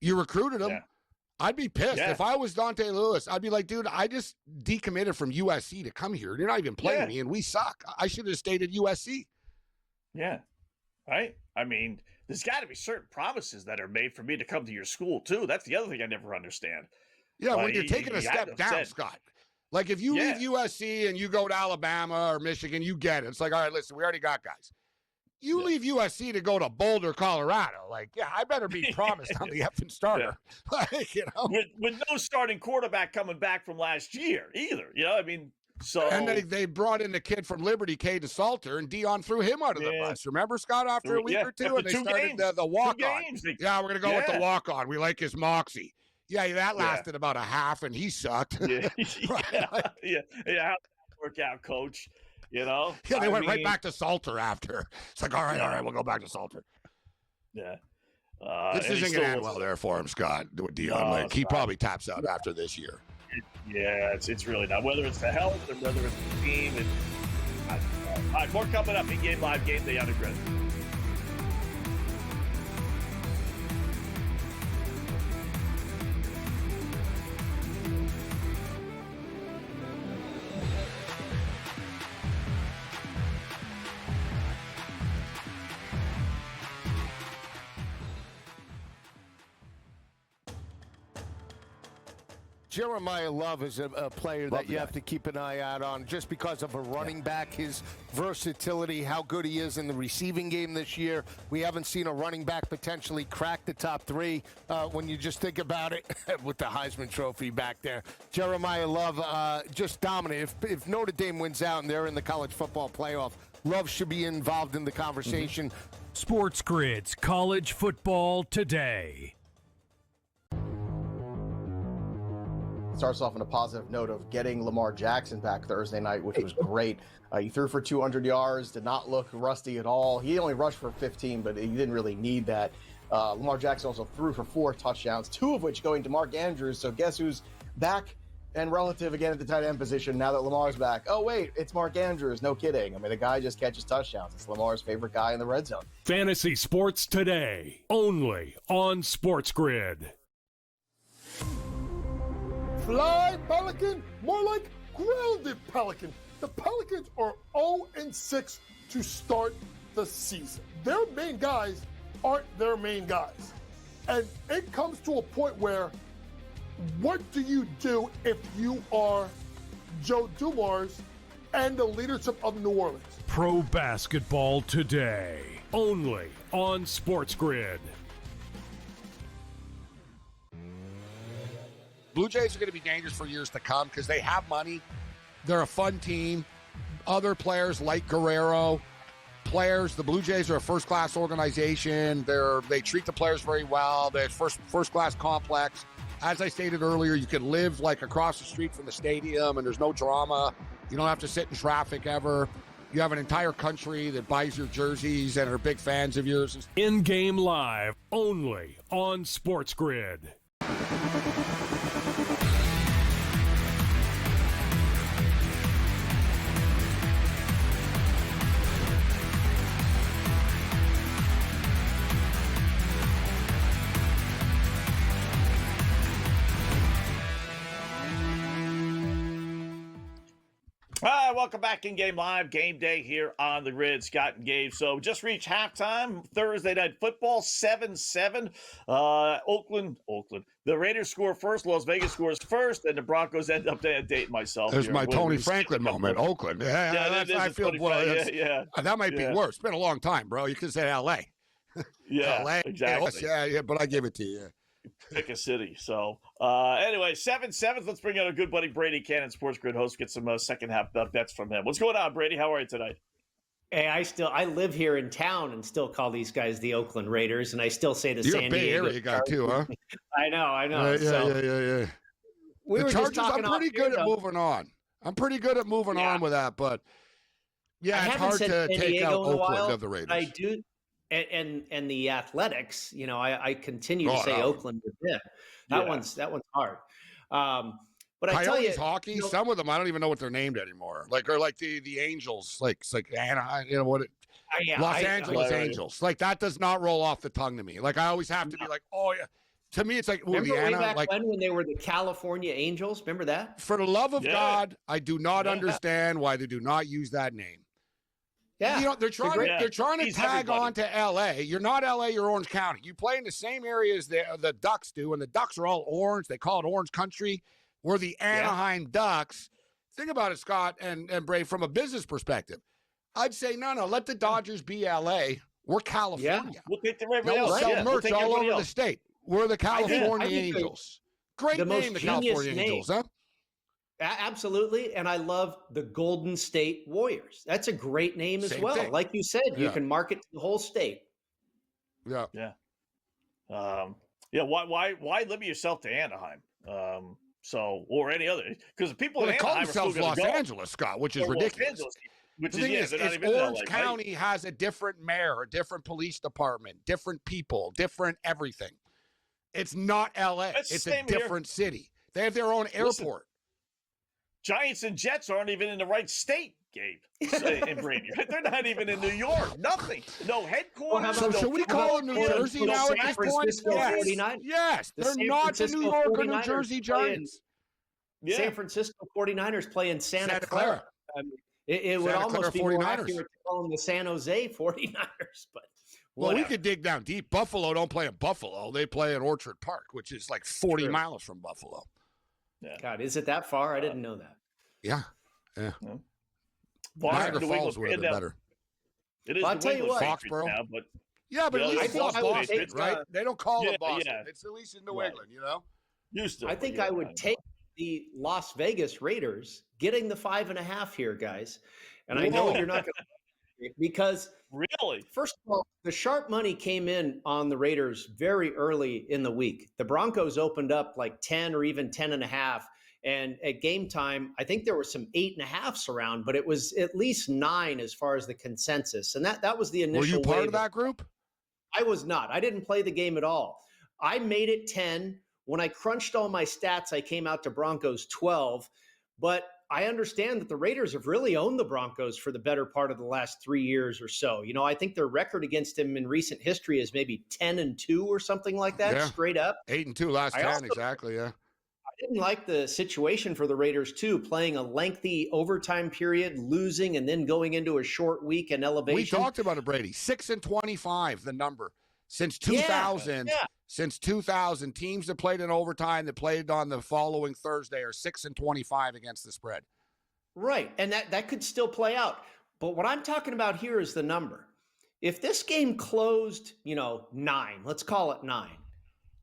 [SPEAKER 9] you recruited him. Yeah. I'd be pissed. If I was Dante Lewis, I'd be like, dude, I just decommitted from USC to come here. You're not even playing me, and we suck. I should have stayed at USC.
[SPEAKER 8] Yeah. Right? I mean, there's got to be certain promises that are made for me to come to your school, too. That's the other thing I never understand.
[SPEAKER 9] Yeah, when you're taking a step down, Scott. Like, if you leave USC and you go to Alabama or Michigan, you get it. It's like, all right, listen, we already got guys. You leave USC to go to Boulder, Colorado. Like, I better be promised I'm the effing starter. Like,
[SPEAKER 8] with no starting quarterback coming back from last year either. I mean, so.
[SPEAKER 9] And they brought in the kid from Liberty, Caden Salter, and Dion threw him out of the bus. Remember, Scott, after a week or two? And they started the walk-on. Yeah, we're going to go with the walk-on. We like his moxie. Yeah, that lasted about a half, and he sucked.
[SPEAKER 8] How did that work out, Coach? Yeah,
[SPEAKER 9] they went right back to Salter after. It's like, all right, we'll go back to Salter.
[SPEAKER 8] Yeah.
[SPEAKER 9] This isn't going to end well there for him, Scott, with Dion. He probably taps out after this year.
[SPEAKER 8] It's really not. Whether it's the health or whether it's the team. All right, more coming up in Game Live, Game Day on the Grid.
[SPEAKER 2] Jeremiah Love is a player that you have to keep an eye out on just because of a running back, his versatility, how good he is in the receiving game this year. We haven't seen a running back potentially crack the top 3 when you just think about it with the Heisman Trophy back there. Jeremiah Love just dominant. If Notre Dame wins out and they're in the college football playoff, Love should be involved in the conversation.
[SPEAKER 3] SportsGrid's College Football Today.
[SPEAKER 6] Starts off on a positive note of getting Lamar Jackson back Thursday night, which was great. He threw for 200 yards, did not look rusty at all. He only rushed for 15, but he didn't really need that. Lamar Jackson also threw for 4 touchdowns, 2 of which going to Mark Andrews. So guess who's back and relative again at the tight end position now that Lamar's back? Oh, wait, it's Mark Andrews. No kidding. I mean, the guy just catches touchdowns. It's Lamar's favorite guy in the red zone.
[SPEAKER 3] Fantasy Sports Today, only on SportsGrid.
[SPEAKER 4] Fly, Pelican, more like grounded Pelican. The Pelicans are 0-6 to start the season. Their main guys aren't their main guys. And it comes to a point where, what do you do if you are Joe Dumars and the leadership of New Orleans?
[SPEAKER 3] Pro Basketball Today, only on SportsGrid.
[SPEAKER 9] Blue Jays are going to be dangerous for years to come because they have money. They're a fun team. Other players like Guerrero, the Blue Jays are a first-class organization. They treat the players very well. They're first-class complex. As I stated earlier, you can live like across the street from the stadium and there's no drama. You don't have to sit in traffic ever. You have an entire country that buys your jerseys and are big fans of yours.
[SPEAKER 3] In-game live, only on SportsGrid.
[SPEAKER 8] right, welcome back in Game Live. Game Day here on the Grid. Scott and Gabe. So just reached halftime. Thursday Night Football, 7-7. Oakland. The Raiders score first. Las Vegas scores first. And the Broncos end up dating myself.
[SPEAKER 9] There's
[SPEAKER 8] here.
[SPEAKER 9] my Tony Franklin moment. Oakland. I feel that might be worse. It's been a long time, bro. You could say L.A.
[SPEAKER 8] Yeah,
[SPEAKER 9] LA.
[SPEAKER 8] exactly.
[SPEAKER 9] Yeah, but I give it to you.
[SPEAKER 8] Pick a city. So, anyway, 7-7. Let's bring out our good buddy Brady Cannon, SportsGrid host. Get some second half bets from him. What's going on, Brady? How are you tonight?
[SPEAKER 11] Hey, I live here in town and still call these guys the Oakland Raiders, and I still say the
[SPEAKER 9] You're
[SPEAKER 11] San
[SPEAKER 9] a Bay
[SPEAKER 11] Diego
[SPEAKER 9] Area guy too, huh?
[SPEAKER 11] I know.
[SPEAKER 9] Yeah.
[SPEAKER 11] We
[SPEAKER 9] The
[SPEAKER 11] were
[SPEAKER 9] Chargers,
[SPEAKER 11] just talking
[SPEAKER 9] I'm pretty good at moving on. I'm pretty good at moving on with that, but yeah, it's hard to take out Oakland of the Raiders.
[SPEAKER 11] I do, and the Athletics. You know, I continue to say Oakland with them. That one's hard. But I tell you,
[SPEAKER 9] hockey. Some of them I don't even know what they're named anymore. Like the Angels, like Anaheim. You know what? Los Angeles Angels. Like that does not roll off the tongue to me. Like I always have to be like, oh yeah. To me, it's like
[SPEAKER 11] remember way back when they were the California Angels. Remember that?
[SPEAKER 9] For the love of God, I do not understand why they do not use that name.
[SPEAKER 11] Yeah,
[SPEAKER 9] you know they're trying to tag on to L.A. You're not L.A. You're Orange County. You play in the same area as the Ducks do, and the Ducks are all orange. They call it Orange Country. We're the Anaheim Ducks. Think about it, Scott and Bray, from a business perspective. I'd say no. Let the Dodgers be L.A. We're California.
[SPEAKER 8] Yeah. We'll take the Red
[SPEAKER 9] We'll sell merch all over the state. We're the California Angels. Great name, the California Angels, huh?
[SPEAKER 11] Absolutely, and I love the Golden State Warriors. That's a great name as well. Thing. Like you said, you can market to the whole state.
[SPEAKER 9] Yeah.
[SPEAKER 8] Why limit yourself to Anaheim? Or any other, because people in
[SPEAKER 9] they call
[SPEAKER 8] Anaheim
[SPEAKER 9] themselves Los Angeles, Scott, which is ridiculous.
[SPEAKER 8] Which
[SPEAKER 9] the thing is Orange County has a different mayor, a different police department, different people, different everything. It's not L.A. It's a different city. They have their own airport.
[SPEAKER 8] Giants and Jets aren't even in the right state, Gabe. And Brady. They're not even in New York. Nothing. No headquarters.
[SPEAKER 9] So should we call them New Jersey now at this point? Yes. They're not the New York or New Jersey Giants.
[SPEAKER 11] San Francisco 49ers play in Santa Clara. It would almost be more accurate to call them the San Jose 49ers, but
[SPEAKER 9] well, we could dig down deep. Buffalo don't play in Buffalo. They play in Orchard Park, which is like 40 miles from Buffalo.
[SPEAKER 11] Yeah. God, is it that far? I didn't know that.
[SPEAKER 9] Yeah.
[SPEAKER 8] Niagara
[SPEAKER 9] Falls would have been better.
[SPEAKER 8] It is.
[SPEAKER 11] I'll tell you what,
[SPEAKER 9] Foxborough.
[SPEAKER 8] Now, but
[SPEAKER 9] at least it's not Boston, right? They don't call it Boston.
[SPEAKER 8] Yeah.
[SPEAKER 9] It's at least in New England, you know?
[SPEAKER 8] Used to.
[SPEAKER 11] I think I would take the Las Vegas Raiders getting the 5.5 here, guys. And I know you're not going to because
[SPEAKER 8] really,
[SPEAKER 11] first of all, the sharp money came in on the Raiders very early in the week. The Broncos opened up like 10 or even 10.5. And at game time, I think there were some 8.5s around, but it was at least 9 as far as the consensus. And that was the initial.
[SPEAKER 9] Were you part of that group?
[SPEAKER 11] I was not. I didn't play the game at all. I made it 10. When I crunched all my stats, I came out to Broncos 12. But I understand that the Raiders have really owned the Broncos for the better part of the last 3 years or so. You know, I think their record against them in recent history is maybe 10-2 or something like that, straight up.
[SPEAKER 9] 8-2 last 10, exactly, yeah.
[SPEAKER 11] I didn't like the situation for the Raiders, too, playing a lengthy overtime period, losing, and then going into a short week in elevation.
[SPEAKER 9] We talked about it, Brady. 6-25, the number. Since 2000, since 2000, teams that played in overtime that played on the following Thursday are 6-25 against the spread.
[SPEAKER 11] Right, and that could still play out. But what I'm talking about here is the number. If this game closed, 9, let's call it 9,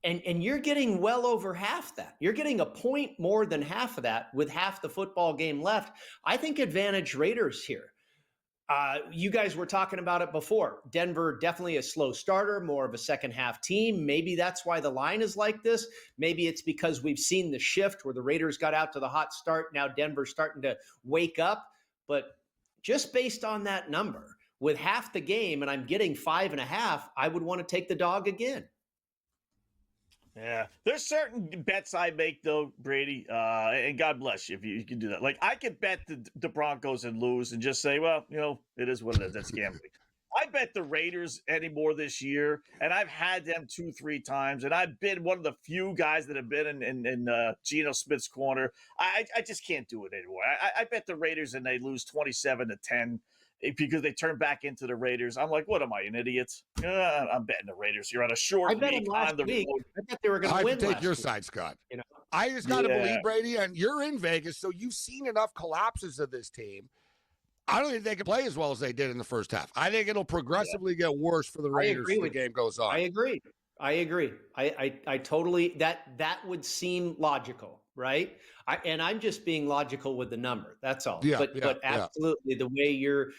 [SPEAKER 11] and you're getting well over half that, you're getting a point more than half of that with half the football game left, I think advantage Raiders here. You guys were talking about it before. Denver, definitely a slow starter, more of a second half team. Maybe that's why the line is like this. Maybe it's because we've seen the shift where the Raiders got out to the hot start. Now Denver's starting to wake up. But just based on that number, with half the game and I'm getting 5.5, I would want to take the dog again.
[SPEAKER 8] Yeah, there's certain bets I make though, Brady, and God bless you if you can do that. Like I could bet the Broncos and lose and just say, well, it is what it is. That's gambling. I bet the Raiders anymore this year, and I've had them 2-3 times, and I've been one of the few guys that have been in Geno Smith's corner. I just can't do it anymore. I bet the Raiders and they lose 27-10 because they turn back into the Raiders. I'm like, what am I, an idiot? I'm betting the Raiders here on a short
[SPEAKER 11] I bet
[SPEAKER 8] week
[SPEAKER 11] them last
[SPEAKER 8] on the
[SPEAKER 11] week.
[SPEAKER 8] road.
[SPEAKER 11] I bet they were going to win.
[SPEAKER 9] Take your
[SPEAKER 11] week.
[SPEAKER 9] side, Scott.
[SPEAKER 11] You know?
[SPEAKER 9] I just got to believe, Brady, and you're in Vegas, so you've seen enough collapses of this team. I don't think they can play as well as they did in the first half. I think it'll progressively get worse for the Raiders as the game goes on.
[SPEAKER 11] I agree. I totally that would seem logical, right? I'm just being logical with the number. That's all. But absolutely, the way you're,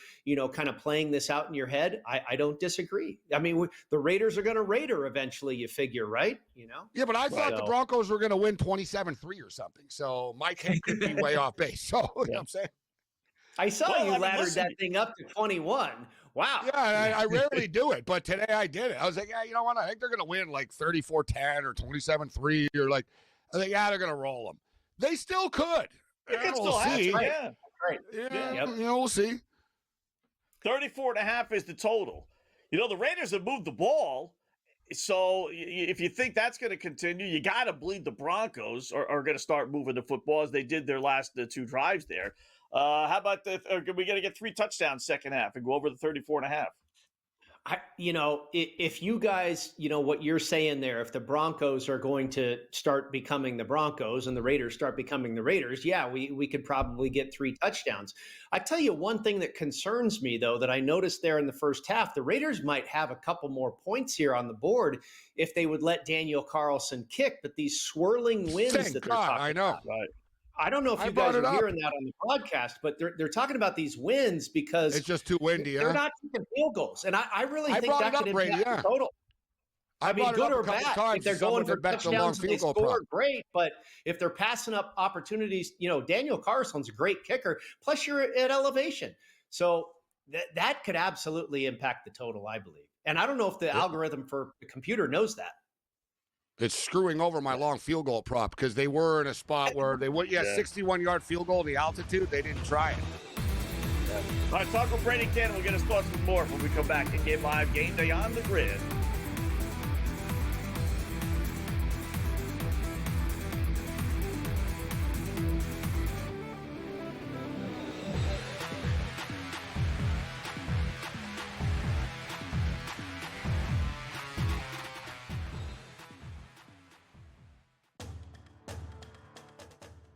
[SPEAKER 11] kind of playing this out in your head, I don't disagree. I mean, the Raiders are going to Raider eventually. You figure, right?
[SPEAKER 9] Yeah, but I thought the Broncos were going to win 27-3 or something. So my take could be way off base. So you know what I'm saying.
[SPEAKER 11] I saw you laddered that thing up to 21. Wow.
[SPEAKER 9] Yeah, I rarely do it, but today I did it. I was like, yeah, you know what? I think they're going to win like 34-10 or 27-3 or like, I think, they're going to roll them. They still could.
[SPEAKER 8] We'll see.
[SPEAKER 11] Right.
[SPEAKER 8] Yeah.
[SPEAKER 9] We'll see.
[SPEAKER 8] 34.5 is the total. The Raiders have moved the ball. So if you think that's going to continue, you got to believe the Broncos are going to start moving the football as they did their last 2 drives there. How about are we going to get 3 touchdowns second half and go over the 34.5?
[SPEAKER 11] If you guys, what you're saying there, if the Broncos are going to start becoming the Broncos and the Raiders start becoming the Raiders, we could probably get 3 touchdowns. I tell you one thing that concerns me, though, that I noticed there in the first half, the Raiders might have a couple more points here on the board if they would let Daniel Carlson kick, but these swirling winds that they're talking about.
[SPEAKER 8] Right.
[SPEAKER 11] I don't know if you guys are hearing that on the broadcast, but they're talking about these wins because
[SPEAKER 9] it's just too windy.
[SPEAKER 11] They're not taking field goals, and I really think that could impact the total. I mean, good or bad, if they're going for touchdowns and they score, great. But if they're passing up opportunities, Daniel Carson's a great kicker. Plus, you're at elevation, so that could absolutely impact the total, I believe. And I don't know if the algorithm for the computer knows that.
[SPEAKER 9] It's screwing over my long field goal prop because they were in a spot where they would, 61-yard field goal, the altitude, they didn't try it.
[SPEAKER 8] Yeah. All right, talk with Brady Ken. We'll get his thoughts with more when we come back in Game Live, Game Day on the Grid.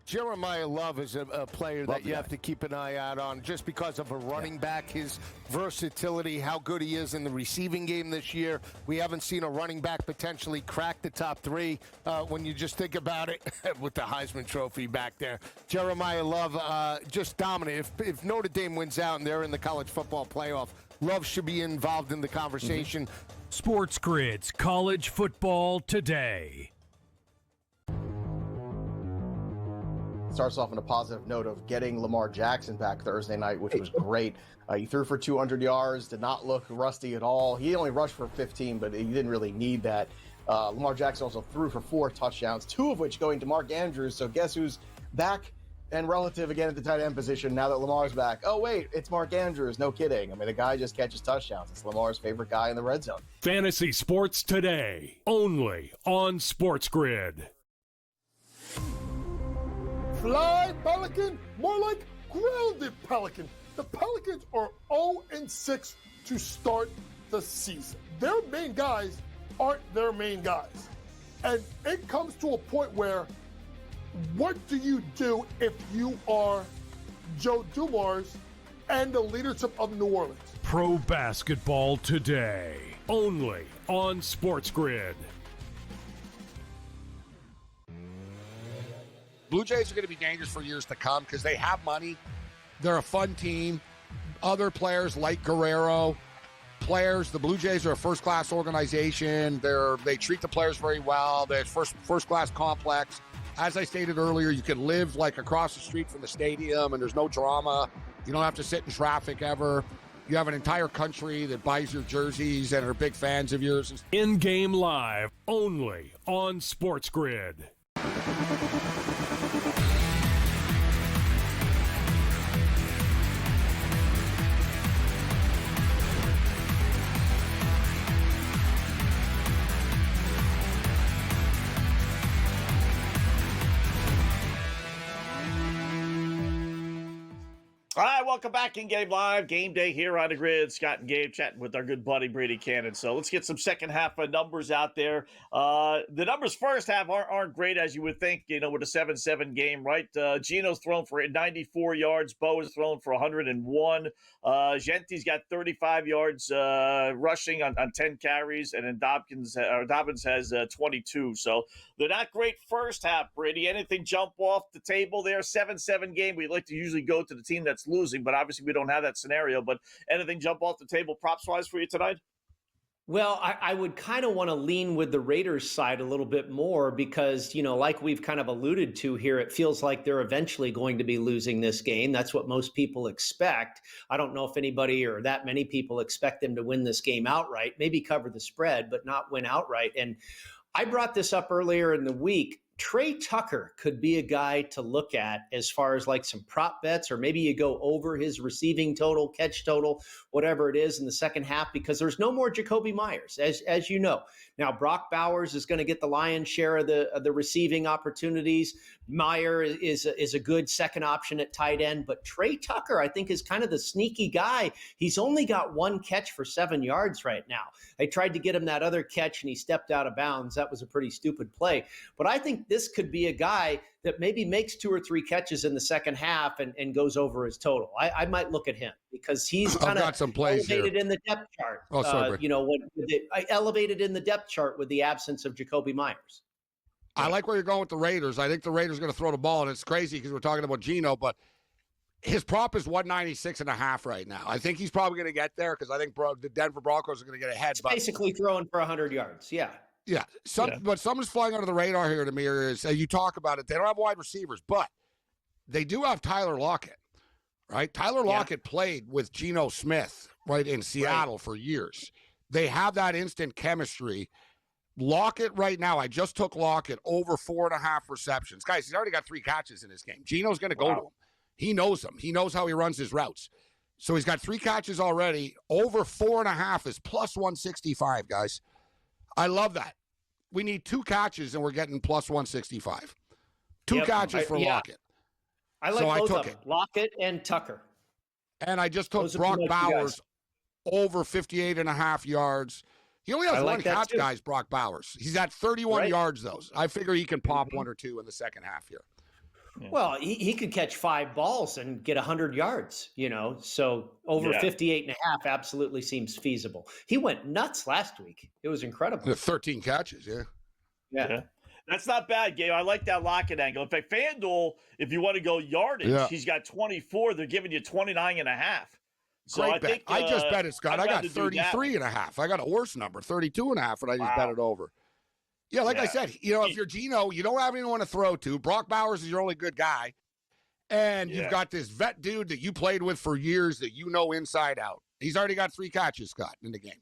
[SPEAKER 2] Jeremiah Love is a player that you have to keep an eye out on just because of a running back, his versatility, how good he is in the receiving game this year. We haven't seen a running back potentially crack the top 3 when you just think about it with the Heisman Trophy back there. Jeremiah Love just dominant. If Notre Dame wins out and they're in the college football playoff, Love should be involved in the conversation.
[SPEAKER 3] SportsGrid's College Football Today.
[SPEAKER 6] Starts off on a positive note of getting Lamar Jackson back Thursday night, which was great. He threw for 200 yards, did not look rusty at all. He only rushed for 15, but he didn't really need that. Lamar Jackson also threw for 4 touchdowns, 2 of which going to Mark Andrews. So guess who's back and relative again at the tight end position now that Lamar's back? Oh, wait, it's Mark Andrews. No kidding. I mean, the guy just catches touchdowns. It's Lamar's favorite guy in the red zone.
[SPEAKER 3] Fantasy Sports Today, only on SportsGrid.
[SPEAKER 4] Fly, Pelican, more like grounded Pelican. The Pelicans are 0-6 to start the season. Their main guys aren't their main guys. And it comes to a point where, what do you do if you are Joe Dumars and the leadership of New Orleans?
[SPEAKER 3] Pro Basketball Today, only on SportsGrid.
[SPEAKER 9] Blue Jays are going to be dangerous for years to come because they have money. They're a fun team. Other players like Guerrero, the Blue Jays are a first-class organization. They treat the players very well. They're first-class complex. As I stated earlier, you can live like across the street from the stadium and there's no drama. You don't have to sit in traffic ever. You have an entire country that buys your jerseys and are big fans of yours.
[SPEAKER 3] In-game live, only on SportsGrid.
[SPEAKER 8] All right, welcome back in Game Live. Game Day here on the grid. Scott and Gabe chatting with our good buddy Brady Cannon. So let's get some second half numbers out there. The numbers first half aren't great as you would think, with a 7-7 game, right? Gino's thrown for 94 yards. Bo has thrown for 101. Genti's got 35 yards rushing on 10 carries, and then Dobbins has 22. So they're not great first half, Brady. Anything jump off the table there? 7-7 game. We like to usually go to the team that's losing, but obviously we don't have that scenario. But anything jump off the table props-wise for you tonight?
[SPEAKER 11] Well, I would kind of want to lean with the Raiders side a little bit more because, like we've kind of alluded to here, it feels like they're eventually going to be losing this game. That's what most people expect. I don't know if anybody or that many people expect them to win this game outright, maybe cover the spread, but not win outright. And I brought this up earlier in the week. Trey Tucker could be a guy to look at as far as like some prop bets, or maybe you go over his receiving total, catch total, whatever it is in the second half, because there's no more Jacoby Myers, as you know. Now, Brock Bowers is going to get the lion's share of the receiving opportunities. Meyer is a good second option at tight end, but Trey Tucker, I think, is kind of the sneaky guy. He's only got one catch for 7 yards right now. I tried to get him that other catch, and he stepped out of bounds. That was a pretty stupid play. But I think this could be a guy that maybe makes 2 or 3 catches in the second half and goes over his total. I might look at him because he's kind of elevated in the depth chart.
[SPEAKER 9] Oh, sorry,
[SPEAKER 11] elevated in the depth chart with the absence of Jacoby Myers.
[SPEAKER 9] I like where you're going with the Raiders. I think the Raiders are going to throw the ball, and it's crazy because we're talking about Gino, but his prop is 196.5 right now. I think he's probably going to get there because I think the Denver Broncos are going to get ahead.
[SPEAKER 11] It's basically throwing for 100 yards. Yeah.
[SPEAKER 9] Yeah. But something's flying under the radar here to me is you talk about it. They don't have wide receivers, but they do have Tyler Lockett, right? Tyler Lockett played with Geno Smith, right, in Seattle for years. They have that instant chemistry. Lockett right now, I just took Lockett over 4.5 receptions. Guys, he's already got 3 catches in this game. Geno's going to go to him. He knows him. He knows how he runs his routes. So he's got 3 catches already. Over 4.5 is plus 165, guys. I love that. We need 2 catches, and we're getting plus 165. 2 catches for Lockett.
[SPEAKER 11] I like both of them, Lockett and Tucker.
[SPEAKER 9] And I just took Brock Bowers over 58.5 yards. He only has one catch, guys, Brock Bowers. He's at 31 yards, though. I figure he can pop 1 or 2 in the second half here.
[SPEAKER 11] Yeah. Well, he could catch 5 balls and get 100 yards, so over 58.5 absolutely seems feasible. He went nuts last week. It was incredible.
[SPEAKER 9] 13 catches,
[SPEAKER 11] yeah.
[SPEAKER 8] That's not bad, Gabe. I like that Lockett angle. In fact, FanDuel, if you want to go yardage, he's got 24. They're giving you 29.5. So
[SPEAKER 9] Great bet. I just bet it, Scott. I got 33.5. I got a worse number, 32.5, and I just bet it over. Yeah, like I said, if you're Geno, you don't have anyone to throw to. Brock Bowers is your only good guy. And you've got this vet dude that you played with for years that you know inside out. He's already got 3 catches, Scott, in the game.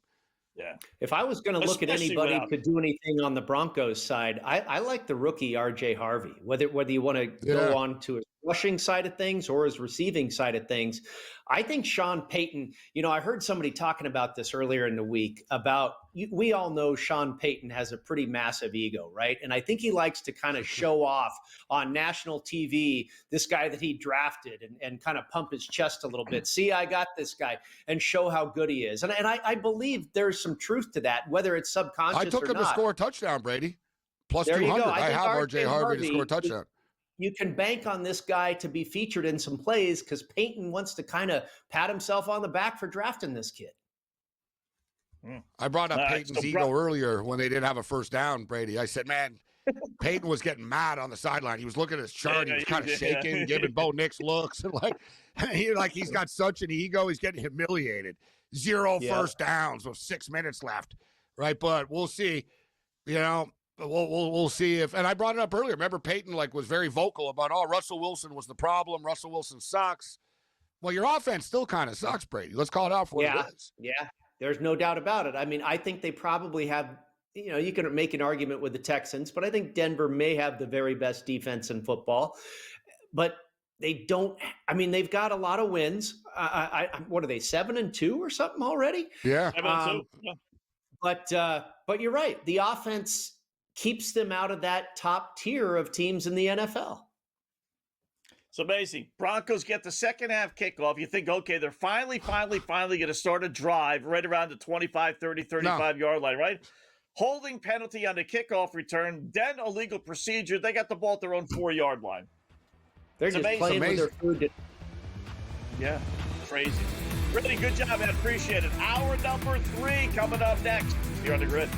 [SPEAKER 8] Yeah.
[SPEAKER 11] If I was going to look at anybody to do anything on the Broncos side, I like the rookie R.J. Harvey. Whether you want to go on to his rushing side of things or his receiving side of things, I think Sean Payton. I heard somebody talking about this earlier in the week about. We all know Sean Payton has a pretty massive ego, right? And I think he likes to kind of show off on national TV this guy that he drafted and kind of pump his chest a little bit. See, I got this guy, and show how good he is. And I believe there's some truth to that, whether it's subconscious or not.
[SPEAKER 9] I took him to score a touchdown, Brady. Plus
[SPEAKER 11] there
[SPEAKER 9] 200.
[SPEAKER 11] I
[SPEAKER 9] have R.J. Harvey to score a touchdown.
[SPEAKER 11] You can bank on this guy to be featured in some plays because Payton wants to kind of pat himself on the back for drafting this kid.
[SPEAKER 9] I brought up Peyton's ego earlier when they didn't have a first down, Brady. I said, man, Peyton was getting mad on the sideline. He was looking at his chart. He was kind of shaking, giving Bo Nix looks. And he's got such an ego. He's getting humiliated. 0 first downs with 6 minutes left, right? But we'll see. We'll see if. And I brought it up earlier. Remember, Peyton was very vocal about, Russell Wilson was the problem. Russell Wilson sucks. Well, your offense still kind of sucks, Brady. Let's call it out for what it is.
[SPEAKER 11] Yeah. There's no doubt about it. I mean, I think they probably have, you can make an argument with the Texans, but I think Denver may have the very best defense in football. But they don't, they've got a lot of wins. What are they, 7-2 or something already?
[SPEAKER 9] Yeah.
[SPEAKER 8] 7-2.
[SPEAKER 11] But you're right. The offense keeps them out of that top tier of teams in the NFL.
[SPEAKER 8] It's amazing. Broncos get the second half kickoff. You think, okay, they're finally going to start a drive right around the 25, 30, 35-yard line, right? Holding penalty on the kickoff return, then a legal procedure. They got the ball at their own 4-yard line.
[SPEAKER 11] They're
[SPEAKER 8] It's
[SPEAKER 11] just
[SPEAKER 8] amazing.
[SPEAKER 11] playing with their food.
[SPEAKER 8] Yeah, crazy. Really good job, man. Appreciate it. Hour number 3 coming up next here on the Grid.